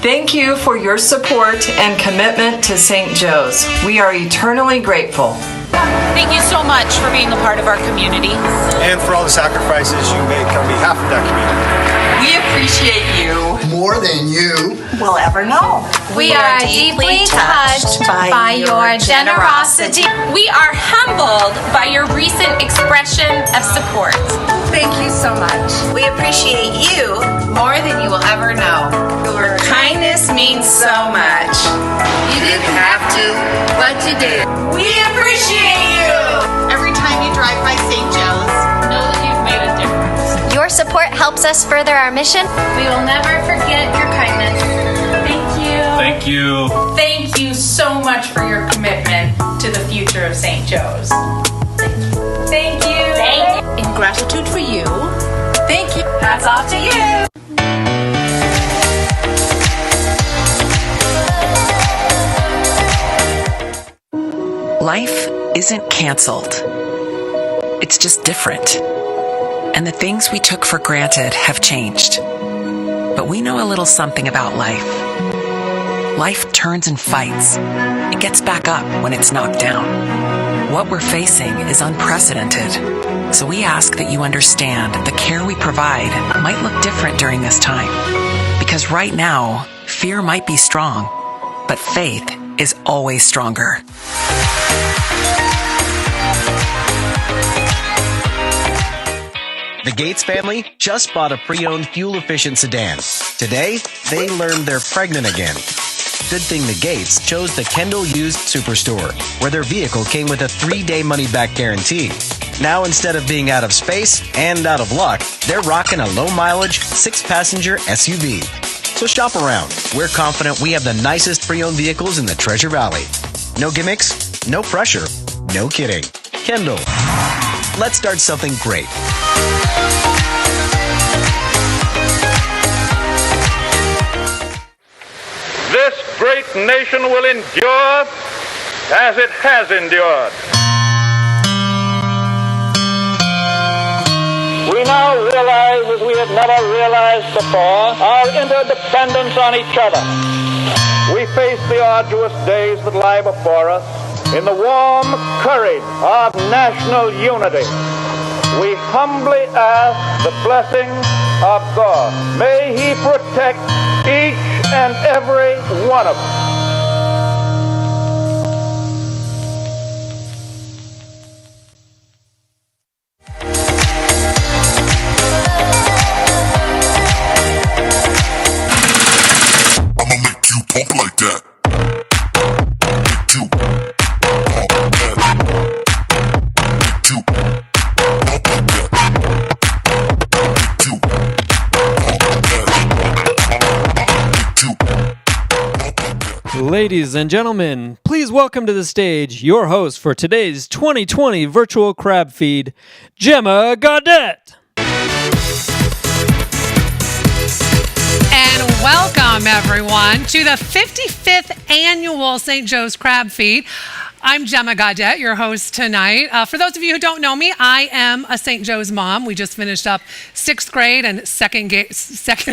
Thank you for your support and commitment to St. Joe's. We are eternally grateful. Thank you so much for being a part of our community. And for all the sacrifices you make on behalf of that community. We appreciate you more than you will ever know. We are deeply touched by your generosity. We are humbled by your recent expression of support. Thank you so much. We appreciate you more than you will ever know. Your kindness means so much. You didn't have to, but you did. We appreciate you. Every time you drive by St. Joe's, know that you've made a difference. Your support helps us further our mission. We will never forget your kindness. Thank you. Thank you. Thank you so much for your commitment to the future of St. Joe's. Thank you. Thank you. In gratitude for you, Thank you. Hats off to you. Life isn't canceled. It's just different. And the things we took for granted have changed. But we know a little something about life. Life turns and fights. It gets back up when it's knocked down. What we're facing is unprecedented. So we ask that you understand the care we provide might look different during this time. Because right now, fear might be strong, but faith is always stronger. The Gates family just bought a pre-owned fuel-efficient sedan. Today, they learned they're pregnant again. Good thing the Gates chose the Kendall Used Superstore, where their vehicle came with a 3-day money-back guarantee. Now, instead of being out of space and out of luck, they're rocking a low-mileage, 6-passenger SUV. So shop around. We're confident we have the nicest pre-owned vehicles in the Treasure Valley. No gimmicks, no pressure, no kidding. Kendall. Let's start something great. This great nation will endure as it has endured. We now realize, as we have never realized before, our interdependence on each other. We face the arduous days that lie before us in the warm courage of national unity. We humbly ask the blessing of God. May He protect each and every one of us. I'ma make you pump like that. Make you pump like that. Make you pump like that. Make you pump like that. Ladies and gentlemen, please welcome to the stage your host for today's 2020 virtual crab feed, Gemma Gaudette. And welcome, everyone, to the 55th annual St. Joe's Crab Feed. I'm Gemma Gaudette, your host tonight. For those of you who don't know me, I am a St. Joe's mom. We just finished up 6th grade and second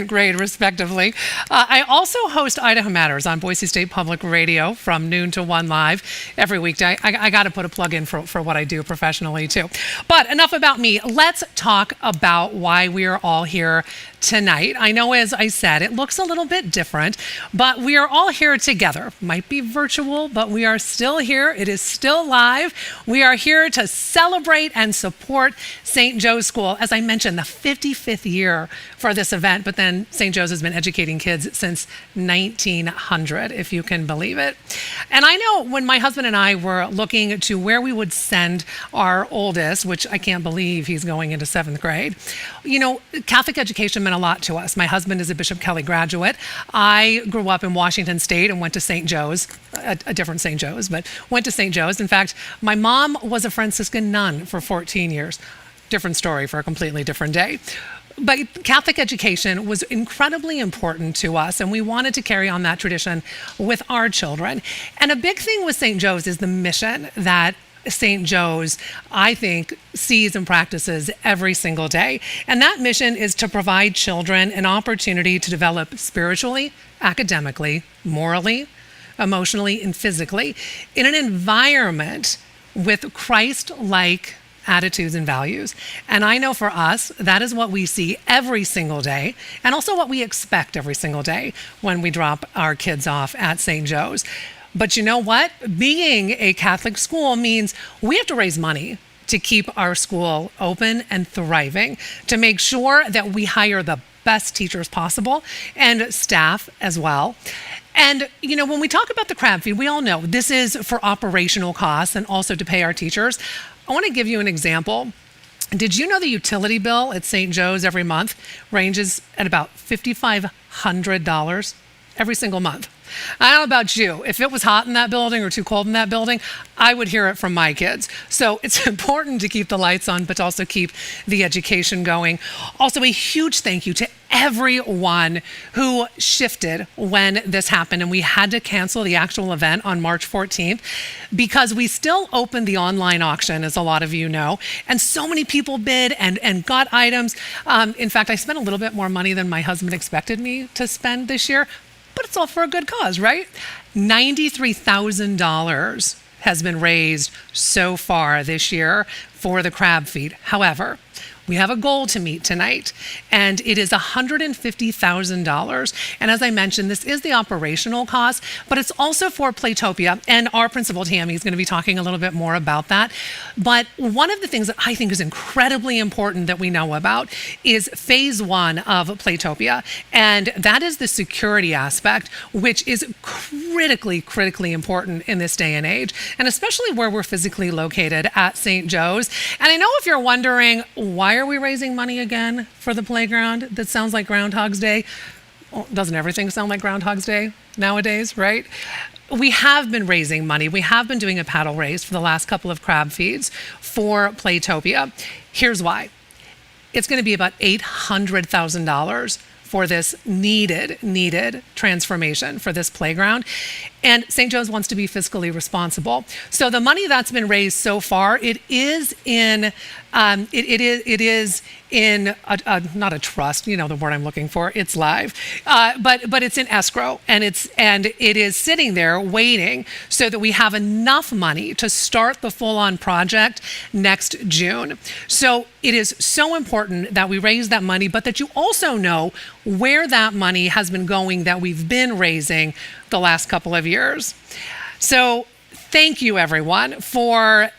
grade, respectively. I also host Idaho Matters on Boise State Public Radio from noon to 1 live every weekday. I got to put a plug in for what I do professionally, too. But enough about me. Let's talk about why we are all here tonight. I know, as I said, it looks a little bit different, but we are all here together. Might be virtual, but we are still here. It is still live. We are here to celebrate and support St. Joe's School. As I mentioned, the 55th year for this event, but then St. Joe's has been educating kids since 1900, if you can believe it. And I know when my husband and I were looking to where we would send our oldest, which I can't believe he's going into 7th grade, you know, Catholic education meant a lot to us. My husband is a Bishop Kelly graduate. I grew up in Washington State and went to St. Joe's, a different St. Joe's, but went to St. Joe's. In fact, my mom was a Franciscan nun for 14 years. Different story for a completely different day. But Catholic education was incredibly important to us, and we wanted to carry on that tradition with our children. And a big thing with St. Joe's is the mission that St. Joe's, I think, sees and practices every single day. And that mission is to provide children an opportunity to develop spiritually, academically, morally, emotionally, and physically in an environment with Christ-like attitudes and values. And I know for us, that is what we see every single day, and also what we expect every single day when we drop our kids off at St. Joe's. But you know what? Being a Catholic school means we have to raise money to keep our school open and thriving, to make sure that we hire the best teachers possible and staff as well. And, you know, when we talk about the crab feed, we all know this is for operational costs and also to pay our teachers. I want to give you an example. Did you know the utility bill at St. Joe's every month ranges at about $5,500 every single month? I don't know about you. If it was hot in that building or too cold in that building, I would hear it from my kids. So it's important to keep the lights on, but to also keep the education going. Also, a huge thank you to everyone who shifted when this happened, and we had to cancel the actual event on March 14th because we still opened the online auction, as a lot of you know, and so many people bid and got items. In fact, I spent a little bit more money than my husband expected me to spend this year, but it's all for a good cause, right? $93,000 has been raised so far this year for the crab feed. However, we have a goal to meet tonight, and it is $150,000. And as I mentioned, this is the operational cost, but it's also for Playtopia, and our principal, Tammy, is going to be talking a little bit more about that. But one of the things that I think is incredibly important that we know about is phase one of Playtopia, and that is the security aspect, which is critically important in this day and age, and especially where we're physically located at St. Joe's. And I know if you're wondering, why are we raising money again for the playground? That sounds like Groundhog's Day. Well, doesn't everything sound like Groundhog's Day nowadays, right? We have been raising money. We have been doing a paddle race for the last couple of crab feeds for Playtopia. Here's why. It's going to be about $800,000 for this needed transformation for this playground. And St. Joe's wants to be fiscally responsible. So the money that's been raised so far, it is in not a trust, you know the word I'm looking for, it's live, but it's in escrow, and it is sitting there waiting so that we have enough money to start the full-on project next June. So it is so important that we raise that money, but that you also know where that money has been going that we've been raising the last couple of years. So thank you, everyone, for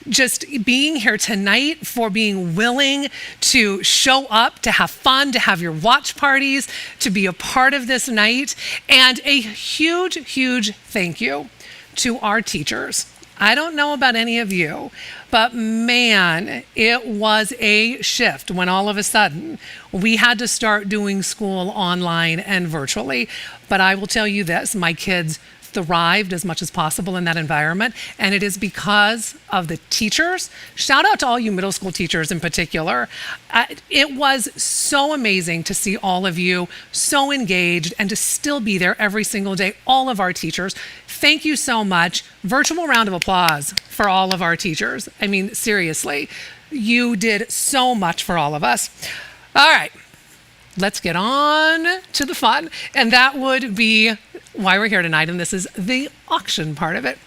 just being here tonight, for being willing to show up, to have fun, to have your watch parties, to be a part of this night. And a huge thank you to our teachers. I don't know about any of you, but man, it was a shift when all of a sudden we had to start doing school online and virtually. But I will tell you this, my kids thrived as much as possible in that environment, and it is because of the teachers. Shout out to all you middle school teachers in particular. It was so amazing to see all of you so engaged and to still be there every single day. All of our teachers, thank you so much. Virtual round of applause for all of our teachers. I mean, seriously, you did so much for all of us. All right, let's get on to the fun, and that would be why we're here tonight, and this is the auction part of it.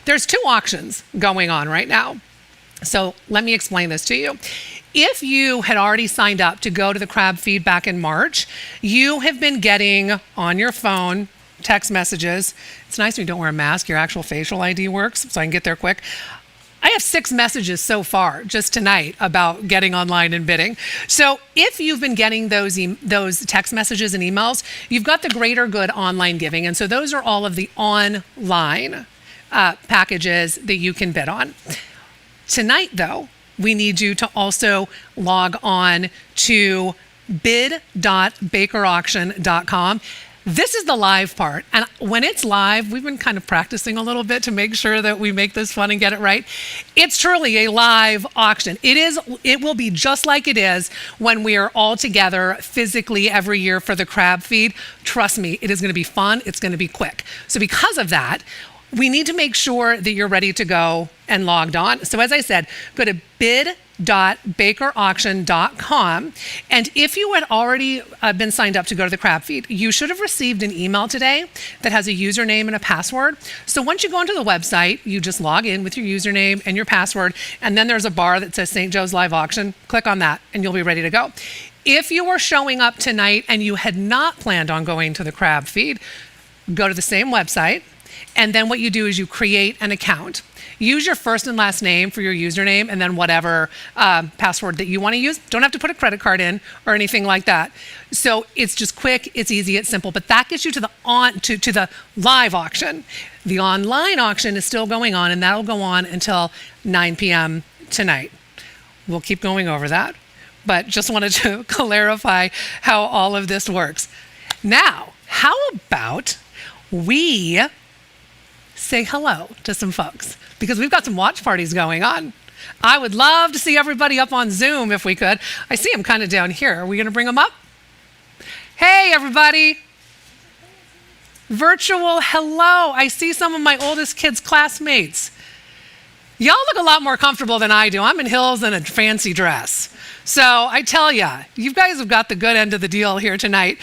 There's two auctions going on right now. So let me explain this to you. If you had already signed up to go to the crab feed back in March, you have been getting on your phone text messages. It's nice when you don't wear a mask, your actual facial ID works, so I can get there quick. I have 6 messages so far just tonight about getting online and bidding. So if you've been getting those text messages and emails, you've got the Greater Good online giving. And so those are all of the online packages that you can bid on. Tonight, though, we need you to also log on to bid.bakerauction.com. This is the live part. And when it's live, we've been kind of practicing a little bit to make sure that we make this fun and get it right. It's truly a live auction. It will be just like it is when we are all together physically every year for the crab feed. Trust me, it is going to be fun. It's going to be quick. So because of that, we need to make sure that you're ready to go and logged on. So as I said, go to bid.bakerauction.com. And if you had already been signed up to go to the crab feed, you should have received an email today that has a username and a password. So once you go into the website, you just log in with your username and your password, and then there's a bar that says St. Joe's Live Auction. Click on that and you'll be ready to go. If you were showing up tonight and you had not planned on going to the crab feed, go to the same website, and then what you do is you create an account. Use your first and last name for your username, and then whatever password that you want to use. Don't have to put a credit card in or anything like that. So it's just quick, it's easy, it's simple. But that gets you to the live auction. The online auction is still going on, and that'll go on until 9 p.m. tonight. We'll keep going over that, but just wanted to clarify how all of this works. Now, how about we say hello to some folks, because we've got some watch parties going on. I would love to see everybody up on Zoom if we could. I see them kind of down here. Are we going to bring them up? Hey, everybody. Virtual hello. I see some of my oldest kids' classmates. Y'all look a lot more comfortable than I do. I'm in heels and a fancy dress. So I tell ya, you guys have got the good end of the deal here tonight.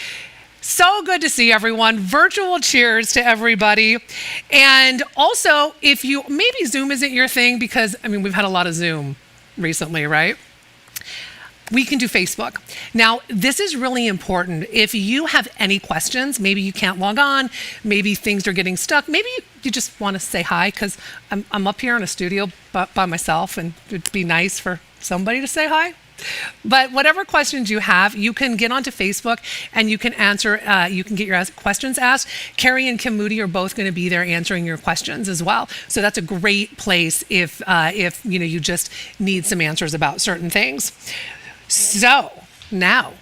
So good to see everyone. Virtual cheers to everybody. And also, if you, maybe Zoom isn't your thing, because, I mean, we've had a lot of Zoom recently, right? We can do Facebook. Now, this is really important. If you have any questions, maybe you can't log on, maybe things are getting stuck, maybe you just want to say hi, because I'm up here in a studio by myself, and it'd be nice for somebody to say hi. But whatever questions you have, you can get onto Facebook and you can answer, you can get your questions asked. Carrie and Kim Moody are both going to be there answering your questions as well. So that's a great place if you know, you just need some answers about certain things. So now,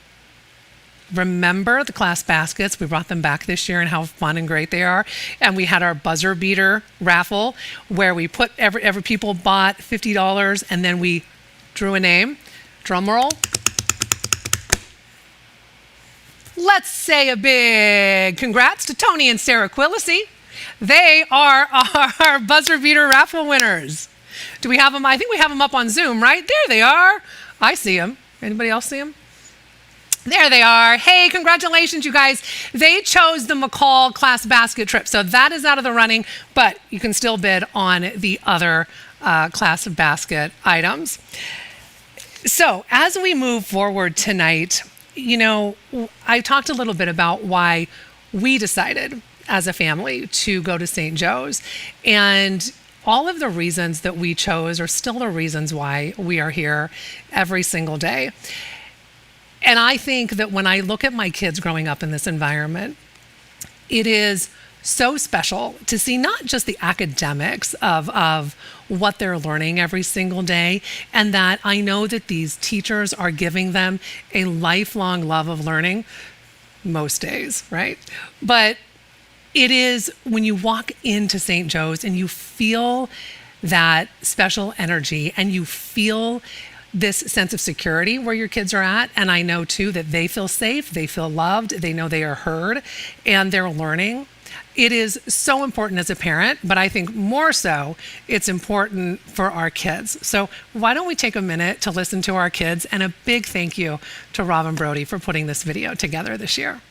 remember the class baskets? We brought them back this year and how fun and great they are. And we had our buzzer beater raffle where we put every people bought $50 and then we drew a name. Drum roll. Let's say a big congrats to Tony and Sarah Quillisi. They are our buzzer beater raffle winners. Do we have them? I think we have them up on Zoom, right? There they are. I see them. Anybody else see them? There they are. Hey, congratulations, you guys. They chose the McCall class basket trip. So that is out of the running, but you can still bid on the other class basket items. So as we move forward tonight, you know, I talked a little bit about why we decided as a family to go to St. Joe's, and all of the reasons that we chose are still the reasons why we are here every single day. And I think that when I look at my kids growing up in this environment, it is so special to see not just the academics of what they're learning every single day, and that I know that these teachers are giving them a lifelong love of learning most days, right? But it is when you walk into St. Joe's and you feel that special energy and you feel this sense of security where your kids are at. And I know too that they feel safe, they feel loved, they know they are heard, and they're learning. It is so important as a parent, but I think more so it's important for our kids. So why don't we take a minute to listen to our kids, and a big thank you to Robin Brody for putting this video together this year.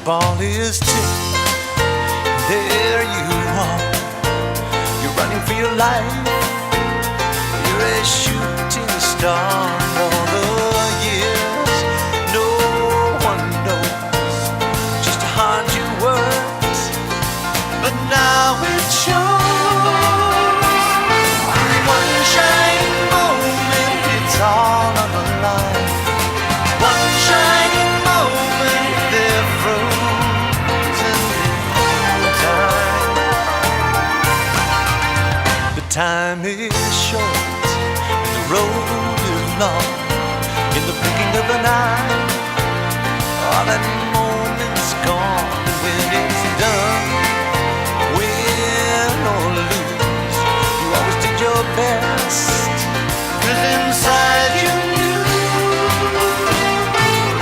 ball is tipped. There you are. You're running for your life. You're a shooting star. All the years, no one knows just how hard you worked, but now it shows. One shining moment, it's all on the line. One shining moment, they're frozen in time. The time is short and the road is long. In the blinking of an eye, all that moment's gone. And when it's done, win or lose, you always did your best. 'Cause inside you knew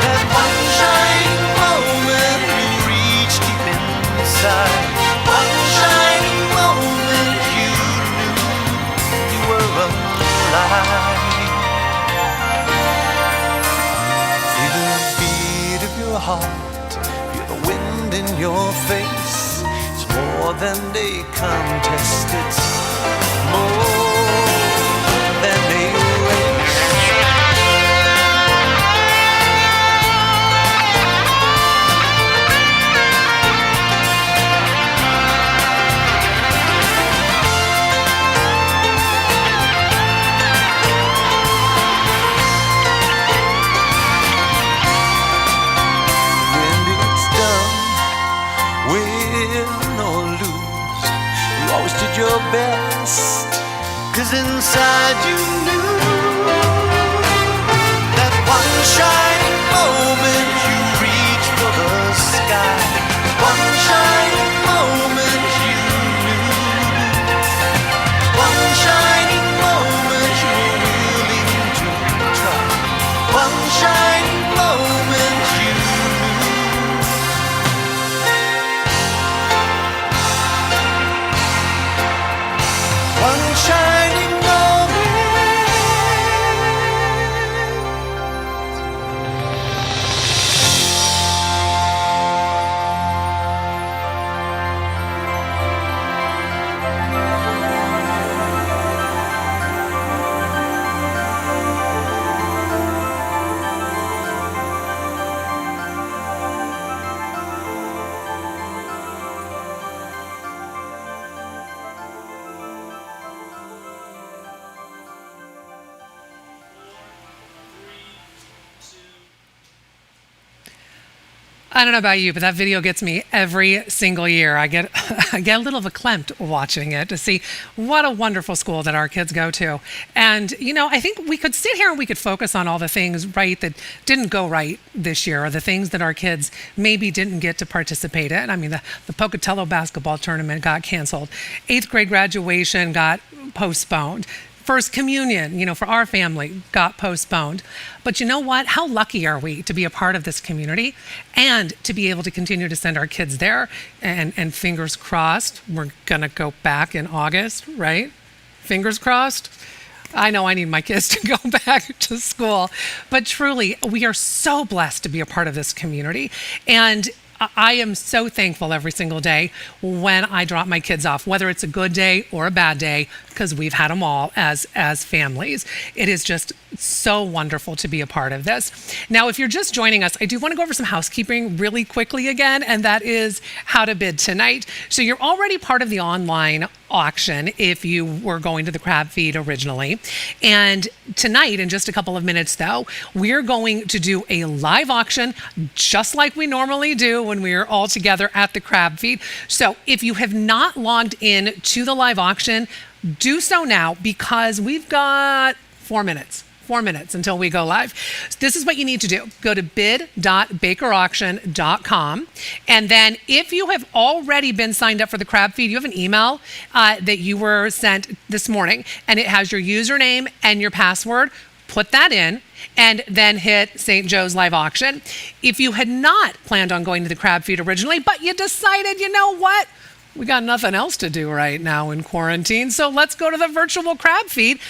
that one shining moment you reached deep inside. One shining moment you knew you were alive. Feel the beat of your heart, feel the wind in your face. It's more than a contest, it's more than a race. When it's done, win or lose, you always did your best. 'Cause inside you knew that one shining moment you reached for the sky. One shining moment you knew. One shining moment you were willing to try. One shining moment you knew. One shining moment. I don't know about you, but that video gets me every single year. I get a little verklempt watching it to see what a wonderful school that our kids go to. And, you know, I think we could sit here and we could focus on all the things, right, that didn't go right this year, or the things that our kids maybe didn't get to participate in. I mean, the Pocatello basketball tournament got canceled. 8th grade graduation got postponed. First communion, you know, for our family got postponed. But you know what? How lucky are we to be a part of this community and to be able to continue to send our kids there? And fingers crossed, we're going to go back in August, right? Fingers crossed. I know I need my kids to go back to school. But truly, we are so blessed to be a part of this community. And I am so thankful every single day when I drop my kids off, whether it's a good day or a bad day, because we've had them all as families. It is just so wonderful to be a part of this. Now, if you're just joining us, I do want to go over some housekeeping really quickly again, and that is how to bid tonight. So you're already part of the online auction if you were going to the crab feed originally. And tonight, in just a couple of minutes though, we're going to do a live auction just like we normally do when we're all together at the crab feed. So if you have not logged in to the live auction, do so now, because we've got 4 minutes. 4 minutes until we go live. This is what you need to do. Go to bid.bakerauction.com. And then if you have already been signed up for the crab feed, you have an email that you were sent this morning, and it has your username and your password. Put that in and then hit St. Joe's live auction. If you had not planned on going to the crab feed originally, but you decided, you know what? We got nothing else to do right now in quarantine, so let's go to the virtual crab feed.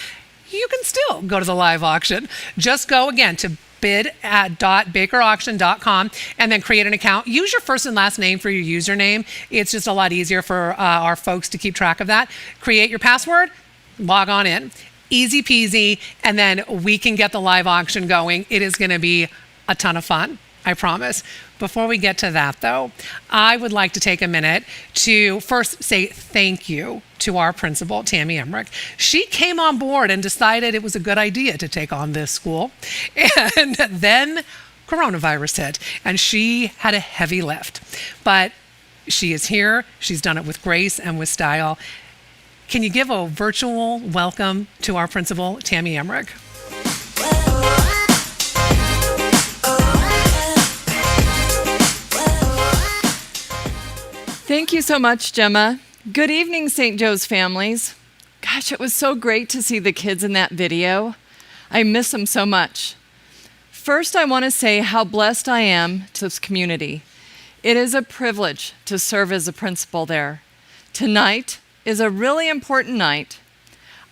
You can still go to the live auction. Just go again to bid.bakerauction.com and then create an account. Use your first and last name for your username. It's just a lot easier for our folks to keep track of that. Create your password, log on in. Easy peasy, and then we can get the live auction going. It is going to be a ton of fun, I promise. Before we get to that, though, I would like to take a minute to first say thank you to our principal, Tammy Emmerich. She came on board and decided it was a good idea to take on this school. And then coronavirus hit, and she had a heavy lift. But she is here. She's done it with grace and with style. Can you give a virtual welcome to our principal, Tammy Emmerich? Thank you so much, Gemma. Good evening, St. Joe's families. Gosh, it was so great to see the kids in that video. I miss them so much. First, I want to say how blessed I am to this community. It is a privilege to serve as a principal there. Tonight is a really important night.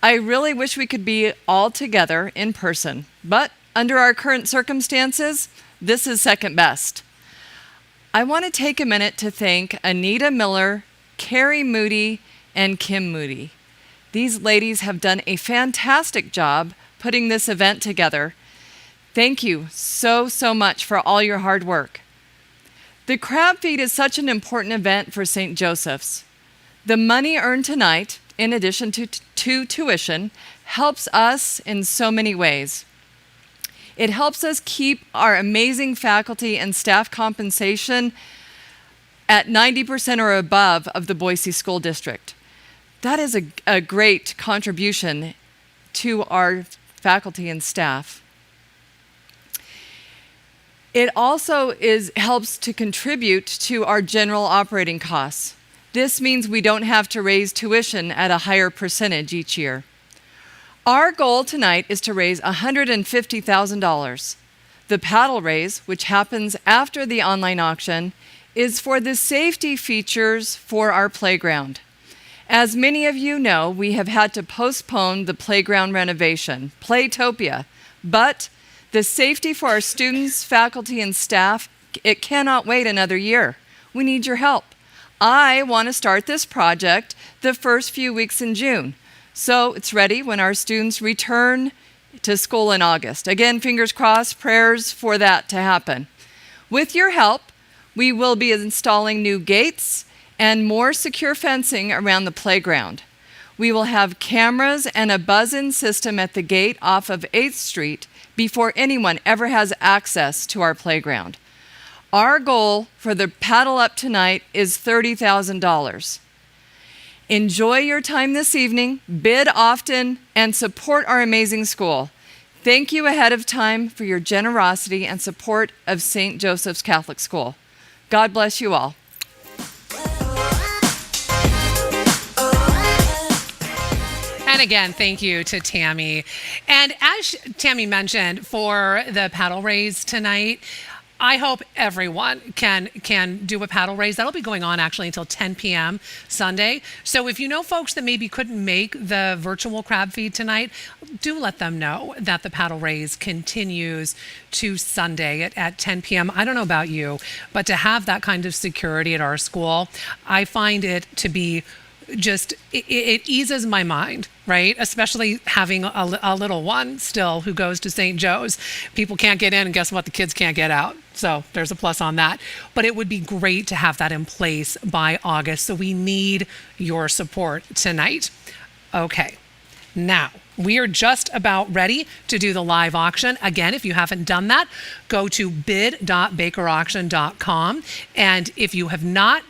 I really wish we could be all together in person, but under our current circumstances, this is second best. I want to take a minute to thank Anita Miller, Carrie Moody, and Kim Moody. These ladies have done a fantastic job putting this event together. Thank you so much for all your hard work. The Crab Feed is such an important event for St. Joseph's. The money earned tonight, in addition to tuition, helps us in so many ways. It helps us keep our amazing faculty and staff compensation at 90% or above of the Boise School District. That is a great contribution to our faculty and staff. It also helps to contribute to our general operating costs. This means we don't have to raise tuition at a higher percentage each year. Our goal tonight is to raise $150,000. The paddle raise, which happens after the online auction, is for the safety features for our playground. As many of you know, we have had to postpone the playground renovation, Playtopia, but the safety for our students, faculty, and staff, it cannot wait another year. We need your help. I want to start this project the first few weeks in June, so it's ready when our students return to school in August. Again, fingers crossed, prayers for that to happen. With your help, we will be installing new gates and more secure fencing around the playground. We will have cameras and a buzz-in system at the gate off of 8th Street before anyone ever has access to our playground. Our goal for the paddle up tonight is $30,000. Enjoy your time this evening, bid often, and support our amazing school. Thank you ahead of time for your generosity and support of St. Joseph's Catholic School. God bless you all. And again, thank you to Tammy. And as Tammy mentioned, for the paddle raise tonight, I hope everyone can do a paddle raise. That'll be going on actually until 10 p.m. Sunday. So if you know folks that maybe couldn't make the virtual crab feed tonight, do let them know that the paddle raise continues to Sunday at 10 p.m. I don't know about you, but to have that kind of security at our school, I find it to be just, it eases my mind, right? Especially having a little one still who goes to St. Joe's. People can't get in, and guess what? The kids can't get out. So there's a plus on that. But it would be great to have that in place by August. So we need your support tonight. Okay, now we are just about ready to do the live auction. Again, if you haven't done that, go to bid.bakerauction.com. And if you have not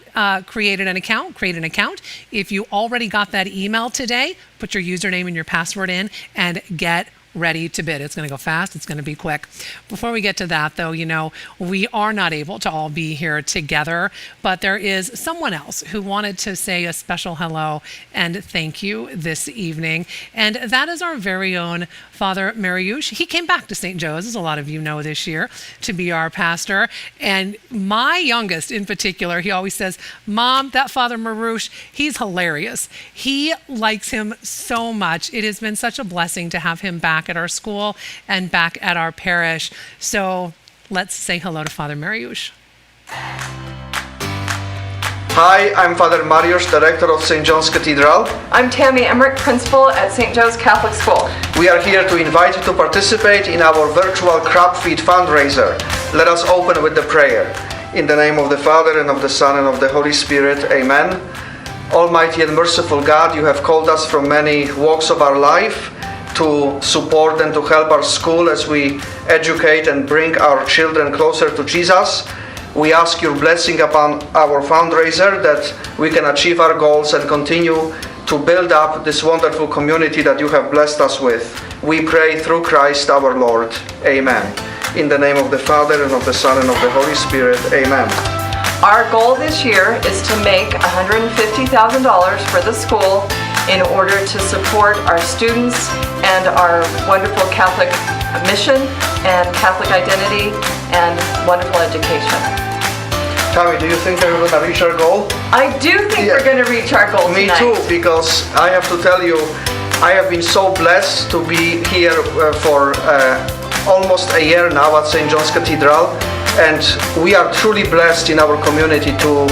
created an account, create an account. If you already got that email today, put your username and your password in and get ready to bid. It's going to go fast. It's going to be quick. Before we get to that, though, you know, we are not able to all be here together, but there is someone else who wanted to say a special hello and thank you this evening, and that is our very own Father Mariusz. He came back to St. Joe's, as a lot of you know, this year to be our pastor, and my youngest in particular, he always says, Mom, that Father Mariusz, he's hilarious. He likes him so much. It has been such a blessing to have him back back at our school and back at our parish. So let's say hello to Father Mariusz. Hi, I'm Father Mariusz, Director of St. John's Cathedral. I'm Tammy Emmerich, Principal at St. Joe's Catholic School. We are here to invite you to participate in our virtual Crab Feed fundraiser. Let us open with the prayer. In the name of the Father, and of the Son, and of the Holy Spirit, Amen. Almighty and merciful God, you have called us from many walks of our life to support and to help our school as we educate and bring our children closer to Jesus. We ask your blessing upon our fundraiser, that we can achieve our goals and continue to build up this wonderful community that you have blessed us with. We pray through Christ our Lord. Amen. In the name of the Father, and of the Son, and of the Holy Spirit. Amen. Our goal this year is to make $150,000 for the school in order to support our students and our wonderful Catholic mission and Catholic identity and wonderful education. Tammy, do you think that we're going to reach our goal? I do think we're going to reach our goal Me tonight. too, because I have to tell you, I have been so blessed to be here for almost a year now at St. John's Cathedral, and we are truly blessed in our community to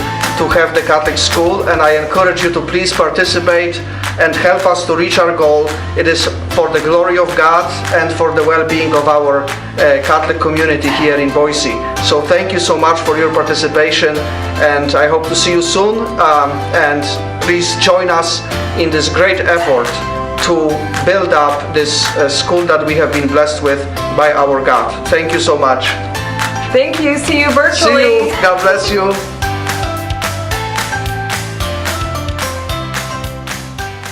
have the Catholic school, and I encourage you to please participate and help us to reach our goal. It is for the glory of God and for the well-being of our Catholic community here in Boise. So thank you so much for your participation, and I hope to see you soon, and please join us in this great effort to build up this school that we have been blessed with by our God. Thank you so much. Thank you. See you virtually. See you. God bless you.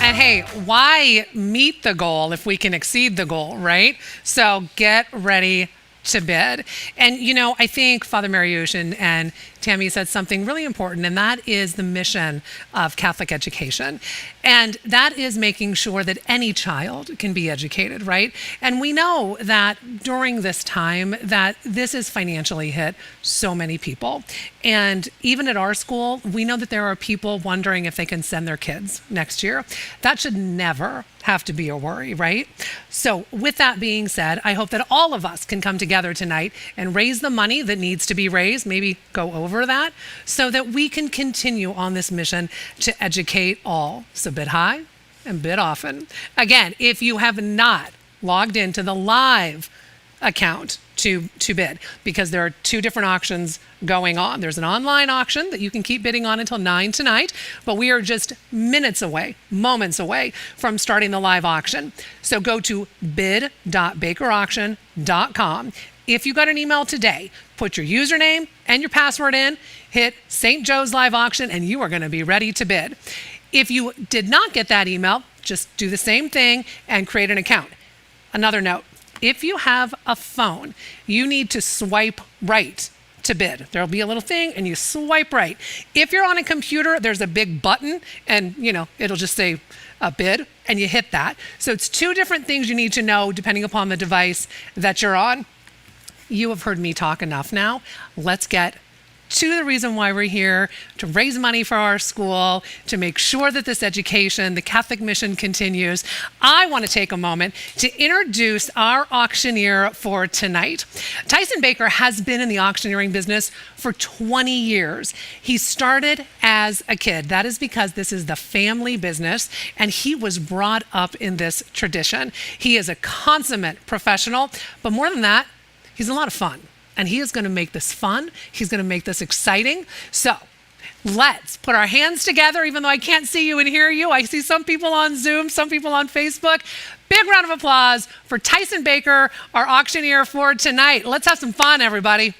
And hey, why meet the goal if we can exceed the goal, right? So get ready to bid. And you know, I think Father Mariusz and Tammy said something really important, and that is the mission of Catholic education. And that is making sure that any child can be educated, right? And we know that during this time that this has financially hit so many people. And even at our school, we know that there are people wondering if they can send their kids next year. That should never have to be a worry, right? So with that being said, I hope that all of us can come together tonight and raise the money that needs to be raised, maybe go over that, so that we can continue on this mission to educate all. So bid high and bid often. Again, if you have not logged into the live account to bid, because there are two different auctions going on. There's an online auction that you can keep bidding on until 9 tonight, but we are just minutes away, moments away from starting the live auction. So go to bid.bakerauction.com. If you got an email today, put your username and your password in, hit St. Joe's Live Auction, and you are going to be ready to bid. If you did not get that email, just do the same thing and create an account. Another note, if you have a phone, you need to swipe right to bid. There'll be a little thing and you swipe right. If you're on a computer, there's a big button and it'll just say bid and you hit that. So it's two different things you need to know depending upon the device that you're on. You have heard me talk enough now. Let's get to the reason why we're here, to raise money for our school, to make sure that this education, the Catholic mission continues. I want to take a moment to introduce our auctioneer for tonight. Tyson Baker has been in the auctioneering business for 20 years. He started as a kid. That is because this is the family business, and he was brought up in this tradition. He is a consummate professional, but more than that, he's a lot of fun. And he is going to make this fun. He's going to make this exciting. So let's put our hands together, even though I can't see you and hear you. I see some people on Zoom, some people on Facebook. Big round of applause for Tyson Baker, our auctioneer for tonight. Let's have some fun, everybody.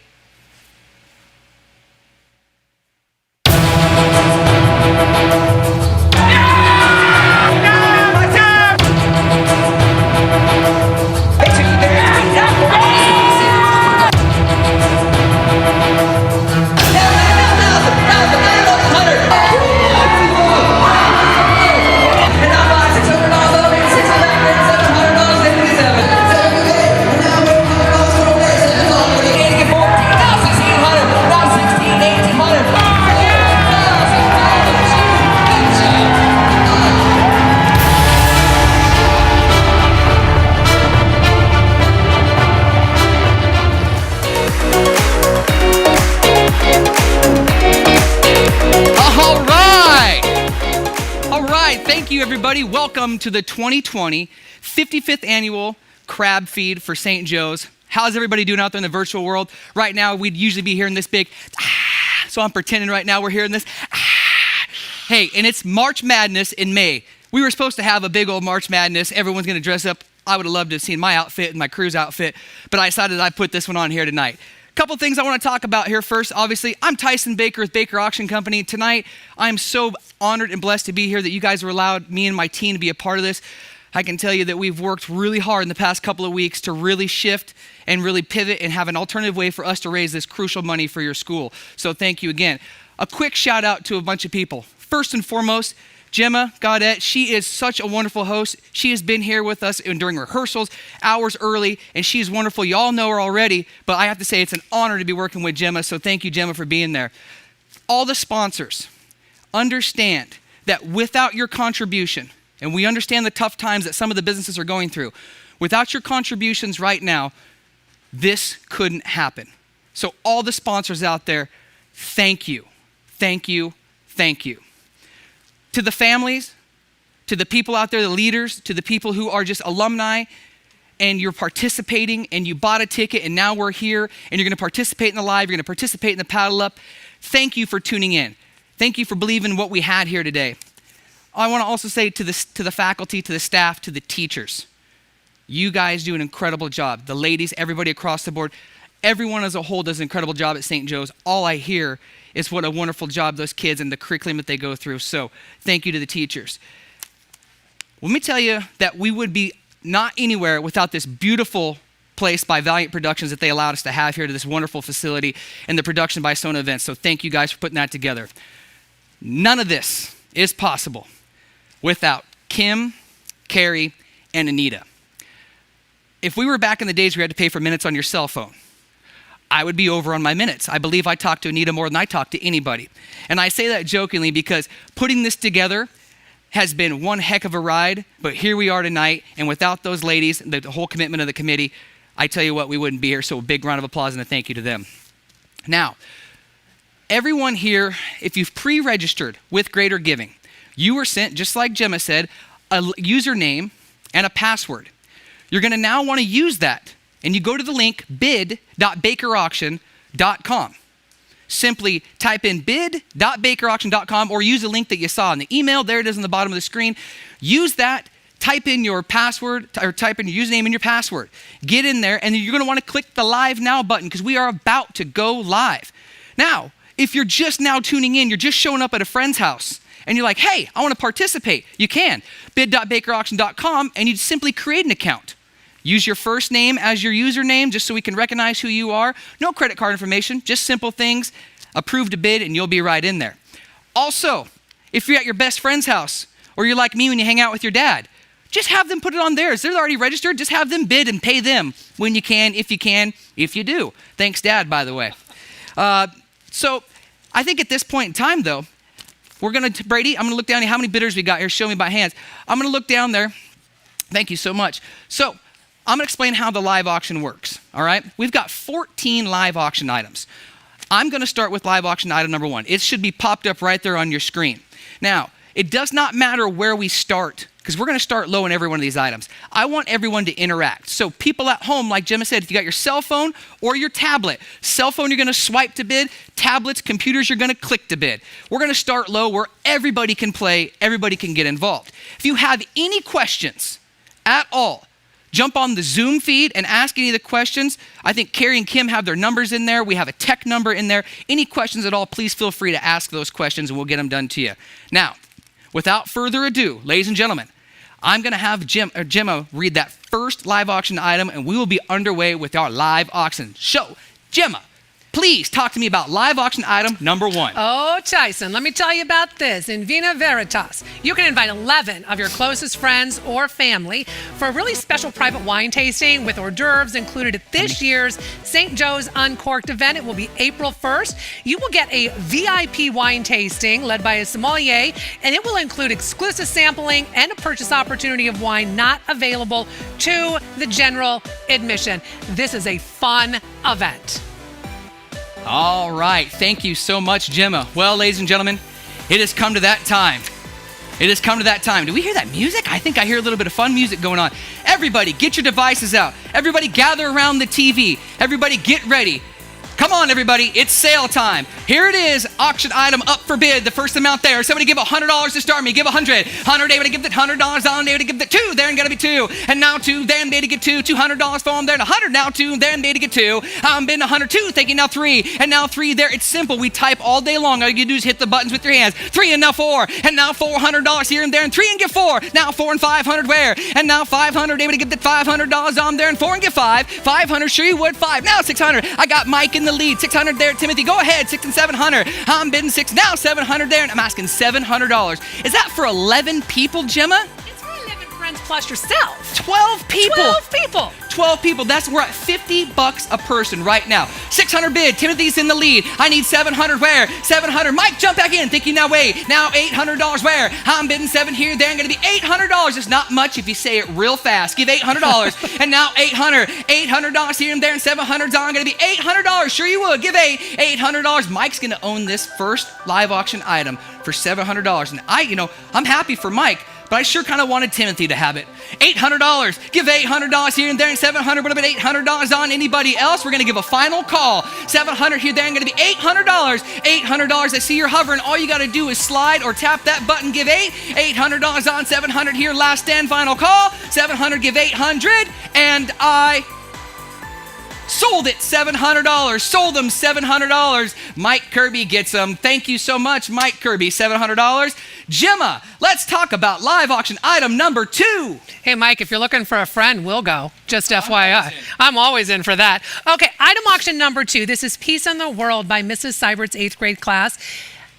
you, everybody. Welcome to the 2020 55th Annual Crab Feed for St. Joe's. How's everybody doing out there in the virtual world? Right now, we'd usually be hearing this big, so I'm pretending right now we're hearing this, Hey, and it's March Madness in May. We were supposed to have a big old March Madness. Everyone's going to dress up. I would have loved to have seen my outfit and my crew's outfit, but I decided I'd put this one on here tonight. Couple things I want to talk about here first. Obviously, I'm Tyson Baker with Baker Auction Company. Tonight, I'm so honored and blessed to be here that you guys were allowed me and my team to be a part of this. I can tell you that we've worked really hard in the past couple of weeks to really shift and really pivot and have an alternative way for us to raise this crucial money for your school. So thank you again. A quick shout out to a bunch of people. First and foremost, Gemma Gaudette, she is such a wonderful host. She has been here with us during rehearsals, hours early, and she's wonderful. You all know her already, but I have to say it's an honor to be working with Gemma, so thank you, Gemma, for being there. All the sponsors, understand that without your contribution, and we understand the tough times that some of the businesses are going through, without your contributions right now, this couldn't happen. So all the sponsors out there, thank you, thank you, thank you. To the families, to the people out there, the leaders, to the people who are just alumni and you're participating and you bought a ticket and now we're here and you're going to participate in the live, you're going to participate in the paddle up. Thank you for tuning in. Thank you for believing what we had here today. I want to also say to the faculty, to the staff, to the teachers, you guys do an incredible job. The ladies, everybody across the board, everyone as a whole does an incredible job at St. Joe's. All I hear is what a wonderful job those kids and the curriculum that they go through. So thank you to the teachers. Let me tell you that we would be not anywhere without this beautiful place by Valiant Productions that they allowed us to have here to this wonderful facility and the production by Sona Events. So thank you guys for putting that together. None of this is possible without Kim, Carrie, and Anita. If we were back in the days where you had to pay for minutes on your cell phone, I would be over on my minutes. I believe I talk to Anita more than I talk to anybody. And I say that jokingly because putting this together has been one heck of a ride, but here we are tonight, and without those ladies, the whole commitment of the committee, I tell you what, we wouldn't be here, so a big round of applause and a thank you to them. Now, everyone here, if you've pre-registered with Greater Giving, you were sent, just like Gemma said, a username and a password. You're gonna now wanna use that, and you go to the link bid.bakerauction.com. Simply type in bid.bakerauction.com or use the link that you saw in the email. There it is on the bottom of the screen. Use that, type in your password, or type in your username and your password. Get in there, and you're gonna wanna click the Live Now button because we are about to go live. Now, if you're just now tuning in, you're just showing up at a friend's house, and you're like, hey, I wanna participate. You can. Bid.bakerauction.com, and you simply create an account. Use your first name as your username just so we can recognize who you are. No credit card information, just simple things. Approve to bid and you'll be right in there. Also, if you're at your best friend's house or you're like me when you hang out with your dad, just have them put it on theirs. They're already registered. Just have them bid and pay them when you can, if you do. Thanks, Dad, by the way. So I think at this point in time, though, Brady, I'm going to look down at how many bidders we got here. Show me by hands. I'm going to look down there. Thank you so much. So I'm gonna explain how the live auction works, all right? We've got 14 live auction items. I'm gonna start with live auction item number 1. It should be popped up right there on your screen. Now, it does not matter where we start, because we're gonna start low in every one of these items. I want everyone to interact. So people at home, like Gemma said, if you got your cell phone or your tablet, cell phone you're gonna swipe to bid, tablets, computers you're gonna click to bid. We're gonna start low where everybody can play, everybody can get involved. If you have any questions at all, jump on the Zoom feed and ask any of the questions. I think Carrie and Kim have their numbers in there. We have a tech number in there. Any questions at all, please feel free to ask those questions and we'll get them done to you. Now, without further ado, ladies and gentlemen, I'm gonna have Gemma read that first live auction item and we will be underway with our live auction. So, Gemma, please talk to me about live auction item number 1. Oh, Tyson, let me tell you about this. In Vina Veritas, you can invite 11 of your closest friends or family for a really special private wine tasting with hors d'oeuvres included at this year's St. Joe's Uncorked event. It will be April 1st. You will get a VIP wine tasting led by a sommelier, and it will include exclusive sampling and a purchase opportunity of wine not available to the general admission. This is a fun event. All right, thank you so much, Gemma. Well, ladies and gentlemen, it has come to that time. It has come to that time. Do we hear that music? I think I hear a little bit of fun music going on. Everybody, get your devices out. Everybody gather around the TV. Everybody get ready. Come on, everybody, it's sale time. Here it is, auction item up for bid. The first amount there. Somebody give $100 to start me. Give 100. 100, able to give the $100 on, able to give the 2. There and gotta be 2. And now 2, there and able to get 2. $200 for them there. And 100 now 2, there and able to get 2. I'm bidding 102, thinking now 3. And now 3 there. It's simple. We type all day long. All you do is hit the buttons with your hands. 3 and now 4. And now $400 here and there. And 3 and get 4. Now 4 and 500 where? And now 500, able to get the $500 on there. And 4 and get 5. 500, sure you would. 5. Now 600. I got Mike in the lead. 600 there, Timothy. Go ahead. 6 and 700. I'm bidding 6. Now 700 there, and I'm asking $700. Is that for 11 people, Gemma? It's for 11 friends plus yourself. 12 people. 12 people. 12 people. We're at $50 a person right now. 600 bid. Timothy's in the lead. I need 700 where? 700. Mike, jump back in. Thinking now wait. Now $800 where? I'm bidding 7 here. There. I'm going to be $800. It's not much if you say it real fast. Give $800. And now 800. $800 here and there, and 700's on. Going to be $800. Sure you would. Give $800. Mike's going to own this first live auction item for $700. And I'm happy for Mike, but I sure kind of wanted Timothy to have it. $800. Give $800 here and there, and 700 would have been $800 on. Anybody else? We're going to give a final call. 700 here, there, and going to be $800. $800. I see you're hovering. All you got to do is slide or tap that button. Give $800 on. 700 here. Last stand, final call. 700. Give 800, and I sold it. $700. Sold them $700. Mike Kirby gets them. Thank you so much, Mike Kirby. $700. Gemma, let's talk about live auction item number 2. Hey, Mike, if you're looking for a friend, we'll go. Just FYI. I'm always in for that. Okay, item auction number 2. This is Peace in the World by Mrs. Seibert's 8th grade class.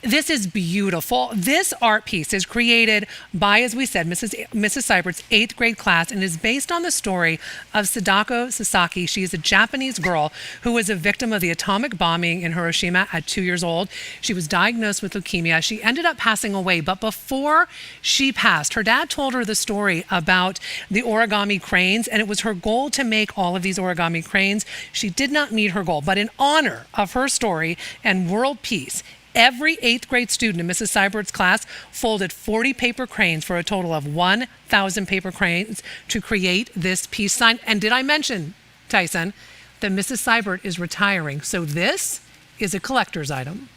This is beautiful. This art piece is created by, as we said, Mrs. Seibert's 8th grade class, and is based on the story of Sadako Sasaki. She is a Japanese girl who was a victim of the atomic bombing in Hiroshima at 2 years old. She was diagnosed with leukemia. She ended up passing away, but before she passed, her dad told her the story about the origami cranes, and it was her goal to make all of these origami cranes. She did not meet her goal, but in honor of her story and world peace, every 8th grade student in Mrs. Seibert's class folded 40 paper cranes for a total of 1,000 paper cranes to create this peace sign. And did I mention, Tyson, that Mrs. Seibert is retiring? So this is a collector's item.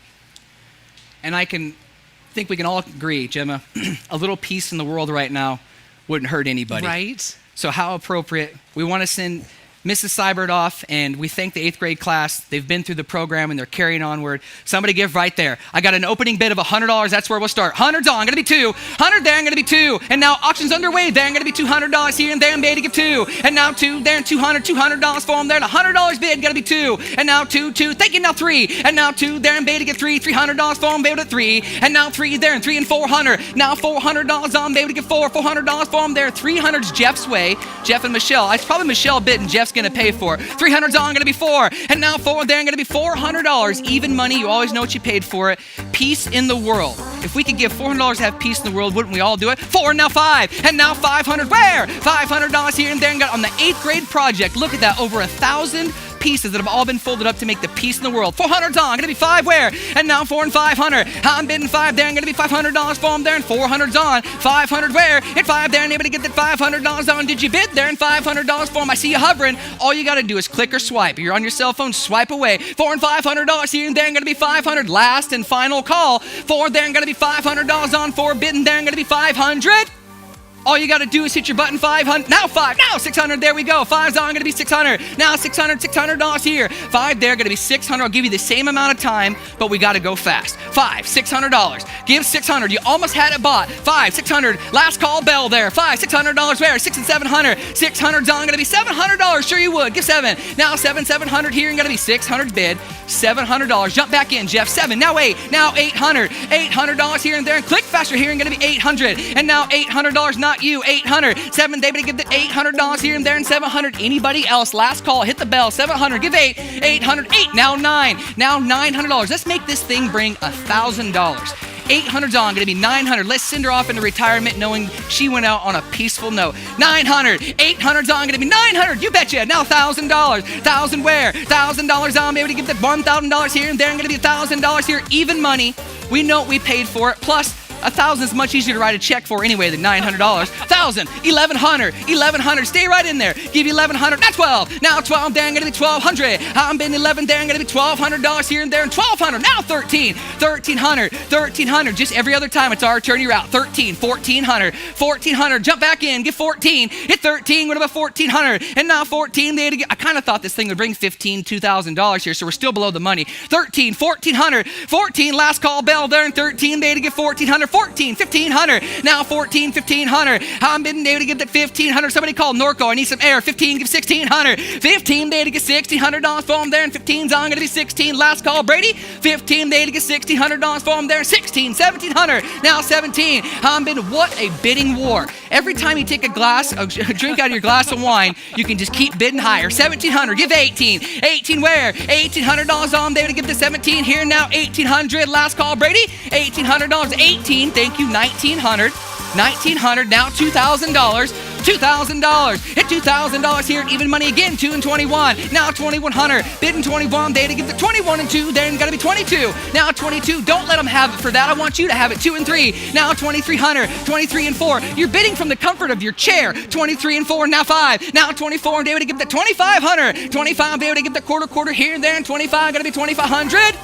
And I think we can all agree, Gemma, a little peace in the world right now wouldn't hurt anybody. Right. So how appropriate. We want to send Mrs. Seibert off, and we thank the 8th grade class. They've been through the program, and they're carrying onward. Somebody give right there. I got an opening bid of $100. That's where we'll start. 100's on. Going to be 2. 100 there. I'm going to be 2. And now auction's underway. There. I'm going to be $200 here and there. I'm made to give 2. And now 2 there and $200. $200 for them there. And $100 bid. Got to be 2. And now 2. Thank you. Now 3. And now 2 there and made to give 3. $300 for them. Baby to 3. And now 3 there and 3 and 400. Now $400 on. Baby to give 4. $400 for them there. 300's Jeff's way. Jeff and Michelle. It's probably Michelle bid, and Jeff's going to pay for it. 300's on, gonna be 4. And now 4 there, gonna be $400. Even money, you always know what you paid for it. Peace in the world. If we could give $400 to have peace in the world, wouldn't we all do it? 4, and now 5. And now 500, where? $500 here and there, and got on the 8th grade project. Look at that, over 1,000 pieces that have all been folded up to make the peace in the world. 400's on, gonna be 5 where? And now 4 and 500. I'm bidding 5 there, and gonna be $500 for them there, and 400's on. 500 where? And 5 there, and able to get that $500 on. Did you bid there? And $500 for them. I see you hovering. All you gotta do is click or swipe. You're on your cell phone, swipe away. 4 and $500 here and there, and gonna be 500. Last and final call. 4 there, and gonna be $500 on. 4 bidding there, and gonna be 500. All you got to do is hit your button. 500, now 5, now 600, there we go. 5's on, gonna be 600. Now 600, $600 here. 5 there, gonna be 600. I'll give you the same amount of time, but we got to go fast. 5, $600. Give 600. You almost had it bought. 5, 600. Last call bell there. 5, $600 where? 6 and 700. 600's on, gonna be $700. Sure you would. Give 7. Now 700 here, and gonna be 600 bid. $700. Jump back in, Jeff. 7. Now 8. Now 800. $800 here and there, and click faster here, and gonna be 800. And now $800. Not you. 800. 7. They better give the $800 here and there, and 700. Anybody else? Last call. Hit the bell. 700. Give 8. 800. 8. Now 9. Now $900. Let's make this thing bring $1,000. 800's on, gonna be 900. Let's send her off into retirement knowing she went out on a peaceful note. 900, 800's on, gonna be 900. You betcha. Now $1,000. 1,000 where? $1,000 on, maybe to give that $1,000 here and there, and gonna be $1,000 here. Even money. We know what we paid for it. Plus, 1,000 is much easier to write a check for anyway than $900. 1,000, 1,100, 1,100. Stay right in there. Give you 1,100. Now 12. Now 12. Then gonna be 1,200. I'm bidding 11. Then gonna be $1,200 here and there, and 1,200. Now 13, 1,300, 1,300. Just every other time it's our turn. You're out. 13, 1,400, 1,400. Jump back in. Get 14. Hit 13. What about 1,400? And now 14. I kind of thought this thing would bring $2,000 here, so we're still below the money. 13, 1,400, 14. Last call bell there, and 13. They to get 1,400, 14, 1,500. Now 14, 1,500. I'm bidding David to get that 1,500. Somebody call Norco. I need some air. 15, give 1,600. 15, they to get $1,600 for him there, and 15's on. Gonna be 16. Last call Brady. 15, they to get $1,600 for him there. 16, 1,700. Now 17. I'm bidding. What a bidding war. Every time you take a drink out of your glass of wine, you can just keep bidding higher. 1,700. Give 18. 18 where? $1,800 on there to give the 17 here now. 1,800. Last call Brady. $1,800. 18. Thank you. 1,900. 1,900. Now $2,000. $2,000. Hit $2,000 here. Even money again. 2 and 21. Now 2,100. Bidding 21. They to give the 21 and 2. Then gotta be 22. Now 22. Don't let them have it for that. I want you to have it. 2 and 3. Now 2,300. 23 and 4. You're bidding from the comfort of your chair. 23 and 4. Now 5. Now 24. And they would give the 2,500. 25. They would give the quarter here and there. And 25. Gotta be 2,500.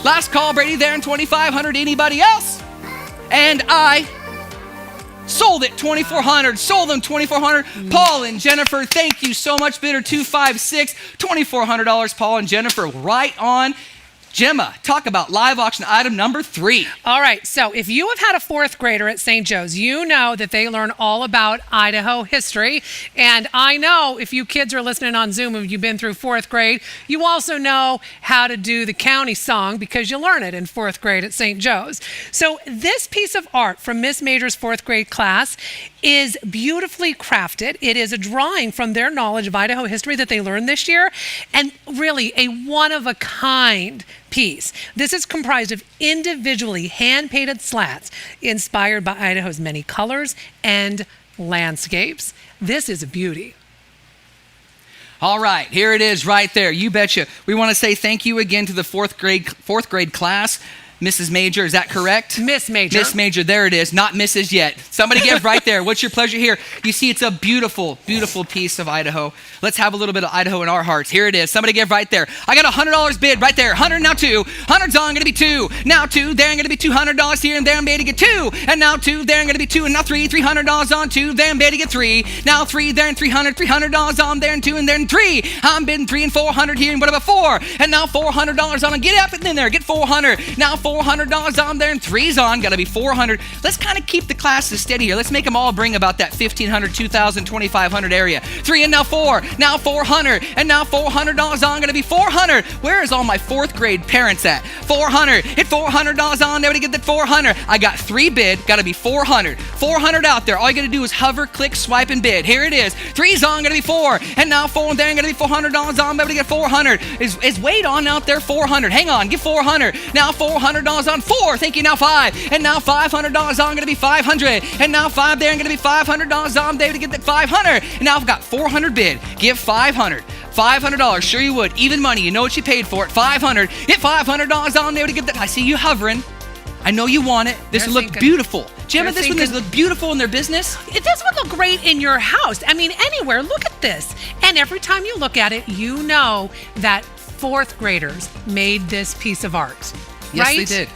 Last call Brady there. And 2,500. Anybody else? And I sold it 2,400. Sold them 2,400. Paul and Jennifer, thank you so much. Bidder 256, $2,400. Paul and Jennifer, right on. Gemma, talk about live auction item number 3. All right, so if you have had a 4th grader at St. Joe's, you know that they learn all about Idaho history. And I know if you kids are listening on Zoom and you've been through 4th grade, you also know how to do the county song because you learn it in 4th grade at St. Joe's. So this piece of art from Miss Major's 4th grade class is beautifully crafted. It is a drawing from their knowledge of Idaho history that they learned this year, and really a one-of-a-kind piece. This is comprised of individually hand-painted slats inspired by Idaho's many colors and landscapes. This is a beauty. All right, here it is right there. You betcha. We want to say thank you again to the 4th grade class. Mrs. Major, is that correct? Miss Major. Miss Major, there it is. Not Mrs. yet. Somebody give right there. What's your pleasure here? You see, it's a beautiful, beautiful piece of Idaho. Let's have a little bit of Idaho in our hearts. Here it is. Somebody give right there. I got $100 bid right there. 100 now 2. 100's on, gonna be 2. Now 2, there gonna be $200 here, and there I'm to get 2. And now 2, there gonna be 2, and now 3. $300 on 2, there I'm to get 3. Now 3, there and $300 on there, and 2, and then 3. I'm bidding 3 and 400 here, and what about 4? And now $400 on, and get up in there, get 400. Now $400 on there, and 3's on, gotta be 400. Let's kind of keep the classes steady here. Let's make them all bring about that 1,500, 2,000, 2,500 area. 3 and now 4, now 400, and now $400 on, gonna be 400. Where is all my 4th grade parents at? 400, hit $400 on there to get that 400. I got 3 bid, gotta be 400. 400 out there. All you gotta do is hover, click, swipe, and bid. Here it is. 3's on, gonna be 4, and now 4 there, gonna be $400 on, able to get 400. Is Wade on out there? 400. Hang on, get 400. Now $400 on 4. Thank you. Now 5, and now $500 on, gonna be 500, and now 5 there, gonna be $500 on there to get that 500. And now I've got 400 bid. Give 500. $500. Sure you would. Even money. You know what you paid for it. 500. Hit $500 on there to get that. I see you hovering. I know you want it. This would look beautiful. Gemma, this one does look beautiful in their business. This would look great in your house. I mean, anywhere. Look at this. And every time you look at it, you know that 4th graders made this piece of art. Yes, right? they did.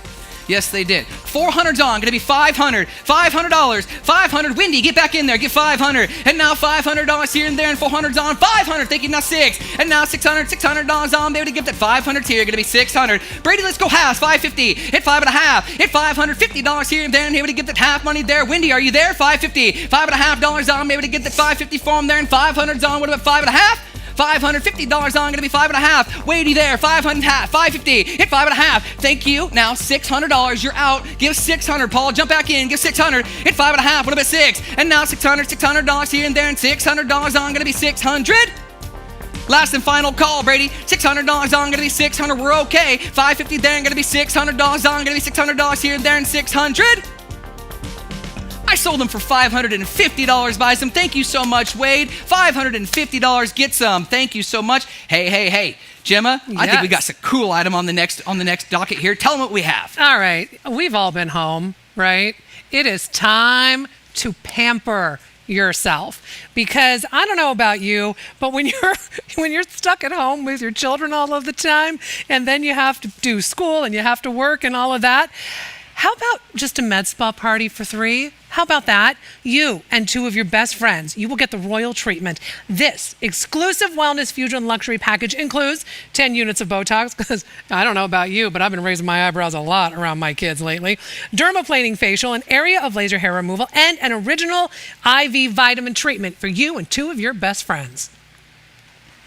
Yes, they did. 400's on, gonna be 500. $500. 500. Wendy, get back in there. Get 500. And now $500 here and there, and 400's on. 500. Thank you. Now 6. And now $600. $600 on. Maybe to get that 500 here. Gonna be 600. Brady, let's go halves. 550. Hit 5.5. Hit $550 here and there, and able to get that half money there. Wendy, are you there? 550. $5.50 on. Maybe to get that 550 for him there, and 500's on. What about 5.5? $550 on, gonna be 5.5. Wadey there, 500, 550, hit 5.5. Thank you. Now $600, you're out. Give 600. Paul, jump back in. Give 600. Hit 5.5. What about 6? And now $600 here and there, and $600 on, gonna be 600. Last and final call, Brady. $600 on, gonna be 600. We're okay. 550 there, and gonna be $600 on, gonna be $600 here and there, and 600. I sold them for $550. Buy some. Thank you so much, Wade. $550. Get some. Thank you so much. Hey. Gemma, I think we got some cool item on the next docket here. Tell them what we have. All right. We've all been home. right? It is time to pamper yourself, because I don't know about you, but when you're stuck at home with your children all of the time, and then you have to do school and you have to work and all of that, how about just a med spa party for 3? How about that? You and 2 of your best friends, you will get the royal treatment. This exclusive Wellness Fusion luxury package includes 10 units of Botox, because I don't know about you, but I've been raising my eyebrows a lot around my kids lately, dermaplaning facial, an area of laser hair removal, and an original IV vitamin treatment for you and 2 of your best friends.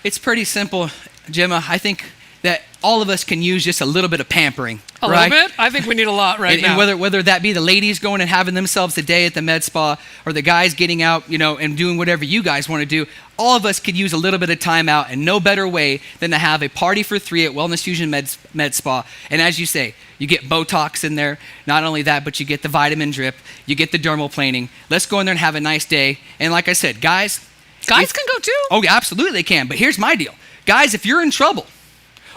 It's pretty simple, Gemma. I think that all of us can use just a little bit of pampering. A right? little bit? I think we need a lot right now. And whether that be the ladies going and having themselves a day at the med spa, or the guys getting out, and doing whatever you guys want to do, all of us could use a little bit of time out, and no better way than to have a party for 3 at Wellness Fusion Med Spa. And as you say, you get Botox in there. Not only that, but you get the vitamin drip, you get the dermal planing. Let's go in there and have a nice day. And like I said, guys can go too. Oh, yeah, absolutely they can. But here's my deal. Guys, if you're in trouble,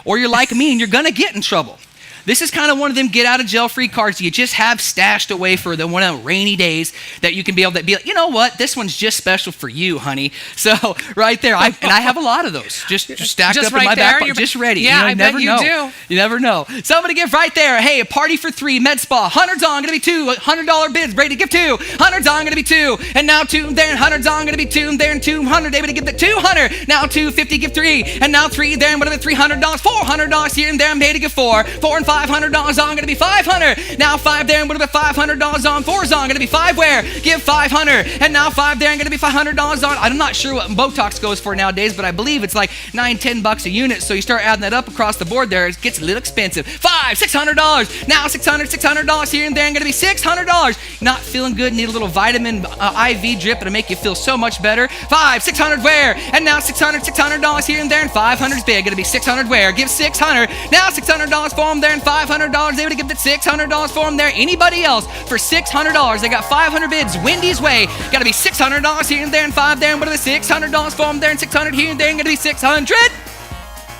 or you're like me and you're gonna get in trouble, this is kind of one of them get out of jail free cards you just have stashed away for the one of the rainy days that you can be able to be like, you know what, this one's just special for you, honey. So right there, I have a lot of those just stacked up right in my there, back pocket, just ready. Yeah, I bet never you know. do. You never know. So I'm gonna give right there, hey, a party for 3, med spa, hundreds on, gonna be 2, $100 bids, Brady, give 2, hundreds on, gonna be 2, and now 2 there, and hundreds on, gonna be 2 there, and 200, able to give the 200, now 250, give 3, and now 3 there, and whatever, $300, $400 here and there, and made to give 4 and $500 on, gonna be 500, now 5 there, and whatever, $500 on, 4's on, gonna be 5 where, give 500, and now 5 there, and gonna be $500 on. I'm not sure what Botox goes for nowadays, but I believe it's like $9-10 a unit, so you start adding that up across the board there, it gets a little expensive. $600, now $600 here and there, and gonna be $600. Not feeling good, need a little vitamin IV drip, it'll make you feel so much better. $600 where, and now $600 here and there, and 500's big, gonna be 600 where, give 600, now $600 for them there, and $500, they would give that $600 for them there. Anybody else for $600, they got 500 bids, Wendy's way, gotta be $600 here and there, and 5 there, and what are the $600 for them there, and 600 here and there, and gonna be 600.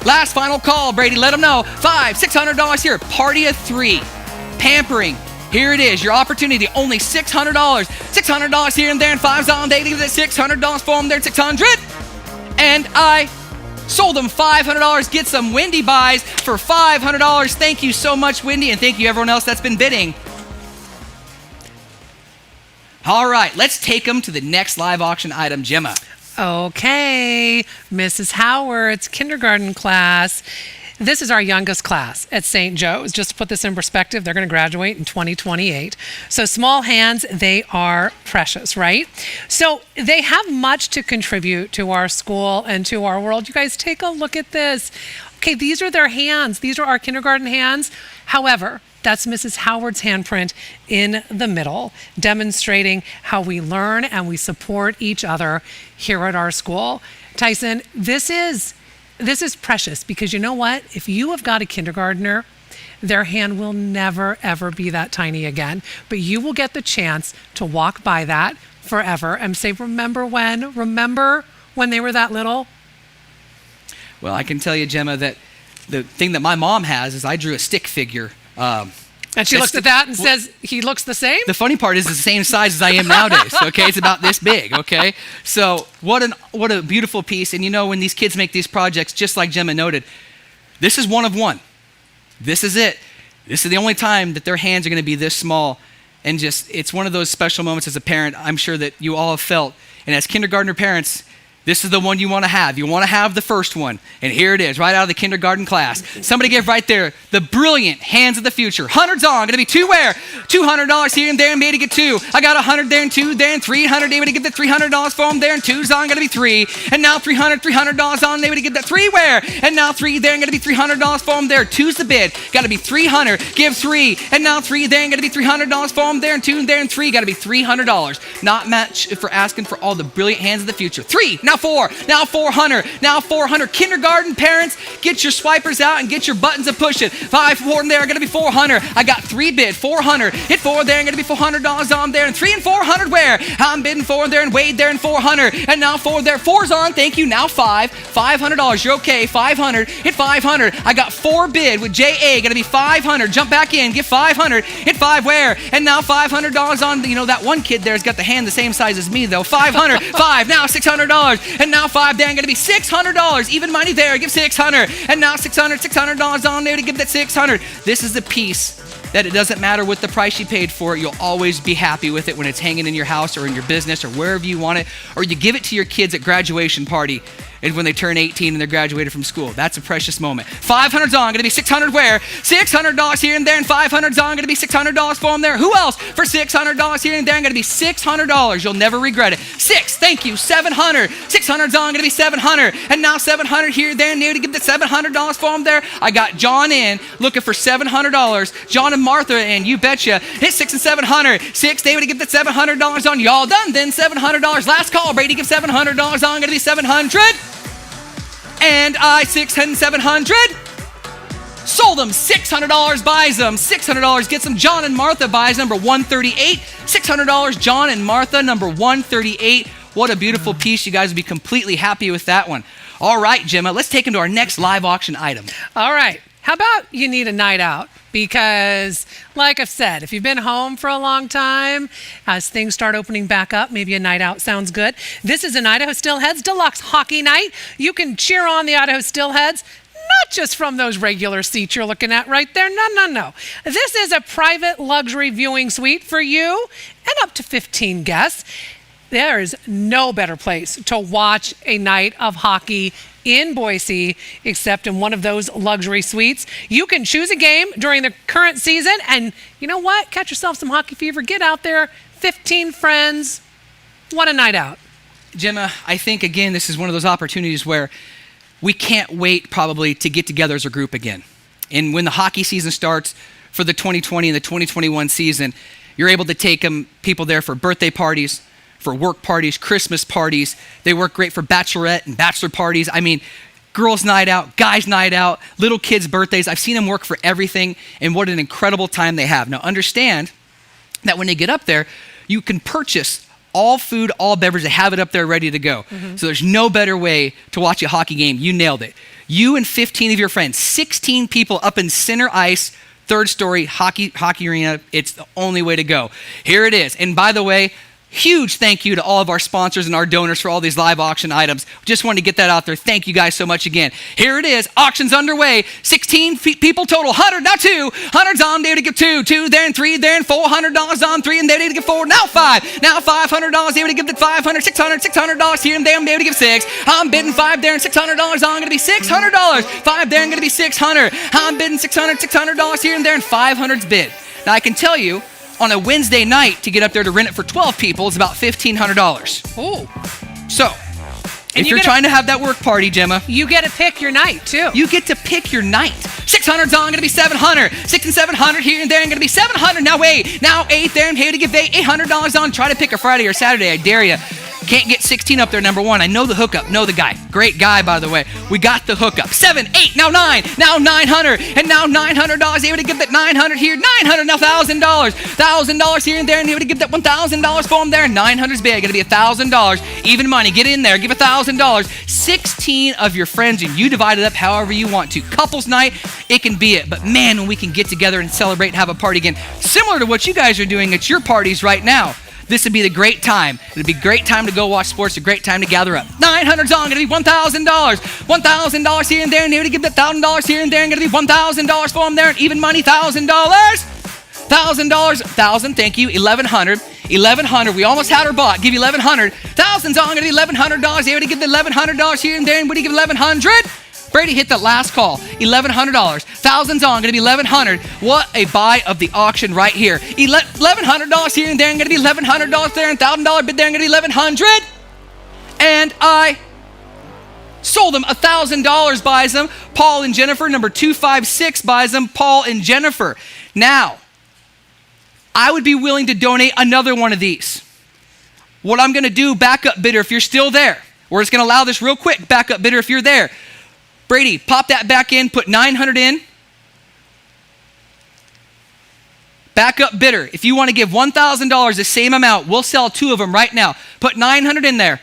Last final call, Brady, let them know. $600 here, party of 3, pampering. Here it is, your opportunity, only $600. $600 here and there, and 5's on, they give that $600 for them there, 600. And I sold them $500, get some Wendy buys for $500. Thank you so much, Wendy, and thank you everyone else that's been bidding. All right, let's take them to the next live auction item, Gemma. Okay, Mrs. Howard's kindergarten class. This is our youngest class at St. Joe's. Just to put this in perspective, they're going to graduate in 2028. So small hands, they are precious, right? So they have much to contribute to our school and to our world. You guys take a look at this. Okay, these are their hands. These are our kindergarten hands. However, that's Mrs. Howard's handprint in the middle, demonstrating how we learn and we support each other here at our school. Tyson, this is precious, because you know what? If you have got a kindergartner, their hand will never, ever be that tiny again. But you will get the chance to walk by that forever and say, remember when they were that little? Well, I can tell you, Gemma, that the thing that my mom has is I drew a stick figure. And she looks at that and says, he looks the same? The funny part is the same size as I am nowadays, okay? It's about this big, okay? So what a beautiful piece. And you know, when these kids make these projects, just like Gemma noted, this is one of one. This is it. This is the only time that their hands are gonna be this small. And just, it's one of those special moments as a parent, I'm sure that you all have felt. And as kindergartner parents, this is the one you want to have. You want to have the first one. And here it is, right out of the kindergarten class. Somebody give right there the brilliant hands of the future. Hundreds on, gonna be 2 where? $200 here and there, and made to get 2. I got 100 there, and 2 there, and 300. They would get the $300 for them there, and 2's on, gonna be 3. And now $300 on, they would get that 3 where? And now 3 there, and gonna be $300 for them there. 2's the bid, gotta be 300. Give 3, and now 3 there, and gonna be $300 for them there, and 2 there, and 3, gotta be $300. Not much for asking for all the brilliant hands of the future. 3, now 4, now 400, now 400. Kindergarten parents, get your swipers out and get your buttons and push it. 5, 4 there, gonna be 400. I got 3 bid, 400. Hit 4 there, gonna be $400 on there. And 3 and 400 where? I'm bidding 4 there and Wade there and 400. And now 4 there, 4's on, thank you. Now 5, $500, you're okay, 500. Hit 500. I got 4 bid with JA, gonna be 500. Jump back in, get 500. Hit 5 where? And now $500 on, that one kid there's got the hand the same size as me though. 500, 5, now $600. And now 5 there, gonna be $600. Even money there, give 600. And now $600 on there to give that 600. This is the piece that it doesn't matter what the price you paid for it, you'll always be happy with it when it's hanging in your house or in your business or wherever you want it, or you give it to your kids at graduation party and when they turn 18 and they're graduated from school. That's a precious moment. 500's on, gonna be 600 where? $600 here and there, and 500's on, gonna be $600 for them there. Who else? For $600 here and there, gonna be $600. You'll never regret it. 6, thank you, 700. 600's on, gonna be 700. And now 700 here, there, and there to give the $700 for them there. I got John in, looking for $700. John and Martha in, you betcha. Hit 6 and 700. 6, David to give that $700 on. Y'all done then, $700. Last call, Brady, give $700 on, gonna be 700. And I 600 and 700. Sold them. $600 buys them. $600 gets them. John and Martha buys number 138. $600 John and Martha number 138. What a beautiful piece. You guys will be completely happy with that one. All right, Gemma, let's take them to our next live auction item. All right. How about you need a night out? Because, like I've said, if you've been home for a long time, as things start opening back up, maybe a night out sounds good. This is an Idaho Steelheads Deluxe Hockey Night. You can cheer on the Idaho Steelheads, not just from those regular seats you're looking at right there. No. This is a private luxury viewing suite for you and up to 15 guests. There is no better place to watch a night of hockey in Boise except in one of those luxury suites. You can choose a game during the current season, and you know what? Catch yourself some hockey fever. Get out there, 15 friends. What a night out. Gemma, I think, again, this is one of those opportunities where we can't wait probably to get together as a group again. And when the hockey season starts for the 2020 and the 2021 season, you're able to take people there for birthday parties, for work parties, Christmas parties. They work great for bachelorette and bachelor parties. I mean, girls' night out, guys' night out, little kids' birthdays. I've seen them work for everything, and what an incredible time they have. Now, understand that when they get up there, you can purchase all food, all beverage. They have it up there ready to go. Mm-hmm. So there's no better way to watch a hockey game. You nailed it. You and 15 of your friends, 16 people up in center ice, third story hockey arena. It's the only way to go. Here it is. And by the way, huge thank you to all of our sponsors and our donors for all these live auction items. Just wanted to get that out there. Thank you guys so much again. Here it is. Auction's underway. 16 people total. 100, now 2. 100's on there to give 2. 2 there and 3 there and $400 on 3 and there to give 4. Now 5. Now $500 there to give the 500. $600 here and there to give 6. I'm bidding 5 there and $600 on. Going to be $600. 5 there and going to be 600. I'm bidding $600 here and there and 500's bid. Now I can tell you, on a Wednesday night to get up there to rent it for 12 people is about $1,500. Oh. So, if you're trying to have that work party, Gemma, you get to pick your night too. You get to pick your night. 600's on, gonna be 700. 6 and 700 here and there, and gonna be 700. Now wait, now 8 there, and here to give $800 on. Try to pick a Friday or Saturday, I dare you. Can't get 16 up there, number 1. I know the hookup, know the guy. Great guy, by the way. We got the hookup. 7, 8, now 9, now 900, and now $900. Able to give that 900 here, 900, now $1,000. $1,000 here and there, and able to give that $1,000 for him there. 900's big, gonna be $1,000. Even money, get in there, give $1,000. 16 of your friends, and you divide it up however you want to. Couples night, it can be it. But man, when we can get together and celebrate and have a party again, similar to what you guys are doing at your parties right now, this would be the great time. It'd be a great time to go watch sports, a great time to gather up. 900's on, gonna be $1,000. $1,000 here and there, and here to give that $1,000 here and there, and gonna be $1,000 for them there, and even money, $1,000. $1,000, 1,000, thank you, 1,100. 1,100, we almost had her bought, give you 1,100. 1,000's on, gonna be $1,100, here to give the $1,100 here and there, and what do you give 1,100? Brady hit that last call, $1,100. 1,000's on, gonna be 1,100. What a buy of the auction right here. $1,100 here and there, and gonna be $1,100 there, and $1,000 bid there, and gonna be 1,100. And I sold them. $1,000 buys them. Paul and Jennifer, number 256 buys them. Paul and Jennifer. Now, I would be willing to donate another one of these. What I'm gonna do, backup bidder, if you're still there, We're just going to allow this real quick. Backup bidder, if you're there. Brady, pop that back in, put 900 in. Backup bidder, if you want to give $1,000, the same amount, we'll sell 2 of them right now. Put 900 in there.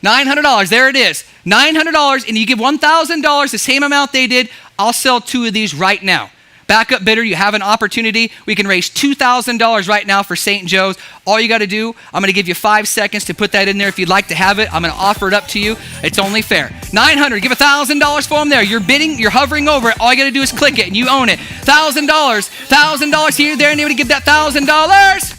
$900, there it is. $900, and you give $1,000, the same amount they did, I'll sell 2 of these right now. Backup bidder, you have an opportunity. We can raise $2,000 right now for St. Joe's. All you got to do, I'm going to give you 5 seconds to put that in there. If you'd like to have it, I'm going to offer it up to you. It's only fair. $900, give $1,000 for them there. You're bidding, you're hovering over it. All you got to do is click it and you own it. $1,000 here, there, and able to give that $1,000.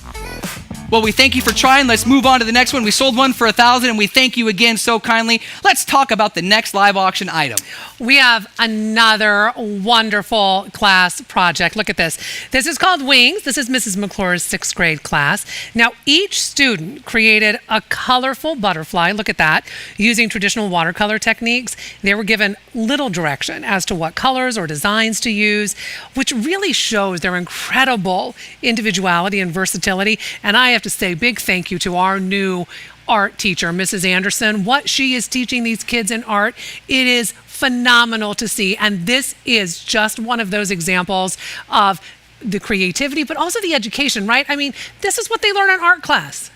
Well, we thank you for trying. Let's move on to the next one. We sold one for $1,000, and we thank you again so kindly. Let's talk about the next live auction item. We have another wonderful class project. Look at this. This is called Wings. This is Mrs. McClure's 6th grade class. Now, each student created a colorful butterfly. Look at that. Using traditional watercolor techniques, they were given little direction as to what colors or designs to use, which really shows their incredible individuality and versatility. And I have to say big thank you to our new art teacher, Mrs. Anderson. What she is teaching these kids in art, it is phenomenal to see. And this is just one of those examples of the creativity, but also the education, right? I mean, this is what they learn in art class.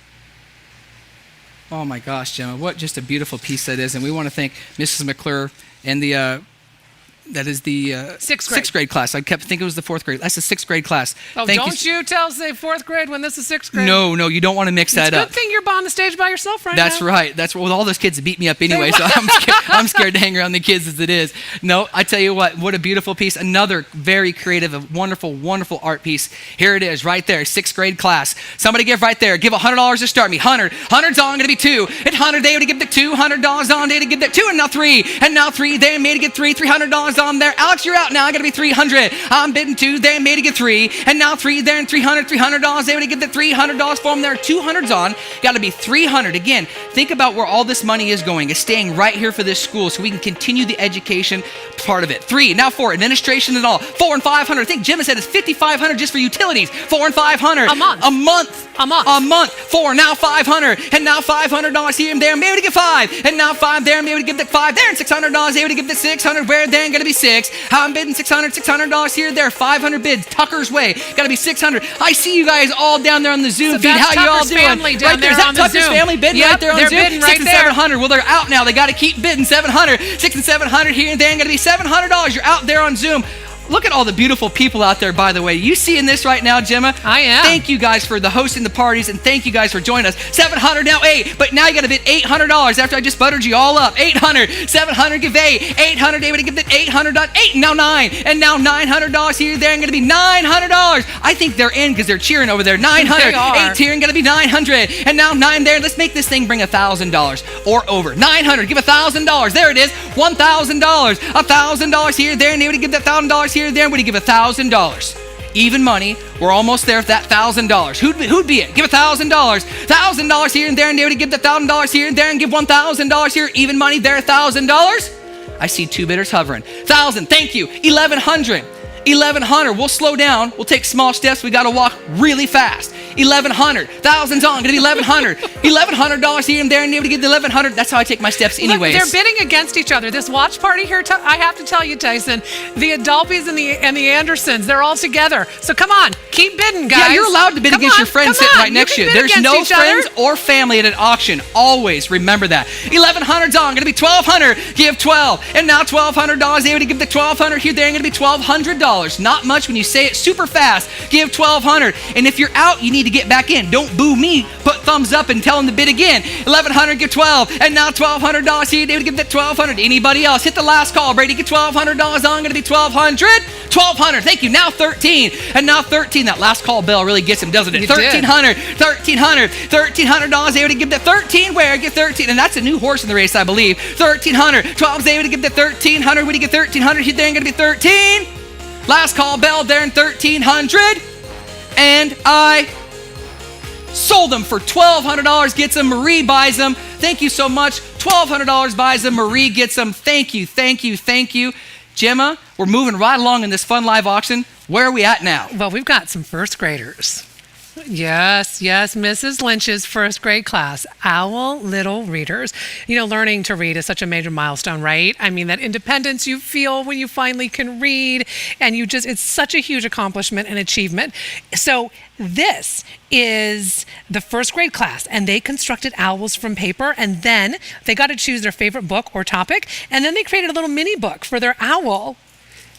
Oh my gosh, Gemma, what just a beautiful piece that is. And we want to thank Mrs. McClure and the that is the 6th grade class. I kept thinking it was the 4th grade. That's the 6th grade class. Oh, don't you say 4th grade when this is 6th grade. No, you don't want to mix that up. It's a good thing you're on the stage by yourself right now. That's right. That's with all those kids that beat me up anyway, so I'm scared to hang around the kids as it is. No, I tell you what a beautiful piece. Another very creative, wonderful, wonderful art piece. Here it is right there, 6th grade class. Somebody give right there. Give $100 to start me. 100. 100's on, going to be 2. At 100, they would give the $200 on, they to give that 2, and now 3. And now 3, they made to get $300 on there. Alex, you're out now. I got to be 300. I'm bidding 2. They made to get 3. And now 3 there and $300. They would give the $300 for them there. 200's on. Got to be 300. Again, think about where all this money is going. It's staying right here for this school so we can continue the education part of it. 3. Now 4. Administration and all. 4 and 500. I think Jim said it's $5,500 just for utilities. 4 and 500. A month. A month. 4. Now 500. And now $500 here and there. Maybe to get 5. And now 5 there. Maybe to give that 5 there and $600. Maybe to give the 600. Where then going to be 6. I'm bidding $600 here, there, 500 bids, Tucker's way, got to be 600. I see you guys all down there on the Zoom feed. How you all doing? Family down right there, is that Tucker's family bidding right there on they're Zoom? bidding right 6 and 700. Well, they're out now. They got to keep bidding 700. 6 and 700 here and then, going to be $700. You're out there on Zoom. Look at all the beautiful people out there, by the way. You seeing this right now, Gemma? I am. Thank you guys for the hosting the parties, and thank you guys for joining us. 700 now 8, but now you got to bid $800 after I just buttered you all up. 800, 700, give 8, 800, David, give that 800, 8, now 9, and now $900 here, there, and going to be $900. I think they're in because they're cheering over there. 900, 8 here, and going to be 900, and now 9 there. Let's make this thing bring $1,000 or over. 900, give $1,000. There it is, $1,000, $1,000 here, there, and David, give that $1,000 here, there, would he give $1,000? Even money. We're almost there with that $1,000. Who'd be it? Give $1,000. $1,000 here and there, and they would give the $1,000 here and there, and give $1,000 here. Even money there, $1,000. I see 2 bidders hovering. 1,000. Thank you. 1,100. 1,100. We'll slow down. We'll take small steps. We got to walk really fast. 1,100. 1,000's on. Going to be 1,100. $1,100 here and there, and able to get the 1,100. That's how I take my steps anyways. Look, they're bidding against each other. This watch party here, I have to tell you, Tyson, the Adolpes and the Andersons, they're all together. So come on, keep bidding, guys. Yeah, you're allowed to bid against your friends sitting right next to you. There's no friends or family at an auction. Always remember that. 1,100's on. Going to be 1,200. Give 12. And now $1,200. Able to give the 1,200 here, there, and going to be $1,200. Not much when you say it super fast. Give 1,200. And if you're out, you need to get back in. Don't boo me. Put thumbs up and tell them to bid again. 1,100, give 12. And now $1,200 here. They would give that 1,200. Anybody else? Hit the last call. Brady, get $1,200 on. Going to be 1,200. 1,200. Thank you. Now 13. And now 13. That last call bell really gets him, doesn't it? 1,300. 1,300. $1,300. They would give that 13. Where? Get 13. And that's a new horse in the race, I believe. 1,300. 12. They would give that 1,300. Would he get 1,300? He's there. Going to be 13. Last call bell there in 1,300. And I sold them for $1,200. Gets them. Marie buys them. Thank you so much. $1,200 buys them. Marie gets them. Thank you, thank you, thank you. Gemma, we're moving right along in this fun live auction. Where are we at now? Well, we've got some first graders. Yes, Mrs. Lynch's first grade class, Owl Little Readers. You know, learning to read is such a major milestone, right? I mean, that independence you feel when you finally can read, and it's such a huge accomplishment and achievement. So this is the first grade class, and they constructed owls from paper, and then they got to choose their favorite book or topic, and then they created a little mini book for their owl.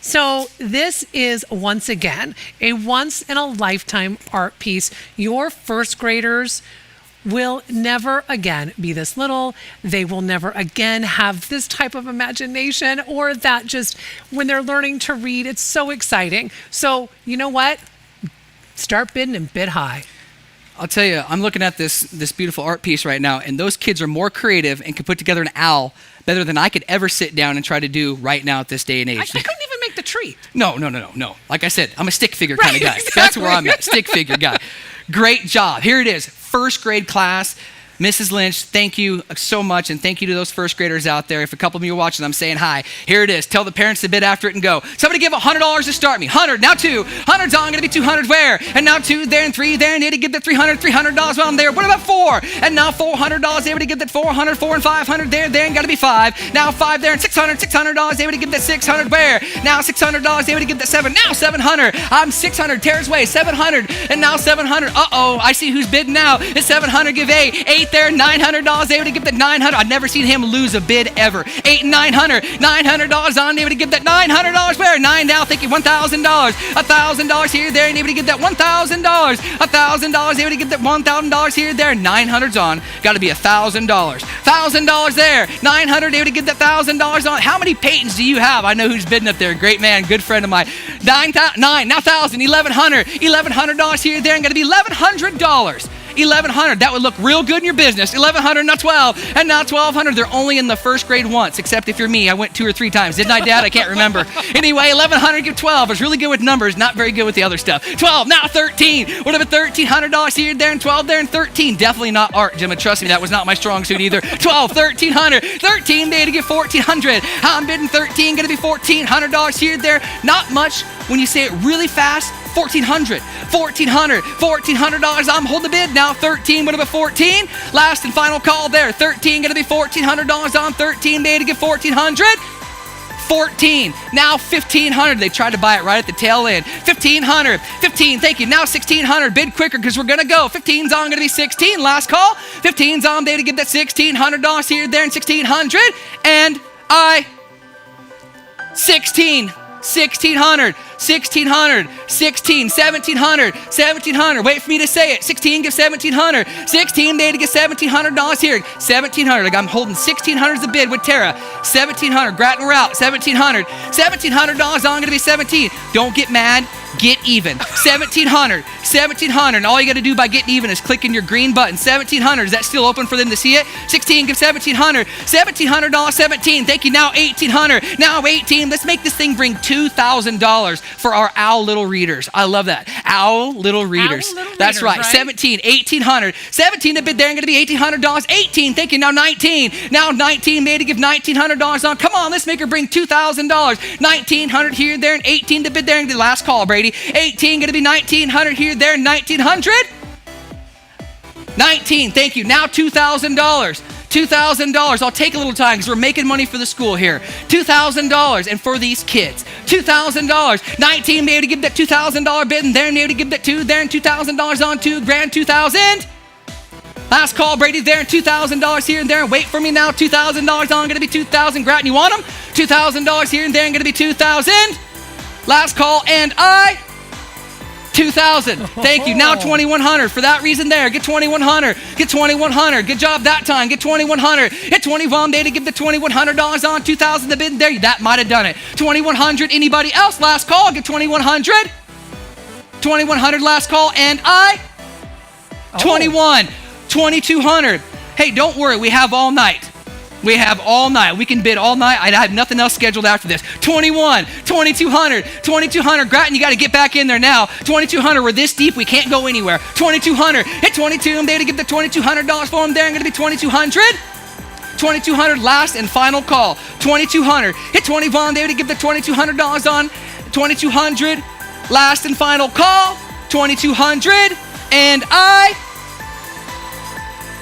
So this is, once again, a once-in-a-lifetime art piece. Your first graders will never again be this little. They will never again have this type of imagination, or that just when they're learning to read, it's so exciting. So you know what? Start bidding and bid high. I'll tell you, I'm looking at this beautiful art piece right now, and those kids are more creative and can put together an owl better than I could ever sit down and try to do right now at this day and age. I couldn't even make the tree. No. Like I said, I'm a stick figure kind of guy. Exactly. That's where I'm at, stick figure guy. Great job. Here it is, first grade class. Mrs. Lynch, thank you so much, and thank you to those first graders out there. If a couple of you are watching, I'm saying hi. Here it is. Tell the parents to bid after it and go. Somebody give $100 to start me. 100, now 2. 100's on, going to be 200 where? And now 2 there and 3 there, and they to give that $300 while I'm there. What about 4? And now $400, able to give that 400, 4 and 500 there, and got to be 5. Now 5 there and $600, able to give that 600 where? Now $600, able to give that 7. Now 700. I'm 600, tears away, 700, and now 700. Uh-oh, I see who's bidding now. It's 700, give 8. 8 there, $900, able to give that 900. I've never seen him lose a bid ever. 8 and 900. $900 on, able to give that $900 where? 9 now, thinking $1,000. $1,000 here, there, and able to give that $1,000. $1,000, able to give that $1,000 here, there. 900's on, got to be $1,000. $1,000 there. 900, able to give that $1,000 on. How many Peytons do you have? I know who's bidding up there. Great man, good friend of mine. 9, now 1,000, $1,100. $1,100 here, there, and got to be $1,100. $1,100. That would look real good in your business. $1,100, now 12, and now $1,200. They're only in the first grade once, except if you're me. I went 2 or 3 times. Didn't I, Dad? I can't remember. Anyway, $1,100, give 12. I was really good with numbers, not very good with the other stuff. 12, now 13. What about $1,300 here, there, and 12 there, and 13? Definitely not art, Jim. Trust me, that was not my strong suit either. 12, $1,300. 13, they had to give $1,400. I'm bidding 13, gonna be $1,400 here, there. Not much when you say it really fast. $1,400. $1,400. I'm holding the bid now. 13. What about 14? Last and final call there. 13. Going to be $1,400 on 13. They had to give $1,400. 14. Now 1,500. They tried to buy it right at the tail end. 1,500. 15. Thank you. Now 1,600. Bid quicker because we're going to go. 15's on. Going to be 16. Last call. 15's on. They had to give that $1,600 here, there, and 1,600. And 16. 1,600, 1,600, 16, 1,700, 1,700. Wait for me to say it. 16, give 1,700. 16, they had to get $1,700 here. 1,700. Like I'm holding 1,600 as a bid with Tara. 1,700. Grattan, we're out. 1,700. $1,700 on, going to be 17. Don't get mad. Get even. 1,700. 1,700. And all you got to do by getting even is clicking your green button. 1,700. Is that still open for them to see it? 16, give 1,700. $1,700, 17. Thank you. Now 1,800. Now 18. Let's make this thing bring $2,000 for our Owl Little Readers. I love that. Owl Little Readers. That's right. 17, 1,800. 17 to bid there and going to be $1,800. 18. Thank you. Now 19. Now 19. Made to give $1,900 on. Come on. Let's make her bring $2,000. 1,900 here, there, and 18 to bid there. And the last call, Brady. 18, going to be 1,900 here, there, 1,900. 19, thank you. Now $2,000. $2,000. I'll take a little time because we're making money for the school here. $2,000 and for these kids. $2,000. 19, maybe to give that $2,000 bid, and there, maybe to give that 2 there, and $2,000 on $2,000. Last call, Brady, there, and $2,000 here and there. And wait for me now. $2,000 on, going to be 2,000. Grattan, you want them? $2,000 here and there, and going to be 2,000. Last call, and 2,000. Thank you. Now 2,100. For that reason there, get 2,100. Get 2,100. Good job that time. Get 2,100. Hit 21 day to give the $2,100 on 2,000 the bid there. That might have done it. 2,100. Anybody else? Last call. Get 2,100. 2,100 last call, and 21. 2,200. Hey, don't worry. We have all night. We have all night. We can bid all night. I have nothing else scheduled after this. 21, 2,200, 2,200. Grattan, you got to get back in there now. 2,200. We're this deep. We can't go anywhere. 2,200. Hit 22. I'm there to give the $2,200 for them there. I'm going to be 2,200. 2,200. Last and final call. 2,200. Hit 21. There to give the $2,200 on. 2,200. Last and final call. 2,200. And I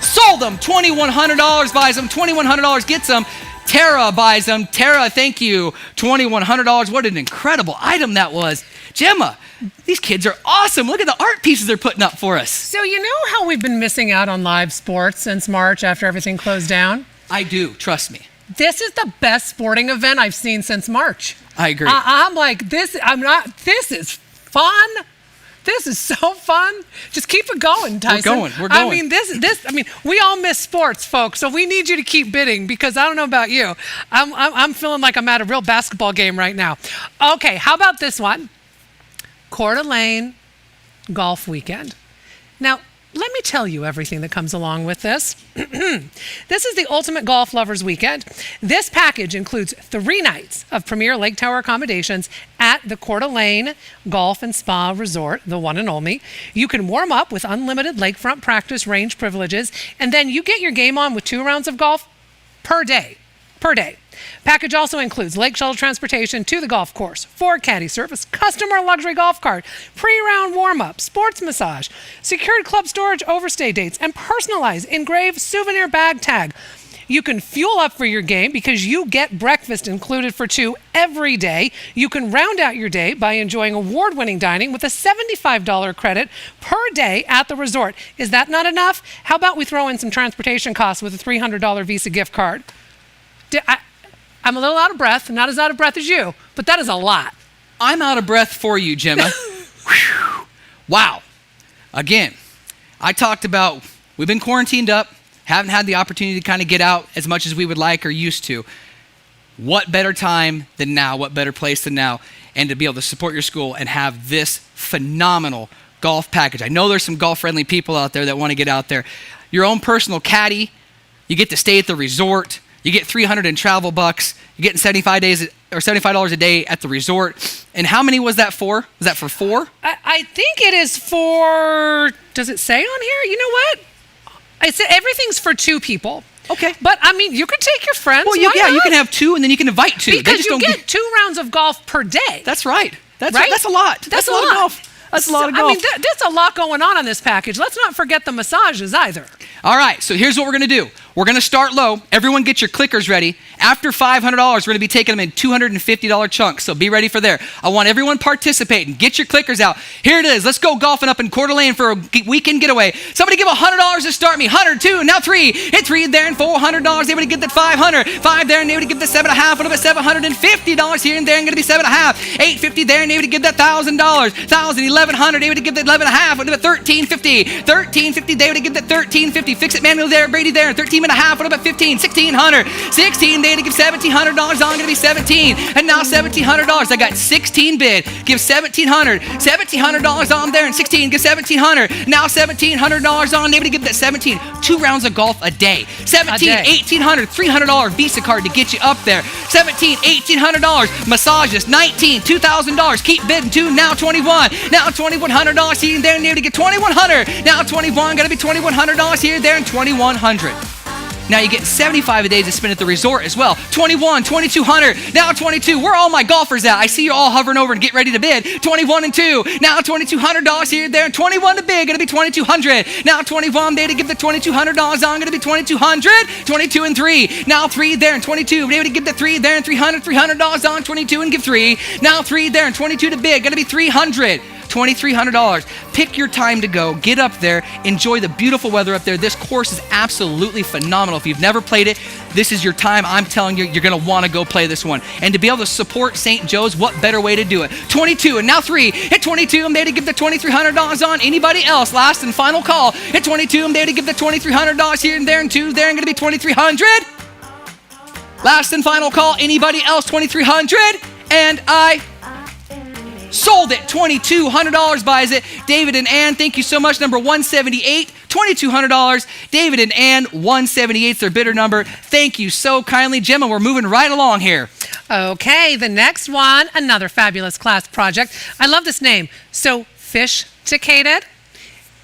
sold them. $2,100 buys them. $2,100 gets them. Tara buys them. Tara, thank you. $2,100. What an incredible item that was. Gemma, these kids are awesome. Look at the art pieces they're putting up for us. So you know how we've been missing out on live sports since March after everything closed down? I do, trust me. This is the best sporting event I've seen since March. I agree. I'm like, this is fun. This is so fun. Just keep it going, Tyson. We're going. I mean, we all miss sports, folks, so we need you to keep bidding because I don't know about you. I'm feeling like I'm at a real basketball game right now. Okay, how about this one? Coeur d'Alene Golf Weekend. Now, let me tell you everything that comes along with this. This is the ultimate golf lovers weekend. This package includes 3 nights of premier Lake Tower accommodations at the Coeur d'Alene Golf and Spa Resort, the one and only. You can warm up with unlimited lakefront practice range privileges, and then you get your game on with 2 rounds of golf per day. Package also includes lake shuttle transportation to the golf course, 4 caddy service, customer luxury golf cart, pre-round warm-up, sports massage, secured club storage overstay dates, and personalized engraved souvenir bag tag. You can fuel up for your game because you get breakfast included for 2 every day. You can round out your day by enjoying award-winning dining with a $75 credit per day at the resort. Is that not enough? How about we throw in some transportation costs with a $300 Visa gift card? I'm a little out of breath, not as out of breath as you, but that is a lot. I'm out of breath for you, Gemma. Wow. Again, I talked about we've been quarantined up, haven't had the opportunity to kind of get out as much as we would like or used to. What better time than now? What better place than now? And to be able to support your school and have this phenomenal golf package. I know there's some golf-friendly people out there that want to get out there. Your own personal caddy. You get to stay at the resort. You get $300 in travel bucks. You're getting $75 a day at the resort. And how many was that for? Was that for 4? I think it is for, does it say on here? You know what? I said everything's for 2 people. Okay. But I mean, you can take your friends. Well, you can have 2 and then you can invite 2. Because you get 2 rounds of golf per day. That's right. That's right? That's a lot. That's a lot of golf. That's a lot of golf. I mean, there's a lot going on this package. Let's not forget the massages either. All right, so here's what we're going to do. We're going to start low. Everyone get your clickers ready. After $500, we're going to be taking them in $250 chunks, so be ready for there. I want everyone participating. Get your clickers out. Here it is. Let's go golfing up in Coeur d'Alene for a weekend getaway. Somebody give $100 to start me. 100, 2, now 3. Hit 3 there and $400. Able to get that 500. 5 there and able to get the 7.5. What about $750 here and there and going to be 7.5. 850 there and able to give that $1,000. 1,000, 1,100. Able to give that 11.5. What about 1,350? 1,350 there to give that 1,350. Fix it manually there. Brady there. 13.5. What about 15? 1,600. 16 there to give $1,700 on. Going to be 17. And now $1,700. I got 16 bid. Give $1,700. $1,700 on there and 16. Give $1,700. Now $1,700 on. Able to give that 17. 2 rounds of golf a day. 17, $1,800. $300 Visa card to get you up there. 17, $1,800. Massages. 19, $2,000. Keep bidding. 2. Now 21. Now $2,100 here and there. And able to get $2,100. Now 21. Got to be $2,100 here, there, and $2,100. Now you get 75 a day to spend at the resort as well. 21, 2,200, now 22. Where are all my golfers at? I see you all hovering over and get ready to bid. 21 and 2, now $2,200 here, there, and 21 to bid. Gonna be 2,200. Now 21 there to give the $2,200 on. Gonna be 2,200. 22 and 3, now 3 there and 22. Able to give the 3 there and $300 on. 22 and give 3. Now 3 there and 22 to bid. Gonna be 300. $2,300. Pick your time to go. Get up there. Enjoy the beautiful weather up there. This course is absolutely phenomenal. If you've never played it, this is your time. I'm telling you, you're going to want to go play this one. And to be able to support St. Joe's, what better way to do it? 22 and now 3. Hit 22. I'm there to give the $2,300 on. Anybody else? Last and final call. Hit 22. I'm there to give the $2,300 here and there and 2 there. And going to be 2,300. Last and final call. Anybody else? 2,300. And I sold it. $2,200 buys it. David and Ann, thank you so much. Number 178, $2,200. David and Ann, 178 is their bidder number. Thank you so kindly. Gemma, we're moving right along here. Okay, the next one, another fabulous class project. I love this name. Sophisticated.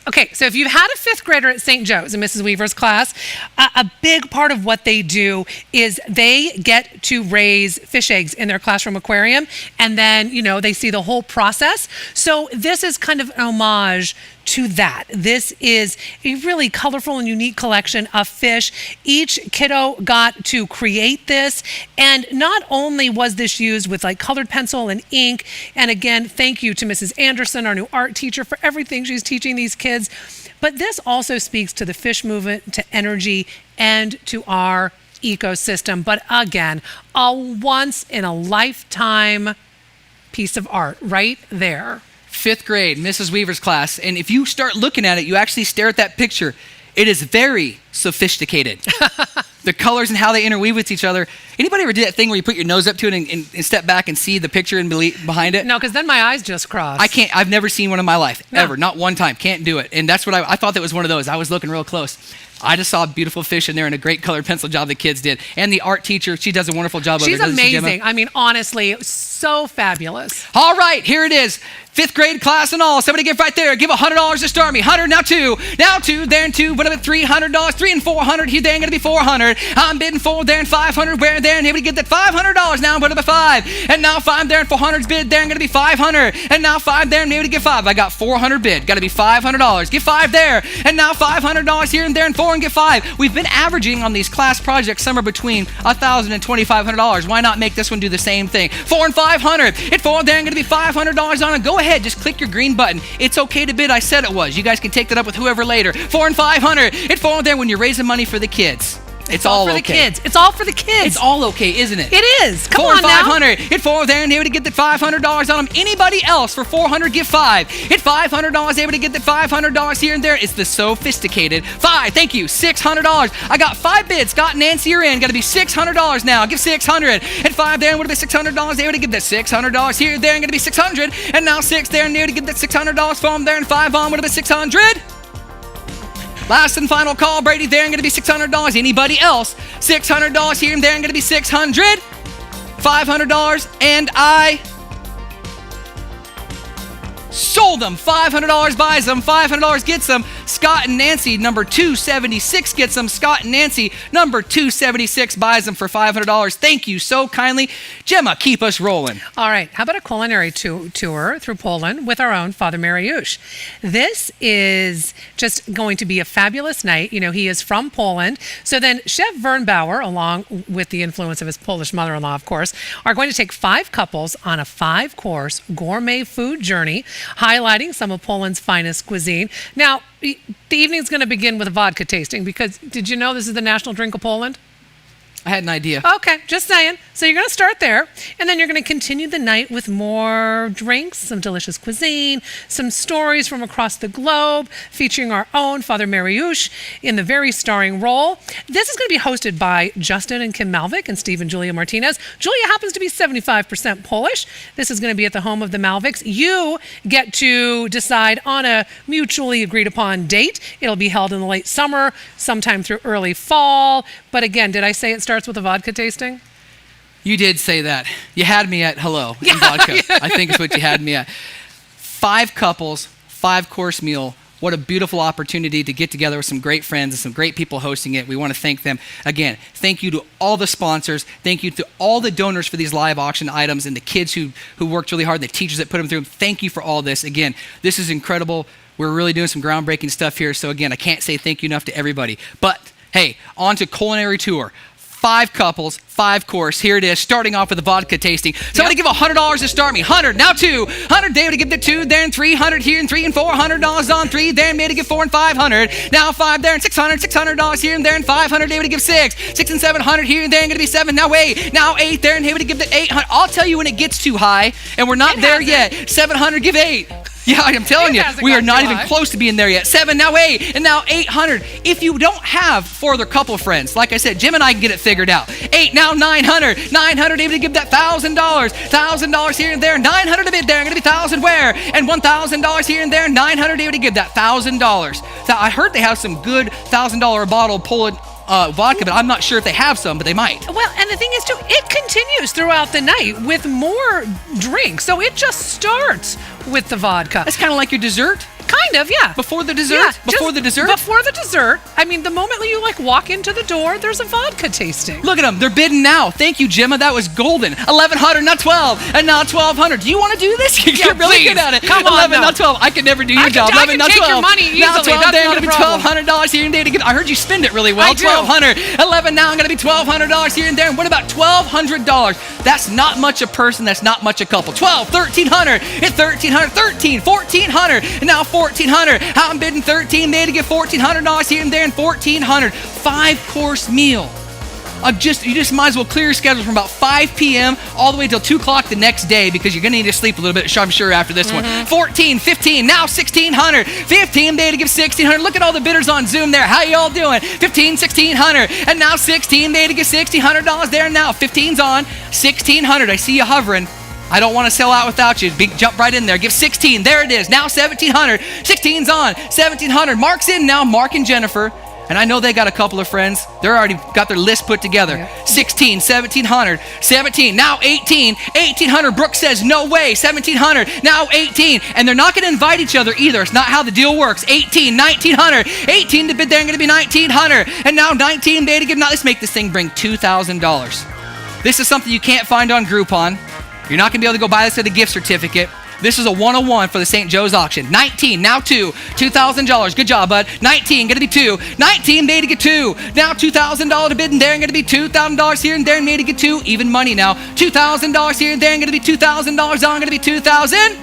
Okay, so if you've had a fifth grader at St. Joe's in Mrs. Weaver's class, a big part of what they do is they get to raise fish eggs in their classroom aquarium, and then, they see the whole process. So this is kind of an homage to that. This is a really colorful and unique collection of fish. Each kiddo got to create this, and not only was this used with like colored pencil and ink, and again, thank you to Mrs. Anderson, our new art teacher, for everything she's teaching these kids, but this also speaks to the fish movement, to energy, and to our ecosystem. But again, a once in a lifetime piece of art right there. 5th grade, Mrs. Weaver's class. And if you start looking at it, you actually stare at that picture. It is very sophisticated. The colors and how they interweave with each other. Anybody ever did that thing where you put your nose up to it and step back and see the picture and behind it? No, because then my eyes just cross. I can't. I've never seen one in my life, ever. Not one time. Can't do it. And that's what I thought that was one of those. I was looking real close. I just saw beautiful fish in there and a great colored pencil job the kids did. And the art teacher, she does a wonderful job of it. She's amazing. I mean, honestly, so fabulous. All right, here it is. 5th grade class and all. Somebody give right there. Give $100 to start me. 100, now 2. Now 2, then 2. What about $300? 3 and 400. Here, then going to be 400. I'm bidding 4, there and 500. Where there? And here we get that $500. Now what about 5? And now 5 there and 400's bid. There and going to be 500. And now 5 there and maybe to get 5. I got 400 bid. Got to be $500. Get 5 there. And now $500 here and there and 4 and get 5. We've been averaging on these class projects somewhere between $1,000 and $2,500. Why not make this one do the same thing? 4 and 500. At 4 there and going to be $500 on it. Go ahead. Just click your green button. It's okay to bid. I said it was. You guys can take that up with whoever later. 4 and 500. At 4 there when you're raising money for the kids. It's all for okay. The kids. It's all for the kids. It's all okay, isn't it? It is. Come 4 on and 500. Hit 4 there and able to get that $500 on them. Anybody else for 400, give 5. Hit $500, able to get that $500 here and there. It's the sophisticated 5. Thank you. $600. I got 5 bids. Scott and Nancy are in. Got to be $600 now. Give 600. Hit 5 there and would have been $600. Able to get that $600 here, there, and going to be 600. And now 6 there and able to get that $600 from there and 5 on would have been 600. Last and final call, Brady, there and going to be $600. Anybody else? $600 here and there and going to be $600. $500 and I sold them. $500 buys them. $500 gets them. Scott and Nancy, number 276 gets them. Scott and Nancy, number 276 buys them for $500. Thank you so kindly. Gemma, keep us rolling. All right. How about a culinary tour through Poland with our own Father Mariusz? This is just going to be a fabulous night. He is from Poland. So then Chef Vern Bauer, along with the influence of his Polish mother-in-law, of course, are going to take 5 couples on a 5-course gourmet food journey, highlighting some of Poland's finest cuisine. Now, the evening's going to begin with a vodka tasting because did you know this is the national drink of Poland? I had an idea. Okay, just saying. So you're going to start there, and then you're going to continue the night with more drinks, some delicious cuisine, some stories from across the globe, featuring our own Father Mariusz in the very starring role. This is going to be hosted by Justin and Kim Malvik and Steve and Julia Martinez. Julia happens to be 75% Polish. This is going to be at the home of the Malviks. You get to decide on a mutually agreed upon date. It'll be held in the late summer, sometime through early fall. But again, did I say it starts with a vodka tasting? You did say that. You had me at hello and vodka. I think is what you had me at. 5 couples, 5-course meal. What a beautiful opportunity to get together with some great friends and some great people hosting it. We want to thank them. Again, thank you to all the sponsors. Thank you to all the donors for these live auction items and the kids who worked really hard, the teachers that put them through. Thank you for all this. Again, this is incredible. We're really doing some groundbreaking stuff here. So again, I can't say thank you enough to everybody. But hey, on to culinary tour. 5 couples, 5-course. Here it is, starting off with a vodka tasting. Somebody give $100 to start me. 100, now 2. 100, David to give the 2, then 300 here and 3 and $400 on 3, then David to give 4 and 500. Now 5 there and 600, $600 here and there and 500, David to give 6. 6 and 700 here and there and going to be 7. Now 8, now 8 there and David to give the 800. I'll tell you when it gets too high, and we're not there yet. 700, give 8. Yeah, I'm telling you, we are not even close to being there yet. 7, now 8, and now 800. If you don't have 4 other couple friends, like I said, Jim and I can get it figured out. 8, now 900. 900, able to give that $1,000. $1,000 here and there. 900 a bit there. Going to be 1,000 where? And $1,000 here and there. 900, able to give that $1,000. Now, I heard they have some good $1,000 bottle Poland vodka, but I'm not sure if they have some, but they might. Well, and the thing is, too, it continues throughout the night with more drinks. So it just starts with the vodka. That's kind of like your dessert? Kind Kind of, yeah. Before the dessert? Yeah, Before just the dessert? Before the dessert. I mean, the moment you like walk into the door, there's a vodka tasting. Look at them. They're bidding now. Thank you, Gemma. That was golden. 1,100, not 12. And now 1,200. Do you want to do this? You're Yeah, really please. good at it. Come on, 11, now. not 12. I could never do your job. I 11, can not take 12. your money easily. Now 12, That's then I'm not going a to be problem. $1,200 here and there to get. I heard you spend it really well. I do. 1,200. 11, now I'm going to be $1,200 here and there. And what about $1,200? That's not much a person. That's not much a couple. 12, 1,300. It's 1,300. 13, 1,400. And now 1,400. I'm bidding 13 there to get $1,400 here and there and 1,400. 5-course meal. You just might as well clear your schedule from about 5 p.m. all the way till 2 o'clock the next day because you're going to need to sleep a little bit, I'm sure, after this one. 14, 15, now 1,600. 15 day to give 1,600. Look at all the bidders on Zoom there. How y'all doing? 15, 1,600. And now 16 day to give $1,600 there now. 15's on. 1,600. I see you hovering. I don't want to sell out without you. Jump right in there. Give 16. There it is. Now 1,700. 16's on. 1,700. Mark's in now. Mark and Jennifer. And I know they got a couple of friends. They're already got their list put together. 16, 1,700, 17, now 18, 1,800. Brooke says, no way, 1,700, now 18. And they're not going to invite each other either. It's not how the deal works. 18, 1,900, 18 to bid there, going to be 1,900. And now 19 day to give. Now let's make this thing bring $2,000. This is something you can't find on Groupon. You're not going to be able to go buy this at a gift certificate. This is a 101 for the St. Joe's auction. 19, now 2, $2,000. Good job, bud. 19, gonna be 2. 19, made to get 2. Now $2,000 to bid and there, and gonna be $2,000 here and there, and made to get 2. Even money now. $2,000 here and there, and gonna be $2,000 on, gonna be 2,000.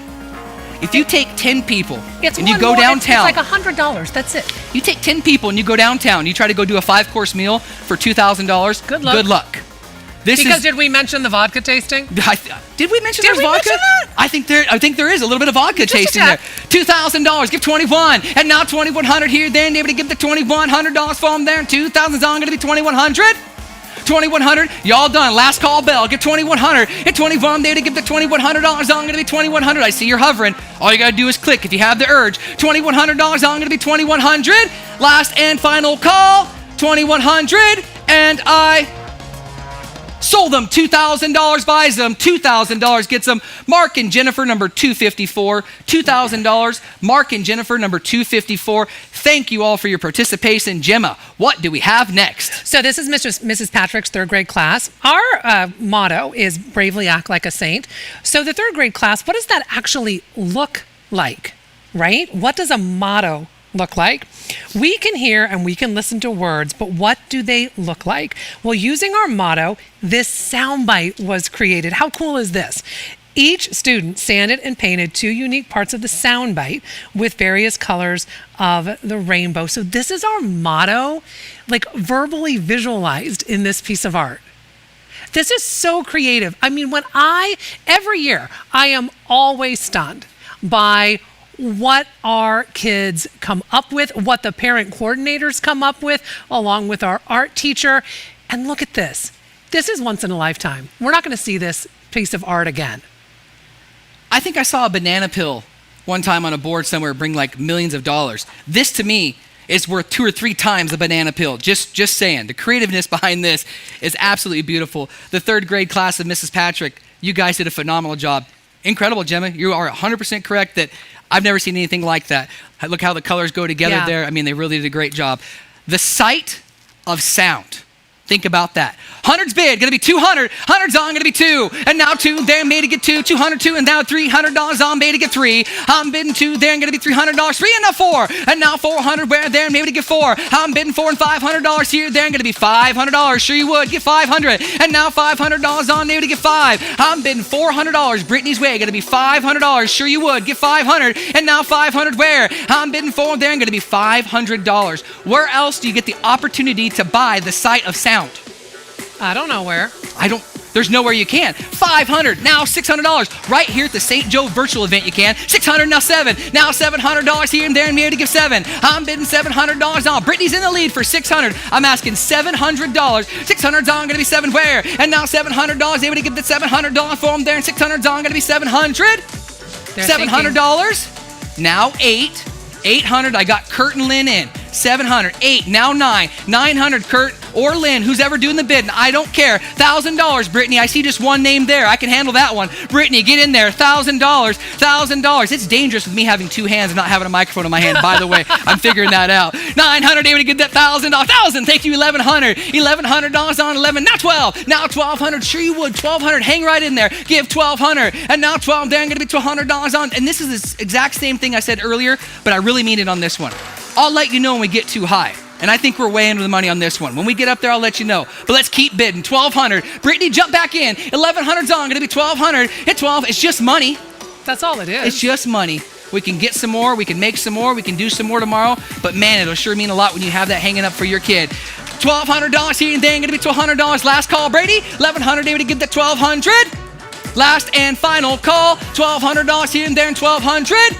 If you take 10 people and you go downtown, it's like $100. That's it. You take 10 people and you go downtown. You try to go do a 5-course meal for $2,000. Good luck. Good luck. Did we mention the vodka tasting? Did we mention there's vodka? Mention that? I think there is a little bit of vodka tasting there. $2,000, give 21, and now 2,100 here. Then able to give the $2,100 for them there. 2,000's on, gonna be 2,100. 2,100, y'all done. Last call bell. Get 2,100. Hit 21 there to give the $2,100 on. Gonna be 2,100. I see you're hovering. All you gotta do is click if you have the urge. $2,100 on. Gonna be 2,100. Last and final call. 2,100, and I sold them. $2,000 buys them. $2,000 gets them. Mark and Jennifer, number 254. $2,000. Mark and Jennifer, number 254. Thank you all for your participation. Gemma, what do we have next? So this is Mrs. Patrick's third grade class. Our motto is bravely act like a saint. So the third grade class, what does that actually look like, right? What does a motto look like? We can hear and we can listen to words, but what do they look like? Well, using our motto, this soundbite was created. How cool is this? Each student sanded and painted 2 unique parts of the soundbite with various colors of the rainbow. So this is our motto, like verbally visualized in this piece of art. This is so creative. I mean, every year, I am always stunned by what our kids come up with, what the parent coordinators come up with, along with our art teacher. And look at this. This is once in a lifetime. We're not going to see this piece of art again. I think I saw a banana peel one time on a board somewhere bring like millions of dollars. This to me is worth 2 or 3 times a banana peel. Just saying. The creativeness behind this is absolutely beautiful. The third grade class of Mrs. Patrick, you guys did a phenomenal job. Incredible, Gemma. You are 100% correct that I've never seen anything like that. Look how the colors go together there. I mean, they really did a great job. The sight of sound. Think about that. 100's bid, gonna be 200. 100's on, gonna be 2. And now 2, there, made to get 2. 202, and now $300 on, made to get 3. I'm bidding 2, there, and gonna be $300. 3, and now 4. And now 400, where, there, maybe to get 4. I'm bidding 4 and $500 here, there, and gonna be $500. Sure you would, get 500. And now $500 on, maybe to get 5. I'm bidding $400. Brittany's way, gonna be $500. Sure you would, get 500. And now 500, where? I'm bidding 4, there, and gonna be $500. Where else do you get the opportunity to buy the sight of sound? I don't know where. There's nowhere you can. 500, now $600. Right here at the St. Joe virtual event you can. 600, now 7. Now $700 here and there, and me to give 7. I'm bidding $700 on. Brittany's in the lead for 600. I'm asking $700. 600's on, gonna be 7 where? And now $700, able to give the $700 for them there, and 600's on, gonna be 700. $700. Now 8. 800, I got Kurt and Lynn in. 700, 8, now 9. 900, Kurt. or Lynn, who's ever doing the bidding, I don't care. $1,000, Brittany. I see just one name there. I can handle that one. Brittany, get in there. $1,000. $1,000. It's dangerous with me having two hands and not having a microphone in my hand. By the way, I'm figuring that out. 900, able to get that $1,000. 1,000. Thank you. 1,100. $1,100 on 11. Now 12. Now 1,200. Sure you would. 1,200. Hang right in there. Give 1,200. And now 12. Then going to be $1,200 on. And this is the exact same thing I said earlier, but I really mean it on this one. I'll let you know when we get too high. And I think we're way into the money on this one. When we get up there, I'll let you know. But let's keep bidding. 1,200. Brittany, jump back in. 1,100's on. Going to be 1,200. Hit 12. It's just money. That's all it is. It's just money. We can get some more. We can make some more. We can do some more tomorrow. But man, it'll sure mean a lot when you have that hanging up for your kid. $1,200 here and then. Going to be $1,200. Last call, Brady. 1,100. Able to get that 1,200. Last and final call. $1,200 here and there and 1,200.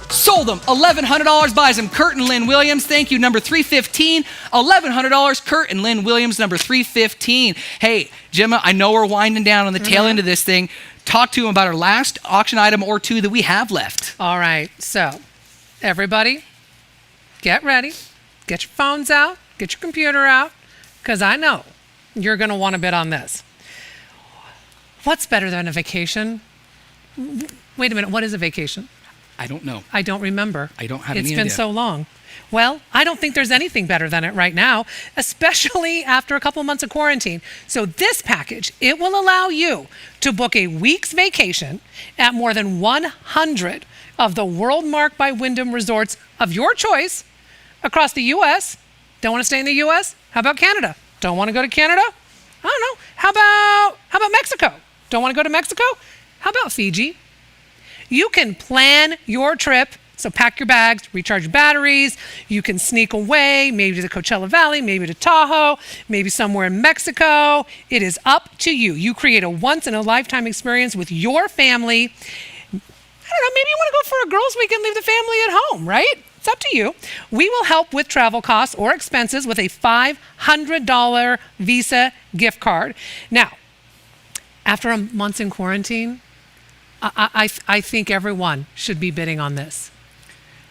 Sold them. $1,100 buys them. Kurt and Lynn Williams. Thank you. Number 315. $1,100. Kurt and Lynn Williams. Number 315. Hey, Gemma, I know we're winding down on the tail end of this thing. Talk to them about our last auction item or two that we have left. All right. So, everybody, get ready. Get your phones out. Get your computer out. Because I know you're going to want to bid on this. What's better than a vacation? Wait a minute. What is a vacation? I don't know. I don't remember. I don't have any idea. It's been so long. Well, I don't think there's anything better than it right now, especially after a couple of months of quarantine. So this package, it will allow you to book a week's vacation at more than 100 of the WorldMark by Wyndham resorts of your choice across the U.S. Don't want to stay in the U.S.? How about Canada? Don't want to go to Canada? I don't know. How about Mexico? Don't want to go to Mexico? How about Fiji? You can plan your trip, so pack your bags, recharge your batteries. You can sneak away, maybe to the Coachella Valley, maybe to Tahoe, maybe somewhere in Mexico. It is up to you. You create a once-in-a-lifetime experience with your family. I don't know, maybe you want to go for a girls' weekend, leave the family at home, right? It's up to you. We will help with travel costs or expenses with a $500 Visa gift card. Now, after a month in quarantine, I think everyone should be bidding on this.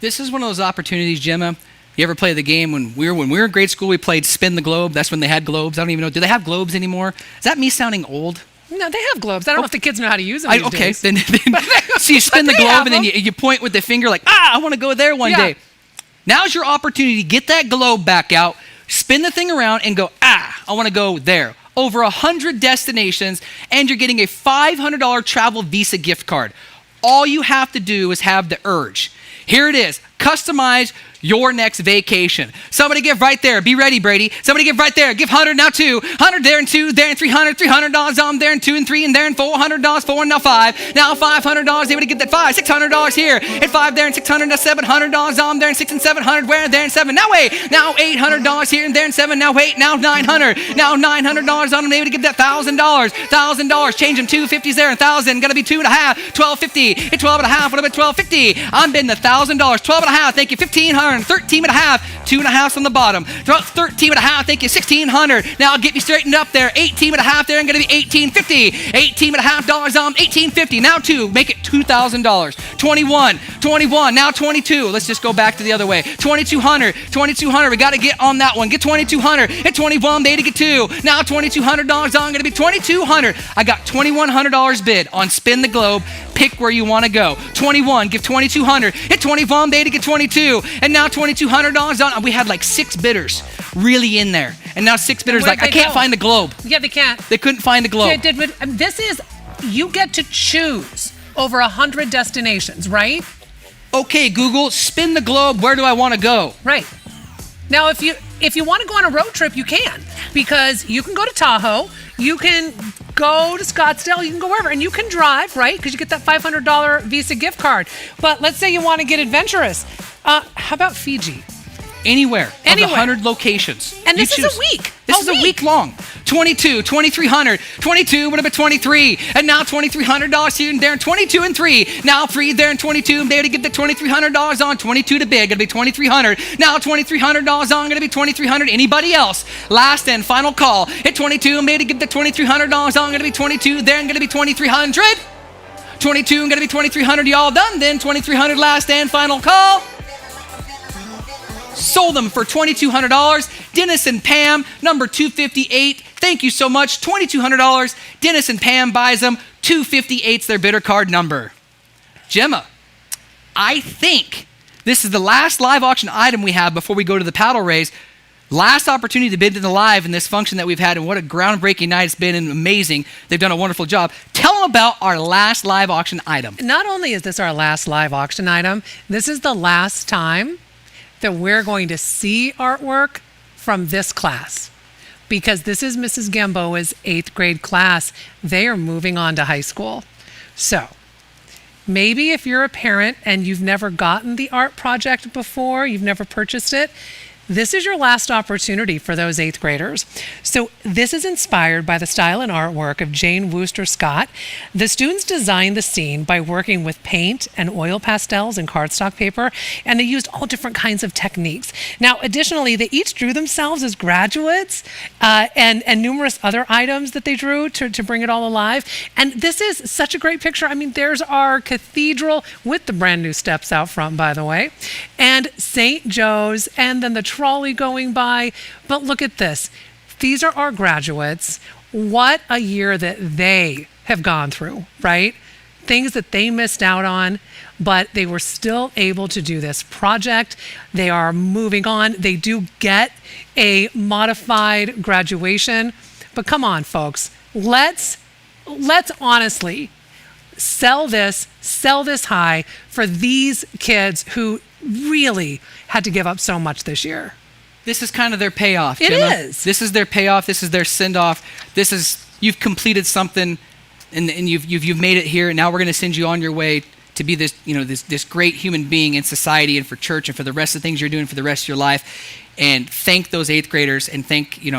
This is one of those opportunities, Gemma. You ever play the game when we were in grade school, we played Spin the Globe. That's when they had globes. I don't even know. Do they have globes anymore? Is that me sounding old? No, they have globes. I don't know if the kids know how to use them these days. Then so you spin the globe and then you point with the finger like, I want to go there one day. Now's your opportunity to get that globe back out, spin the thing around and go, I want to go there. Over 100 destinations, and you're getting a $500 travel Visa gift card. All you have to do is have the urge. Here it is. Customize your next vacation. Somebody give right there. Be ready, Brady. Somebody give right there. Give 100, now 2. 100 there and 2, there and 300. $300 on there and 2 and 3 and there and $400, 4 and now 5. Now $500. Able to get that 5. $600 here. Hit 5 there and 600. Now $700 on there and 6 and 700. Where there and 7. Now wait. Now $800 here and there and 7. Now wait. Now $900. Now $900 on them. Able to get that $1,000. $1,000. Change them. 250s there and 1,000. Gonna be 2 and a half. $1,250. Hit 12 and a half. What about $1,250? I'm bidding $1,000. 12 and a half. Thank you. 1,500. 13 and a half. 2 and a half from the bottom. 13 and a half. Thank you. 1,600. Now get me straightened up there. 18 and a half there and gonna be 1,850. 18 and a half dollars on 1,850. Now 2. Make it $2,000. 21. Now 22. Let's just go back to the other way. 2,200. 2,200. We got to get on that one. Get 2,200. Hit 21. They to get 2. Now $2,200 on. Gonna be 2,200. I got $2,100 bid on Spin the Globe. Pick where you want to go. 21. Give 2,200. Hit 21. They to get 22. And now $2,200 on. We had like 6 bidders really in there. And now 6 bidders like, I can't find the globe. Yeah, they can't. They couldn't find the globe. This is, you get to choose over 100 destinations, right? Okay, Google, spin the globe. Where do I want to go? Right. Now, if you want to go on a road trip, you can, because you can go to Tahoe, you can go to Scottsdale, you can go wherever, and you can drive, right? Because you get that $500 Visa gift card. But let's say you want to get adventurous. How about Fiji? Anywhere. Of the 100 locations. And this is a week. This is a week long. 22, 2,300, 22, what about 23? And now $2,300 here and there, and 22 and 3. Now 3 there and 22. They had to get the $2,300 on. 22 to bid, gonna be 2,300. Now $2,300 on, gonna be 2,300. Anybody else? Last and final call. Hit 22 and made to get the $2,300 on, gonna be 22 there and gonna be 2,300. 22 and gonna be 2,300. Y'all done then? 2,300 last and final call. Sold them for $2,200. Dennis and Pam, number 258. Thank you so much. $2,200. Dennis and Pam buys them. 258's their bidder card number. Gemma, I think this is the last live auction item we have before we go to the paddle race. Last opportunity to bid in the live in this function that we've had, and what a groundbreaking night it's been, and amazing. They've done a wonderful job. Tell them about our last live auction item. Not only is this our last live auction item, this is the last time that we're going to see artwork from this class, because this is Mrs. Gamboa's 8th grade class. They are moving on to high school. So maybe if you're a parent and you've never gotten the art project before, you've never purchased it, this is your last opportunity for those 8th graders. So this is inspired by the style and artwork of Jane Wooster Scott. The students designed the scene by working with paint and oil pastels and cardstock paper, and they used all different kinds of techniques. Now, additionally, they each drew themselves as graduates and numerous other items that they drew to bring it all alive. And this is such a great picture. I mean, there's our cathedral with the brand new steps out front, by the way, and St. Joe's, and then the trolley going by. But look at this. These are our graduates. What a year that they have gone through, right? Things that they missed out on, but they were still able to do this project. They are moving on. They do get a modified graduation. But come on, folks. Let's honestly sell this high for these kids who really had to give up so much this year. This is kind of their payoff, It Gemma. is. This is their payoff. This is their send-off. This is, you've completed something, and you've made it here, and now we're going to send you on your way to be this, this great human being in society and for church and for the rest of the things you're doing for the rest of your life. And thank those 8th graders, and thank you,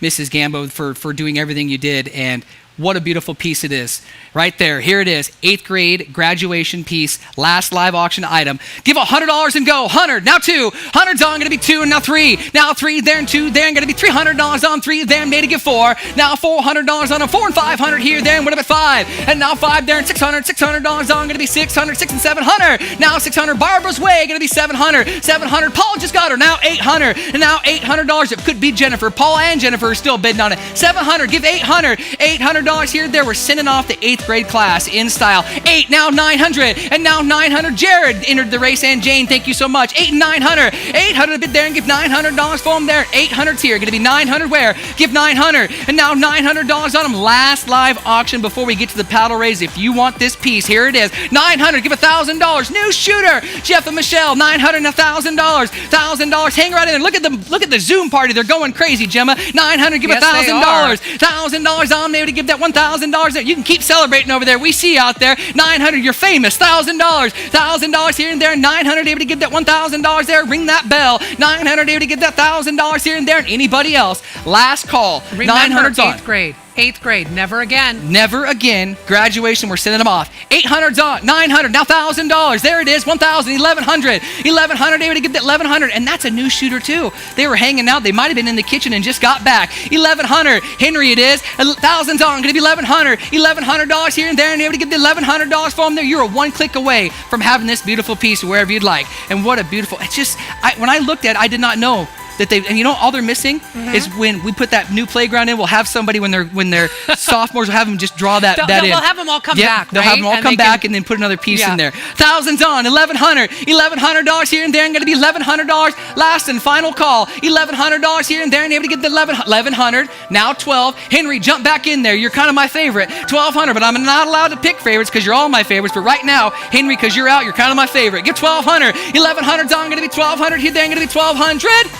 Mrs. Gambo, for doing everything you did. And what a beautiful piece it is. Right there, here it is, 8th grade graduation piece, last live auction item. Give $100 and go. 100, now 2. 100's on, gonna be 2, and now 3. Now 3, there and 2, there, and gonna be $300 on 3, there, and made to give 4. Now $400 on a 4 and 500 here, there, and what about 5? And now 5 there, and $600 on, gonna be 600, 6 and 700. Now 600, Barbara's way, gonna be 700. 700, Paul just got her, now 800. And now $800, it could be Jennifer. Paul and Jennifer are still bidding on it. 700, give 800. $800 here, there, we're sending off the 8th grade class in style. 8, now 900, and now 900. Jared entered the race, and Jane, thank you so much. 8 and 900. 800 bid there, and give $900 for them there. 800's here, gonna be 900 where? Give 900, and now $900 on them. Last live auction before we get to the paddle raise. If you want this piece, here it is. 900, give $1,000. New shooter, Jeff and Michelle. 900 and $1,000. $1,000, hang right in there. Look at the Zoom party. They're going crazy, Gemma. 900, give $1,000. $1,000 on there to give that $1,000 there. You can keep celebrating over there. We see you out there. 900, you're famous. $1,000. $1,000 here and there. 900, able to give that $1,000 there. Ring that bell. 900, able to give that $1,000 here and there. And anybody else. Last call. Remember, 900's on. 8th grade. 8th grade, never again. Never again. Graduation, we're sending them off. 800's on. 900, now $1,000. There it is. 1,000, 1,100. 1,100, able to get that 1,100. And that's a new shooter too. They were hanging out. They might have been in the kitchen and just got back. 1,100. Henry it is. 1,000's on. Gonna be 1,100. $1,100 here and there, and able to get the $1,100 for them there. You're a one click away from having this beautiful piece wherever you'd like. And what a beautiful, it's just, when I looked at it, I did not know that and all they're missing is when we put that new playground in, we'll have somebody when they're sophomores, we'll have them just draw that in. We'll have them all come back, They'll right? have them all come back and then put another piece in there. $1,000's on, 1,100. $1,100 here and there, and gonna be $1,100. Last and final call. $1,100 here and there, and able to get the 1,100. Now 12. Henry, jump back in there. You're kind of my favorite. 1,200, but I'm not allowed to pick favorites because you're all my favorites. But right now, Henry, because you're out, you're kind of my favorite. Give 1,200. 1,100's on, gonna be 1,200 here, there, and gonna be 1,200.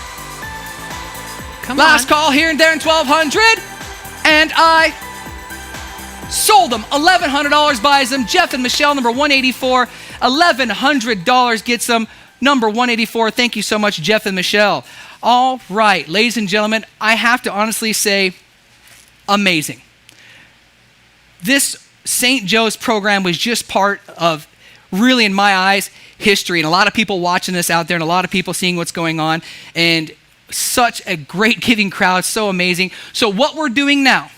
Last call here and there in 1,200, and I sold them. $1,100 buys them. Jeff and Michelle, number 184. $1,100 gets them. Number 184. Thank you so much, Jeff and Michelle. All right, ladies and gentlemen, I have to honestly say, amazing. This St. Joe's program was just part of, really in my eyes, history, and a lot of people watching this out there, and a lot of people seeing what's going on, and such a great giving crowd, so amazing. So what we're doing now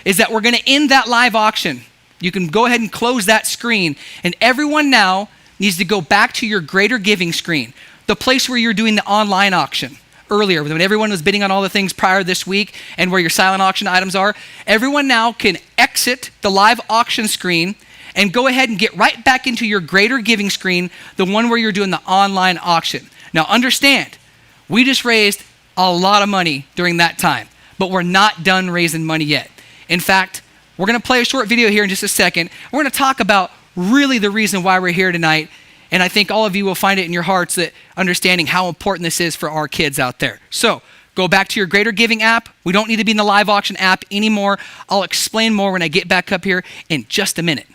is that we're going to end that live auction. You can go ahead and close that screen, and everyone now needs to go back to your greater giving screen, the place where you're doing the online auction. earlier, when everyone was bidding on all the things prior this week and where your silent auction items are, everyone now can exit the live auction screen and go ahead and get right back into your greater giving screen, the one where you're doing the online auction. Now understand, we just raised a lot of money during that time, but we're not done raising money yet. In fact, we're gonna play a short video here in just a second. We're gonna talk about really the reason why we're here tonight. And I think all of you will find it in your hearts that understanding how important this is for our kids out there. So go back to your Greater Giving app. We don't need to be in the live auction app anymore. I'll explain more when I get back up here in just a minute.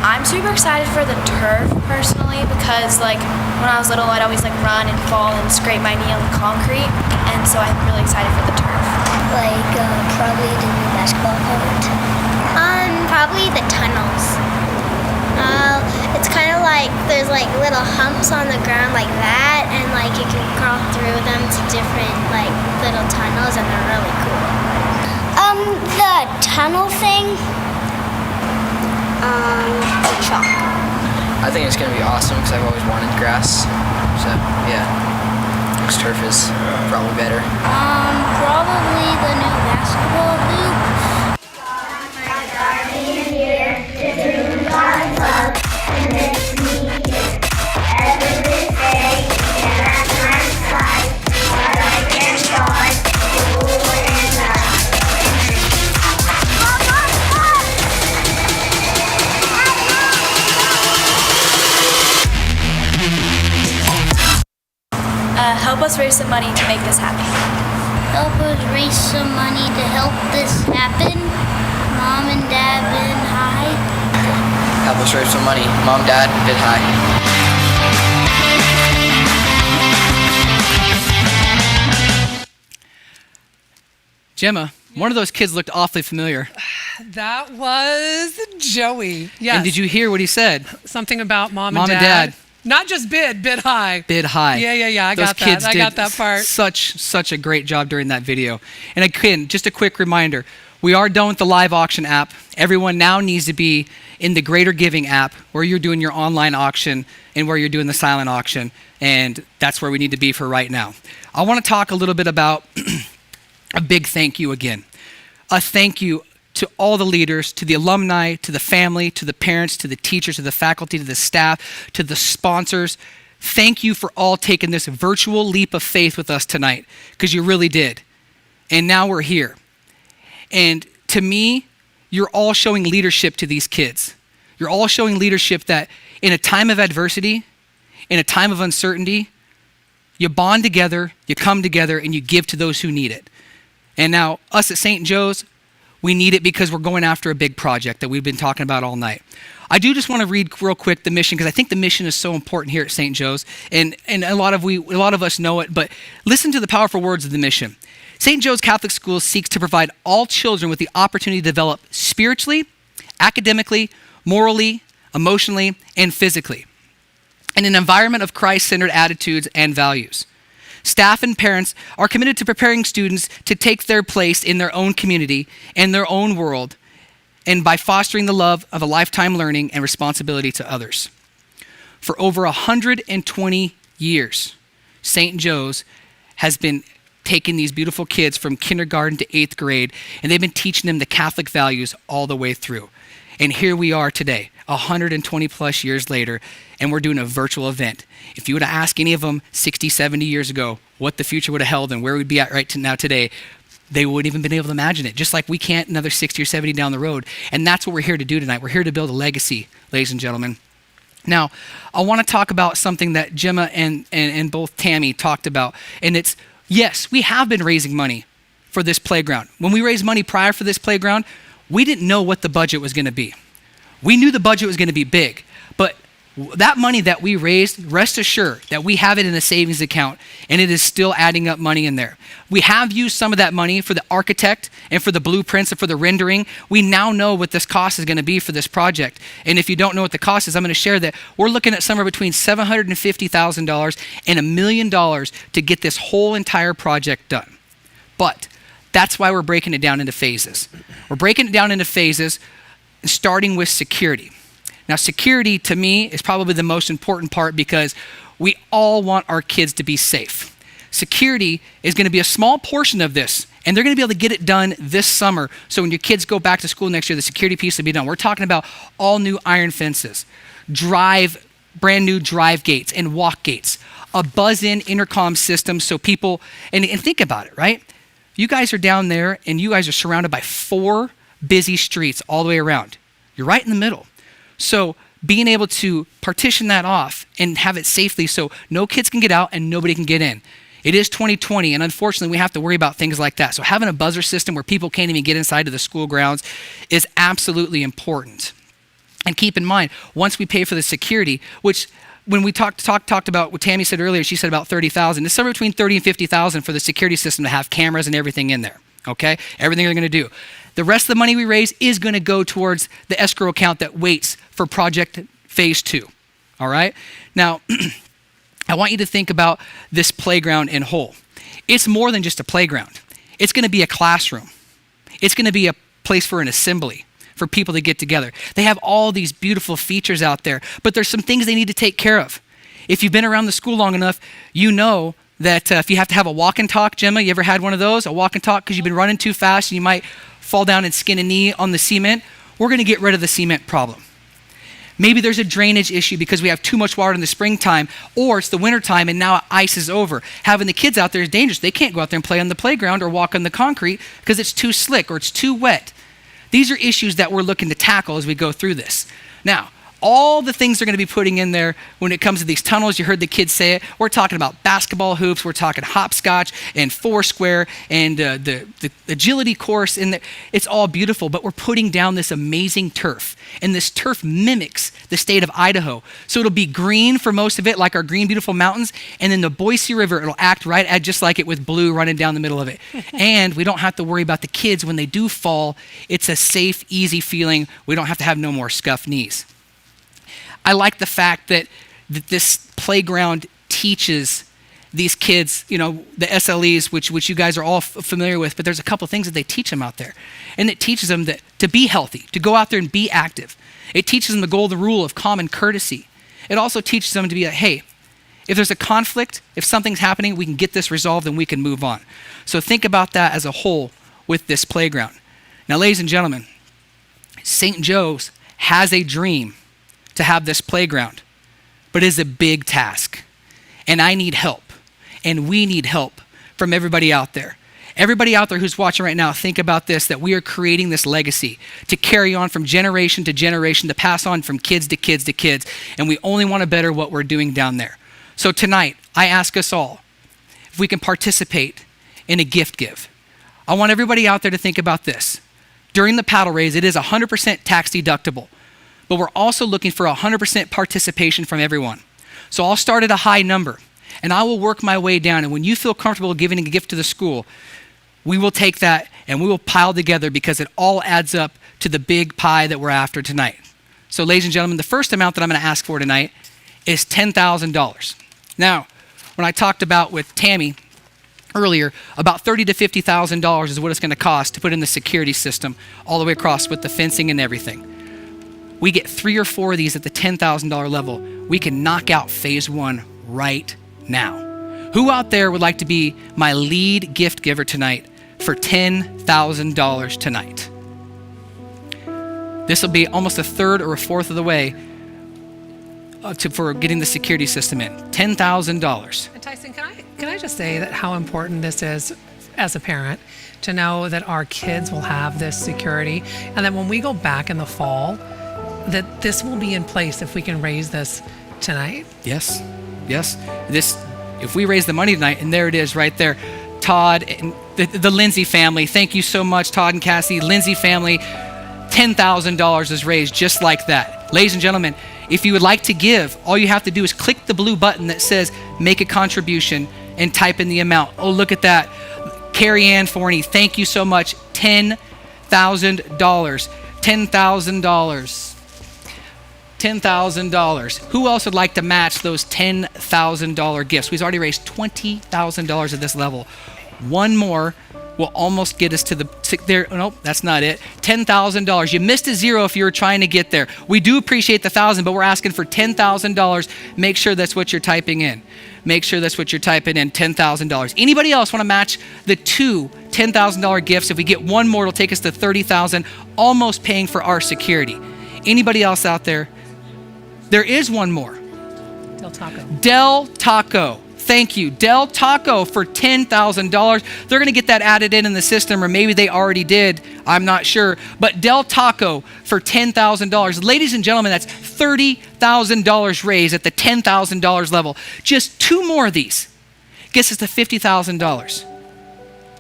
I'm super excited for the turf personally because like when I was little I'd always like run and fall and scrape my knee on the concrete, and so I'm really excited for the turf. Like probably the new basketball court. Probably the tunnels. It's kind of like there's like little humps on the ground like that, and like you can crawl through them to different like little tunnels, and they're really cool. The tunnel thing. Chalk. I think it's gonna be awesome because I've always wanted grass. So yeah, next turf is probably better. Probably the new basketball hoop. Help us raise some money to make this happen. Help us raise some money to help this happen. Mom and Dad bid high. Help us raise some money. Mom, Dad, bid high. Gemma, one of those kids looked awfully familiar. That was Joey. Yes. And did you hear what he said? Something about mom and dad. dad. Not just bid high. Bid high. Yeah. I got that. I got that part. Such a great job during that video. And again, just a quick reminder, we are done with the live auction app. Everyone now needs to be in the Greater Giving app where you're doing your online auction and where you're doing the silent auction. And that's where we need to be for right now. I want to talk a little bit about a big thank you again. A thank you to all the leaders, to the alumni, to the family, to the parents, to the teachers, to the faculty, to the staff, to the sponsors. Thank you for all taking this virtual leap of faith with us tonight, because you really did. And now we're here. And to me, you're all showing leadership to these kids. You're all showing leadership that in a time of adversity, in a time of uncertainty, you bond together, you come together, and you give to those who need it. And now, us at St. Joe's, we need it because we're going after a big project that we've been talking about all night. I do just want to read real quick the mission, because I think the mission is so important here at St. Joe's, and a lot of us know it, but listen to the powerful words of the mission. St. Joe's Catholic School seeks to provide all children with the opportunity to develop spiritually, academically, morally, emotionally, and physically in an environment of Christ-centered attitudes and values. Staff and parents are committed to preparing students to take their place in their own community and their own world, and by fostering the love of a lifetime learning and responsibility to others. For over 120 years, St. Joe's has been taking these beautiful kids from kindergarten to 8th grade, and they've been teaching them the Catholic values all the way through. And here we are today, 120 plus years later, and we're doing a virtual event. If you were to ask any of them 60, 70 years ago what the future would have held and where we'd be at right now today, they wouldn't even been able to imagine it, just like we can't another 60 or 70 down the road. And that's what we're here to do tonight. We're here to build a legacy, ladies and gentlemen. Now, I want to talk about something that Gemma and both Tammy talked about, and it's, yes, we have been raising money for this playground. When we raised money prior for this playground, we didn't know what the budget was going to be. We knew the budget was going to be big, but That money that we raised, rest assured that we have it in a savings account and it is still adding up money in there. We have used some of that money for the architect and for the blueprints and for the rendering. We now know what this cost is going to be for this project. And if you don't know what the cost is, I'm going to share that we're looking at somewhere between $750,000 and $1 million to get this whole entire project done. But that's why we're breaking it down into phases. We're breaking it down into phases, starting with security. Now, security to me is probably the most important part because we all want our kids to be safe. Security is going to be a small portion of this, and they're going to be able to get it done this summer. So when your kids go back to school next year, the security piece will be done. We're talking about all new iron fences, brand new drive gates and walk gates, a buzz-in intercom system so people, and think about it, right? You guys are down there and you guys are surrounded by 4 busy streets all the way around. You're right in the middle. So being able to partition that off and have it safely so no kids can get out and nobody can get in. It is 2020, and unfortunately we have to worry about things like that. So having a buzzer system where people can't even get inside to the school grounds is absolutely important. And keep in mind, once we pay for the security, which when we talked about what Tammy said earlier, she said about $30,000. It's somewhere between $30,000 and $50,000 for the security system to have cameras and everything in there. Okay, everything they're going to do. The rest of the money we raise is going to go towards the escrow account that waits for project phase 2. All right. Now, I want you to think about this playground in whole. It's more than just a playground. It's going to be a classroom. It's going to be a place for an assembly, for people to get together. They have all these beautiful features out there, but there's some things they need to take care of. If you've been around the school long enough, you know that if you have to have a walk and talk, Gemma, you ever had one of those? A walk and talk because you've been running too fast and you might fall down and skin a knee on the cement? We're going to get rid of the cement problem. Maybe there's a drainage issue because we have too much water in the springtime, or it's the wintertime and now ice is over. Having the kids out there is dangerous. They can't go out there and play on the playground or walk on the concrete because it's too slick or it's too wet. These are issues that we're looking to tackle as we go through this. Now, all the things they're going to be putting in there when it comes to these tunnels, you heard the kids say it. We're talking about basketball hoops. We're talking hopscotch and foursquare and the agility course. And it's all beautiful, but we're putting down this amazing turf. And this turf mimics the state of Idaho. So it'll be green for most of it, like our green, beautiful mountains. And then the Boise River, it'll act just like it with blue running down the middle of it. And we don't have to worry about the kids when they do fall. It's a safe, easy feeling. We don't have to have no more scuffed knees. I like the fact that this playground teaches these kids, the SLEs, which you guys are all familiar with, but there's a couple of things that they teach them out there. And it teaches them to be healthy, to go out there and be active. It teaches them the golden rule of common courtesy. It also teaches them to be like, hey, if there's a conflict, if something's happening, we can get this resolved and we can move on. So think about that as a whole with this playground. Now, ladies and gentlemen, St. Joe's has a dream to have this playground, but it's a big task. And I need help, and we need help from everybody out there. Everybody out there who's watching right now, think about this, that we are creating this legacy to carry on from generation to generation, to pass on from kids to kids to kids, and we only want to better what we're doing down there. So tonight, I ask us all if we can participate in a gift give. I want everybody out there to think about this. During the paddle raise, it is 100% tax deductible. But we're also looking for 100% participation from everyone. So I'll start at a high number, and I will work my way down. And when you feel comfortable giving a gift to the school, we will take that and we will pile together because it all adds up to the big pie that we're after tonight. So ladies and gentlemen, the first amount that I'm going to ask for tonight is $10,000. Now, when I talked about with Tammy earlier, about $30,000 to $50,000 is what it's going to cost to put in the security system all the way across with the fencing and everything. We get 3 or 4 of these at the $10,000 level. We can knock out phase 1 right now. Who out there would like to be my lead gift giver tonight for $10,000 tonight? This will be almost a third or a fourth of the way for getting the security system in. $10,000. And Tyson, can I just say that how important this is as a parent to know that our kids will have this security, and that when we go back in the fall, that this will be in place if we can raise this tonight. Yes. If we raise the money tonight, and there it is right there, Todd and the Lindsay family, thank you so much, Todd and Cassie, Lindsay family, $10,000 is raised just like that. Ladies and gentlemen, If you would like to give, all you have to do is click the blue button that says make a contribution and type in the amount. Oh, look at that. Carrie Ann Forney, thank you so much. $10,000. $10,000. $10,000. Who else would like to match those $10,000 gifts? We've already raised $20,000 at this level. One more will almost get us to the there. Nope, that's not it. $10,000. You missed a zero if you were trying to get there. We do appreciate the 1,000, but we're asking for $10,000. Make sure that's what you're typing in. Make sure that's what you're typing in. $10,000. Anybody else want to match the two $10,000 gifts? If we get one more, it'll take us to $30,000, almost paying for our security. Anybody else out there? There is one more. Del Taco. Del Taco. Thank you. Del Taco for $10,000. They're going to get that added in the system, or maybe they already did. I'm not sure. But Del Taco for $10,000. Ladies and gentlemen, that's $30,000 raised at the $10,000 level. Just two more of these gets us to $50,000.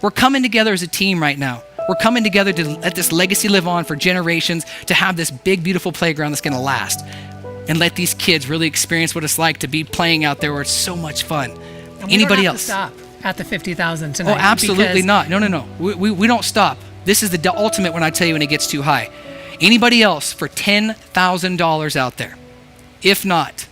We're coming together as a team right now. We're coming together to let this legacy live on for generations, to have this big, beautiful playground that's going to last. And let these kids really experience what it's like to be playing out there where it's so much fun. And we Anybody don't have else? To stop at the 50,000 tonight. Oh, absolutely not. No. We don't stop. This is the ultimate when I tell you when it gets too high. Anybody else for $10,000 out there? If not,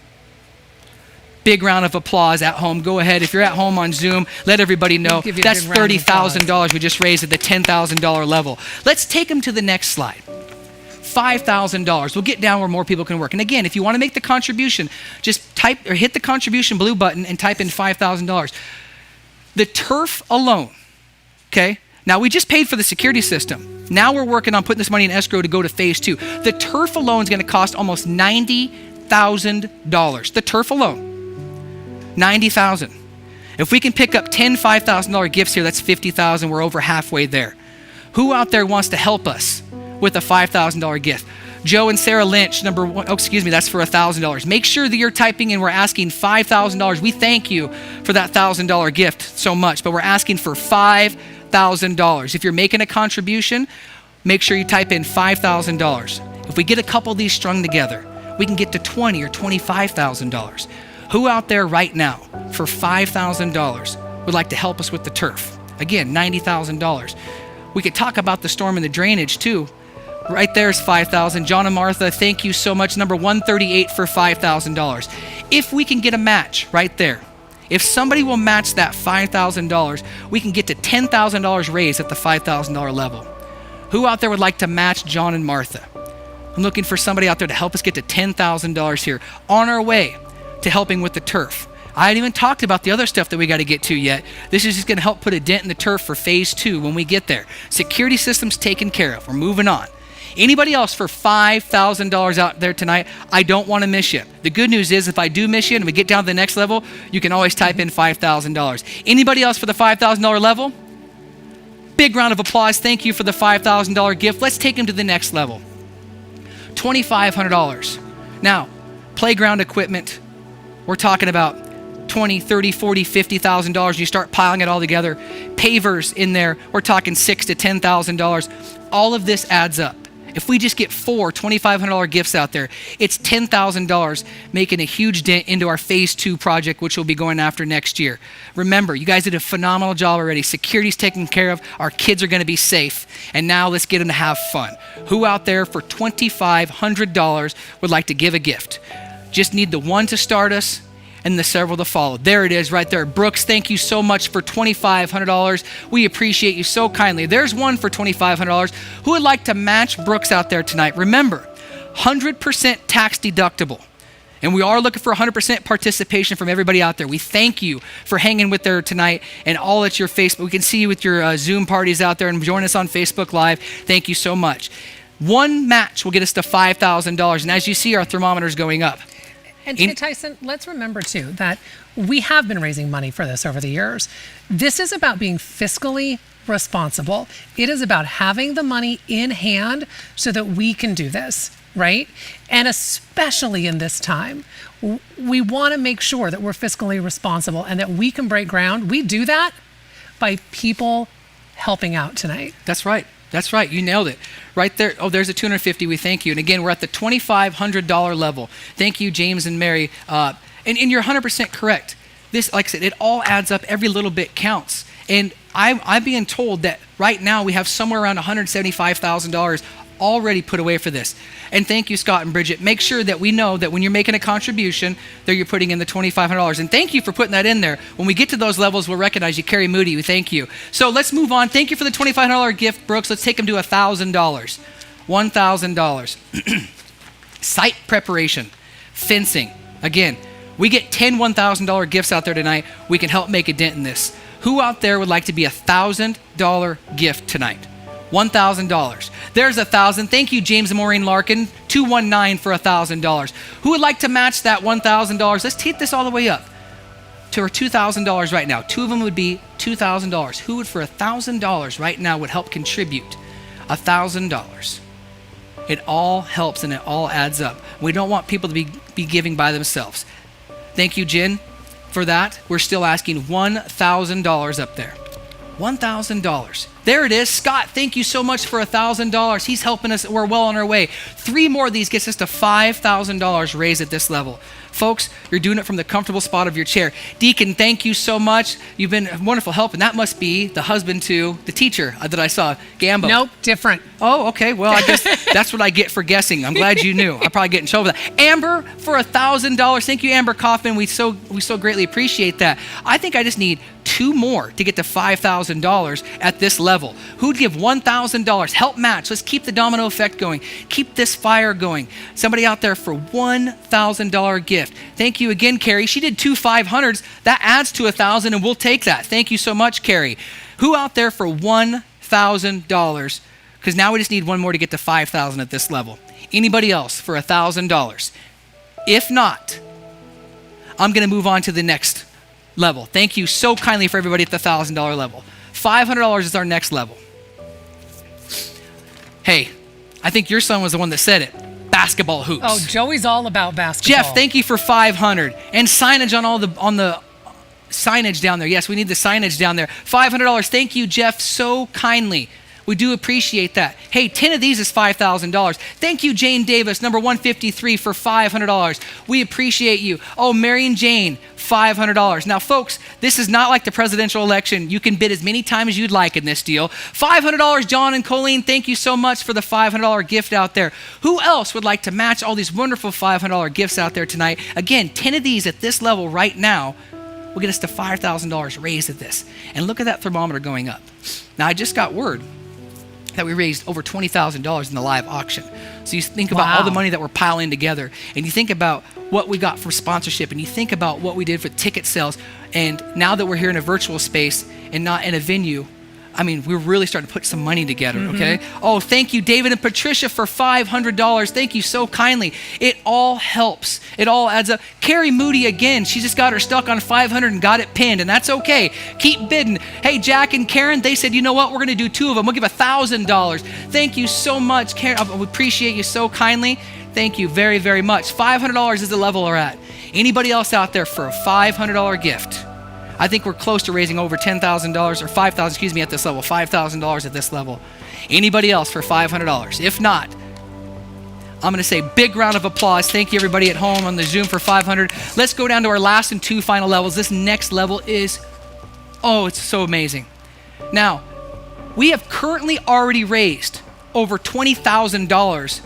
big round of applause at home. Go ahead. If you're at home on Zoom, let everybody know. We'll give you a That's big round of applause. $30,000 we just raised at the $10,000 level. Let's take them to the next slide. $5,000. We'll get down where more people can work. And again, if you want to make the contribution, just type or hit the contribution blue button and type in $5,000. The turf alone, okay? Now we just paid for the security system. Now we're working on putting this money in escrow to go to phase 2. The turf alone is going to cost almost $90,000. The turf alone, $90,000. If we can pick up 10 $5,000 gifts here, that's $50,000. We're over halfway there. Who out there wants to help us with a $5,000 gift? Joe and Sarah Lynch, number one. Oh, excuse me, that's for $1,000. Make sure that you're typing in. We're asking $5,000. We thank you for that $1,000 gift so much, but we're asking for $5,000. If you're making a contribution, make sure you type in $5,000. If we get a couple of these strung together, we can get to $20,000 or $25,000. Who out there right now for $5,000 would like to help us with the turf? Again, $90,000. We could talk about the storm and the drainage too. Right there's $5,000. John and Martha, thank you so much. Number 138 for $5,000. If we can get a match right there, if somebody will match that $5,000, we can get to $10,000 raised at the $5,000 level. Who out there would like to match John and Martha? I'm looking for somebody out there to help us get to $10,000 here, on our way to helping with the turf. I haven't even talked about the other stuff that we got to get to yet. This is just going to help put a dent in the turf for phase 2 when we get there. Security systems taken care of. We're moving on. Anybody else for $5,000 out there tonight? I don't want to miss you. The good news is if I do miss you and we get down to the next level, you can always type in $5,000. Anybody else for the $5,000 level? Big round of applause. Thank you for the $5,000 gift. Let's take them to the next level. $2,500. Now, playground equipment, we're talking about $20,000, $30,000, $40,000, $50,000. You start piling it all together. Pavers in there, we're talking $6,000 to $10,000. All of this adds up. If we just get 4 $2,500 gifts out there, it's $10,000, making a huge dent into our phase 2 project, which we'll be going after next year. Remember, you guys did a phenomenal job already. Security's taken care of. Our kids are going to be safe. And now let's get them to have fun. Who out there for $2,500 would like to give a gift? Just need the one to start us and the several to follow. There it is right there. Brooks, thank you so much for $2,500. We appreciate you so kindly. There's one for $2,500. Who would like to match Brooks out there tonight? Remember, 100% tax deductible. And we are looking for 100% participation from everybody out there. We thank you for hanging with there tonight and all at your Facebook. We can see you with your Zoom parties out there and join us on Facebook Live. Thank you so much. One match will get us to $5,000. And as you see, our thermometer is going up. And Tyson, let's remember too that we have been raising money for this over the years. This is about being fiscally responsible. It is about having the money in hand so that we can do this, right? And especially in this time, we want to make sure that we're fiscally responsible and that we can break ground. We do that by people helping out tonight. That's right. That's right. You nailed it. Right there. Oh, there's a $250. We thank you. And again, we're at the $2,500 level. Thank you, James and Mary. And you're 100% correct. This, like I said, it all adds up. Every little bit counts. And I'm being told that right now we have somewhere around $175,000 already put away for this. And thank you, Scott and Bridget. Make sure that we know that when you're making a contribution, that you're putting in the $2,500. And thank you for putting that in there. When we get to those levels, we'll recognize you. Carrie Moody, we thank you. So let's move on. Thank you for the $2,500 gift, Brooks. Let's take them to $1,000. $1,000. Site preparation, fencing. Again, we get 10 $1,000 gifts out there tonight. We can help make a dent in this. Who out there would like to be $1,000 gift tonight? $1,000. There's $1,000. Thank you, James and Maureen Larkin. 219 for $1,000. Who would like to match that $1,000? Let's take this all the way up to our $2,000 right now. Two of them would be $2,000. Who would for $1,000 right now would help contribute $1,000? It all helps and it all adds up. We don't want people to be giving by themselves. Thank you, Jen, for that. We're still asking $1,000 up there. $1,000. There it is. Scott, thank you so much for $1,000. He's helping us. We're well on our way. 3 more of these gets us to $5,000 raised at this level. Folks, you're doing it from the comfortable spot of your chair. Deacon, thank you so much. You've been a wonderful help, and that must be the husband to the teacher that I saw, Gambo. Nope, different. Oh, okay. Well, I guess that's what I get for guessing. I'm glad you knew. I probably get in trouble for that. Amber for $1,000. Thank you, Amber Kaufman. We so greatly appreciate that. I think I just need 2 more to get to $5,000 at this level. Who'd give $1,000? Help match. Let's keep the domino effect going. Keep this fire going. Somebody out there for $1,000 gift. Thank you again, Carrie. She did 2 500s. That adds to $1,000, and we'll take that. Thank you so much, Carrie. Who out there for $1,000? Because now we just need 1 more to get to $5,000 at this level. Anybody else for $1,000? If not, I'm going to move on to the next level. Thank you so kindly for everybody at the $1,000 level. $500 is our next level. Hey, I think your son was the one that said it. Basketball hoops. Oh, Joey's all about basketball. Jeff, thank you for 500 and signage on the signage down there. Yes, we need the signage down there. $500. Thank you, Jeff, so kindly. We do appreciate that. Hey, 10 of these is $5,000. Thank you, Jane Davis, number 153 for $500. We appreciate you. Oh, Marion Jane, $500. Now, folks, this is not like the presidential election. You can bid as many times as you'd like in this deal. $500, John and Colleen, thank you so much for the $500 gift out there. Who else would like to match all these wonderful $500 gifts out there tonight? Again, 10 of these at this level right now will get us to $5,000 raised at this. And look at that thermometer going up. Now, I just got word that we raised over $20,000 in the live auction. So you think about all the money that we're piling together, and you think about what we got for sponsorship, and you think about what we did for ticket sales, and now that we're here in a virtual space and not in a venue, I mean, we're really starting to put some money together, okay? Oh, thank you, David and Patricia, for $500. Thank you so kindly. It all helps. It all adds up. Carrie Moody, again, she just got her stuck on 500 and got it pinned, and that's okay. Keep bidding. Hey, Jack and Karen, they said, you know what? We're going to do 2 of them. We'll give $1,000. Thank you so much, Karen. We appreciate you so kindly. Thank you very, very much. $500 is the level we're at. Anybody else out there for a $500 gift? I think we're close to raising over $10,000 or $5,000, at this level, $5,000 at this level. Anybody else for $500? If not, I'm going to say big round of applause. Thank you, everybody at home on the Zoom for 500. Let's go down to our last and 2 final levels. This next level is, it's so amazing. Now, we have currently already raised over $20,000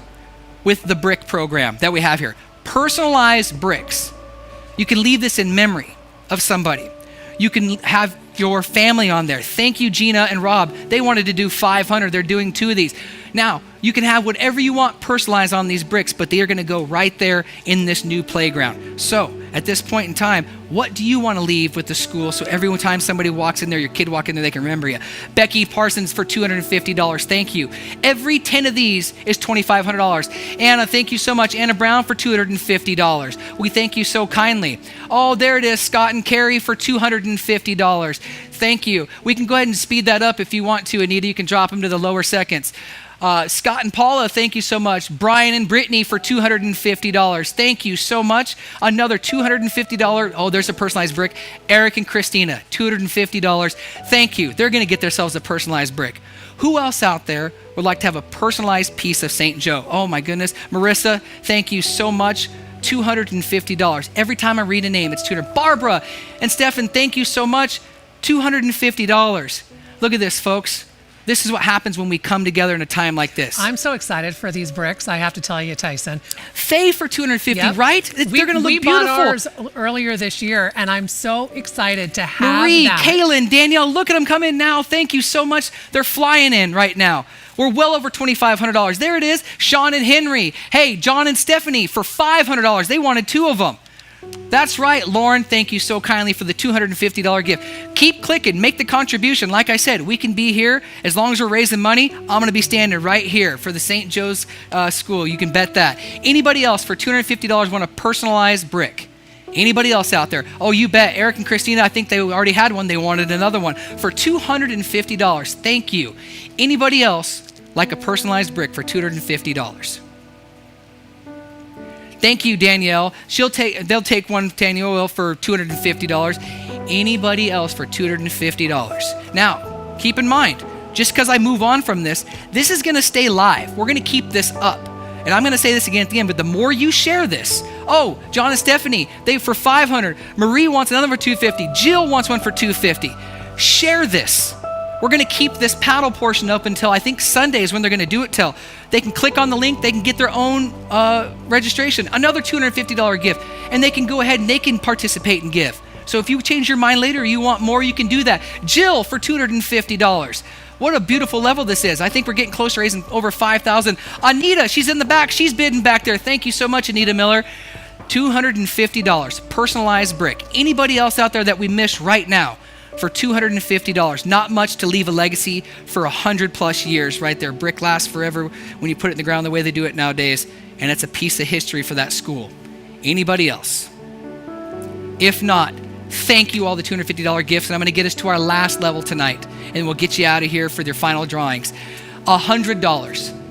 with the brick program that we have here. Personalized bricks. You can leave this in memory of somebody. You can have your family on there. Thank you, Gina and Rob. They wanted to do 500. They're doing 2 of these. Now, you can have whatever you want personalized on these bricks, but they are going to go right there in this new playground. So, at this point in time, what do you want to leave with the school so every time somebody walks in there, your kid walks in there, they can remember you? Becky Parsons for $250. Thank you. Every 10 of these is $2,500. Anna, thank you so much. Anna Brown for $250. We thank you so kindly. Oh, there it is. Scott and Carrie for $250. Thank you. We can go ahead and speed that up if you want to, Anita. You can drop them to the lower seconds. Scott and Paula, thank you so much. Brian and Brittany for $250. Thank you so much. Another $250. Oh, there's a personalized brick. Eric and Christina, $250. Thank you. They're going to get themselves a personalized brick. Who else out there would like to have a personalized piece of St. Joe? Oh my goodness. Marissa, thank you so much. $250. Every time I read a name, it's $200. Barbara and Stefan, thank you so much. $250. Look at this, folks. This is what happens when we come together in a time like this. I'm so excited for these bricks. I have to tell you, Tyson. Faye for $250, right? They're going to look beautiful. We bought ours earlier this year, and I'm so excited to have Marie, that. Kaylin, Danielle, look at them come in now. Thank you so much. They're flying in right now. We're well over $2,500. There it is. Sean and Henry. Hey, John and Stephanie for $500. They wanted 2 of them. That's right, Lauren, thank you so kindly for the $250 gift. Keep clicking, make the contribution. Like I said, we can be here as long as we're raising money. I'm going to be standing right here for the St. Joe's School. You can bet that. Anybody else for $250 want a personalized brick? Anybody else out there? Oh, you bet. Eric and Christina, I think they already had one. They wanted another one for $250. Thank you. Anybody else like a personalized brick for $250? Thank you, Danielle. They'll take one, Danielle, for $250. Anybody else for $250? Now, keep in mind, just because I move on from this is going to stay live. We're going to keep this up. And I'm going to say this again at the end, but the more you share this, oh, John and Stephanie, they for $500. Marie wants another for $250. Jill wants one for $250. Share this. We're going to keep this paddle portion up until I think Sundays when they're going to do it till. They can click on the link. They can get their own registration. Another $250 gift. And they can go ahead and they can participate and give. So if you change your mind later or you want more, you can do that. Jill for $250. What a beautiful level this is. I think we're getting close to raising over $5,000. Anita, she's in the back. She's bidding back there. Thank you so much, Anita Miller. $250. Personalized brick. Anybody else out there that we miss right now? For $250. Not much to leave a legacy for 100+ years right there. Brick lasts forever when you put it in the ground the way they do it nowadays. And it's a piece of history for that school. Anybody else? If not, thank you all the $250 gifts. And I'm going to get us to our last level tonight. And we'll get you out of here for their final drawings. $100.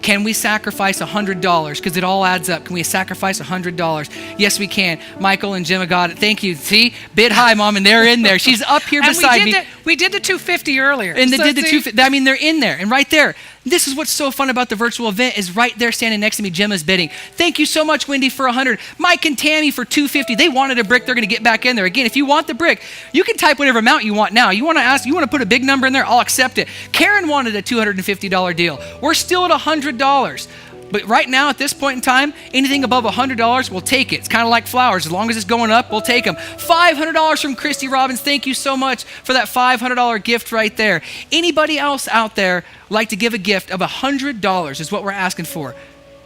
Can we sacrifice $100? Because it all adds up. Can we sacrifice $100? Yes, we can. Michael and Gemma got it. Thank you. See? Bid high, Mom, and they're in there. She's up here beside me. We did the $250 earlier. And they did the $250. I mean, they're in there. And right there. This is what's so fun about the virtual event is right there standing next to me, Gemma's bidding. Thank you so much, Wendy, for $100. Mike and Tammy for $250. They wanted a brick. They're going to get back in there. Again, if you want the brick, you can type whatever amount you want now. You want to put a big number in there? I'll accept it. Karen wanted a $250 deal. We're still at $100. But right now, at this point in time, anything above $100, we'll take it. It's kind of like flowers. As long as it's going up, we'll take them. $500 from Christy Robbins. Thank you so much for that $500 gift right there. Anybody else out there like to give a gift of $100 is what we're asking for.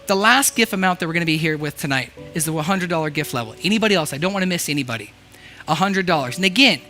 The last gift amount that we're going to be here with tonight is the $100 gift level. Anybody else? I don't want to miss anybody. $100. And again,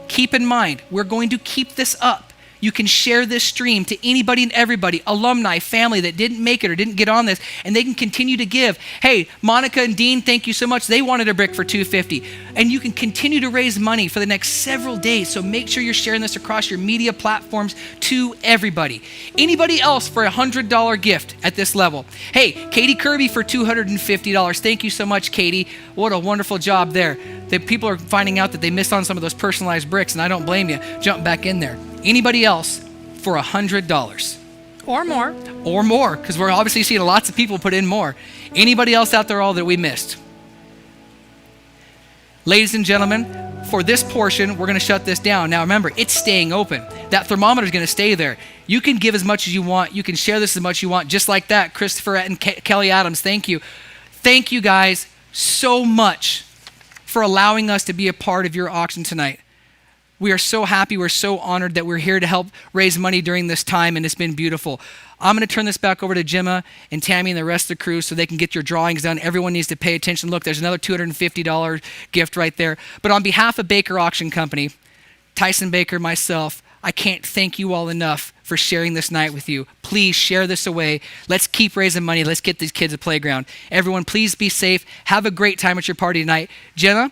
keep in mind, we're going to keep this up. You can share this stream to anybody and everybody, alumni, family that didn't make it or didn't get on this, and they can continue to give. Hey, Monica and Dean, thank you so much. They wanted a brick for $250. And you can continue to raise money for the next several days. So make sure you're sharing this across your media platforms to everybody. Anybody else for a $100 gift at this level? Hey, Katie Kirby for $250. Thank you so much, Katie. What a wonderful job there. The people are finding out that they missed on some of those personalized bricks, and I don't blame you. Jump back in there. Anybody else for $100? Or more. Or more, because we're obviously seeing lots of people put in more. Anybody else out there all that we missed? Ladies and gentlemen, for this portion, we're going to shut this down. Now remember, it's staying open. That thermometer is going to stay there. You can give as much as you want. You can share this as much as you want, just like that. Christopher and Kelly Adams, thank you. Thank you guys so much for allowing us to be a part of your auction tonight. We are so happy. We're so honored that we're here to help raise money during this time, and it's been beautiful. I'm going to turn this back over to Gemma and Tammy and the rest of the crew so they can get your drawings done. Everyone needs to pay attention. Look, there's another $250 gift right there. But on behalf of Baker Auction Company, Tyson Baker, myself, I can't thank you all enough for sharing this night with you. Please share this away. Let's keep raising money. Let's get these kids a playground. Everyone, please be safe. Have a great time at your party tonight. Jenna,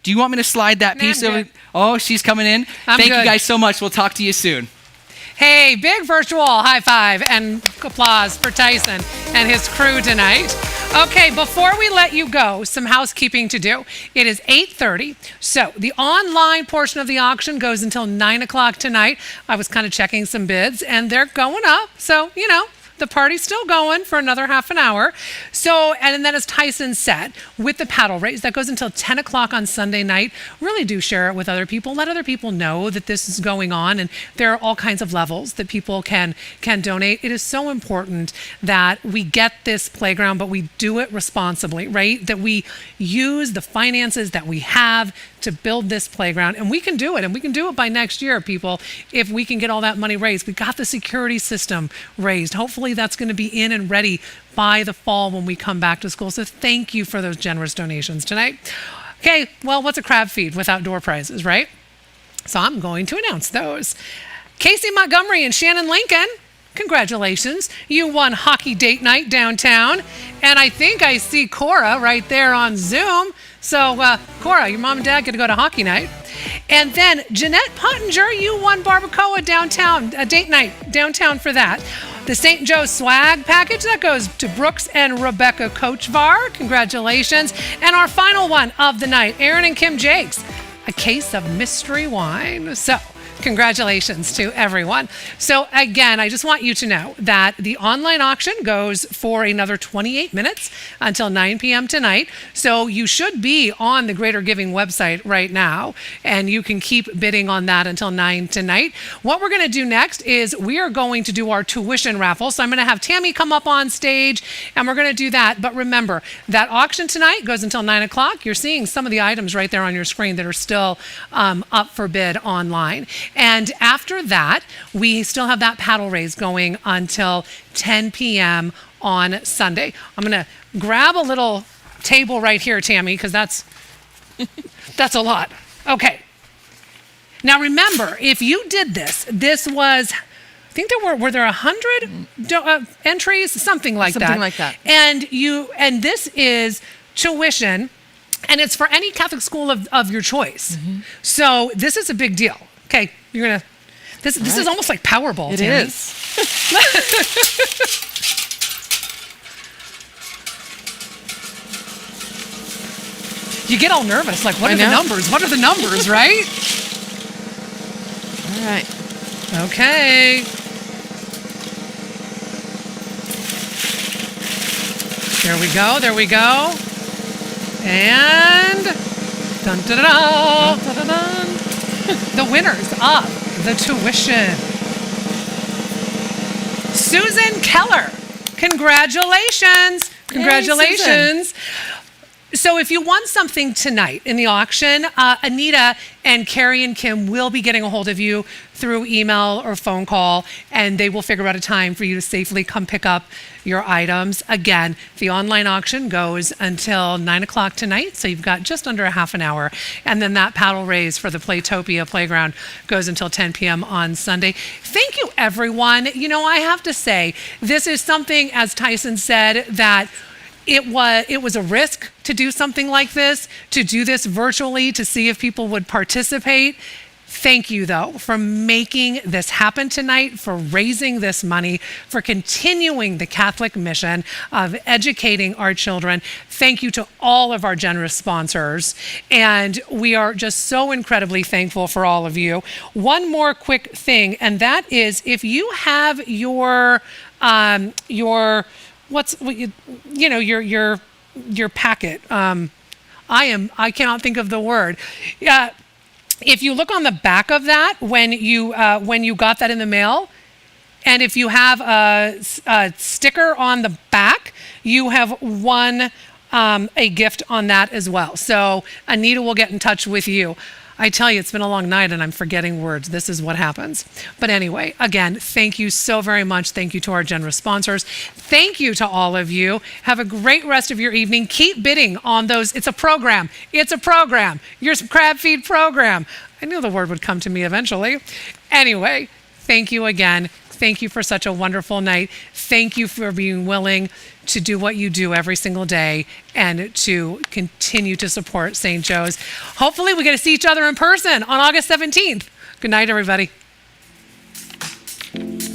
do you want me to slide that piece over? Oh, she's coming in. Thank you guys so much. We'll talk to you soon. Hey, big virtual high five and applause for Tyson and his crew tonight. Okay, before we let you go, some housekeeping to do. It is 8:30, so the online portion of the auction goes until 9 o'clock tonight. I was kind of checking some bids, and they're going up, so, the party's still going for another half an hour. So, and then as Tyson said, with the paddle race, that goes until 10 o'clock on Sunday night. Really do share it with other people. Let other people know that this is going on, and there are all kinds of levels that people can donate. It is so important that we get this playground, but we do it responsibly, right? That we use the finances that we have to build this playground, and we can do it, and we can do it by next year, people, if we can get all that money raised. We got the security system raised. Hopefully that's going to be in and ready by the fall when we come back to school. So thank you for those generous donations tonight. Okay, well, what's a crab feed without door prizes, right? So I'm going to announce those. Casey Montgomery and Shannon Lincoln, congratulations. You won hockey date night downtown. And I think I see Cora right there on Zoom. So, Cora, your mom and dad get to go to hockey night. And then Jeanette Pottinger, you won barbacoa downtown, a date night downtown for that. The St. Joe swag package, that goes to Brooks and Rebecca Kochvar. Congratulations. And our final one of the night, Aaron and Kim Jakes, a case of mystery wine. So, congratulations to everyone. So again, I just want you to know that the online auction goes for another 28 minutes until 9 p.m. tonight. So you should be on the Greater Giving website right now, and you can keep bidding on that until 9 tonight. What we're going to do next is we are going to do our tuition raffle. So I'm going to have Tammy come up on stage, and we're going to do that. But remember, that auction tonight goes until 9 o'clock. You're seeing some of the items right there on your screen that are still up for bid online. And after that, we still have that paddle race going until 10 p.m. on Sunday. I'm going to grab a little table right here, Tammy, because that's a lot. Okay. Now remember, if you did this was, I think were there 100 entries, something like that. Something like that. And this is tuition, and it's for any Catholic school of your choice. Mm-hmm. So this is a big deal. Okay, you're gonna. This is almost like Powerball. It Tammy. is. You get all nervous. Like, what are the numbers? What are the numbers, right? All right. Okay. There we go. There we go. And dun dun dun dun dun dun dun. The winners of the tuition. Susan Keller. Congratulations. Congratulations. So if you won something tonight in the auction, Anita and Carrie and Kim will be getting a hold of you through email or phone call, and they will figure out a time for you to safely come pick up your items. Again, the online auction goes until 9 o'clock tonight, so you've got just under a half an hour. And then that paddle raise for the Playtopia Playground goes until 10 p.m. on Sunday. Thank you, everyone. You know, I have to say, this is something, as Tyson said, that it was a risk to do something like this, to do this virtually, to see if people would participate. Thank you, though, for making this happen tonight, for raising this money, for continuing the Catholic mission of educating our children. Thank you to all of our generous sponsors. And we are just so incredibly thankful for all of you. One more quick thing, and that is if you have your packet. I cannot think of the word. If you look on the back of that when you got that in the mail, and if you have a sticker on the back, you have won a gift on that as well. So Anita will get in touch with you. I tell you, it's been a long night and I'm forgetting words. This is what happens. But anyway, again, thank you so very much. Thank you to our generous sponsors. Thank you to all of you. Have a great rest of your evening. Keep bidding on those. It's a program. It's a program. Your crab feed program. I knew the word would come to me eventually. Anyway, thank you again. Thank you for such a wonderful night. Thank you for being willing to do what you do every single day and to continue to support St. Joe's. Hopefully we get to see each other in person on August 17th. Good night, everybody. Make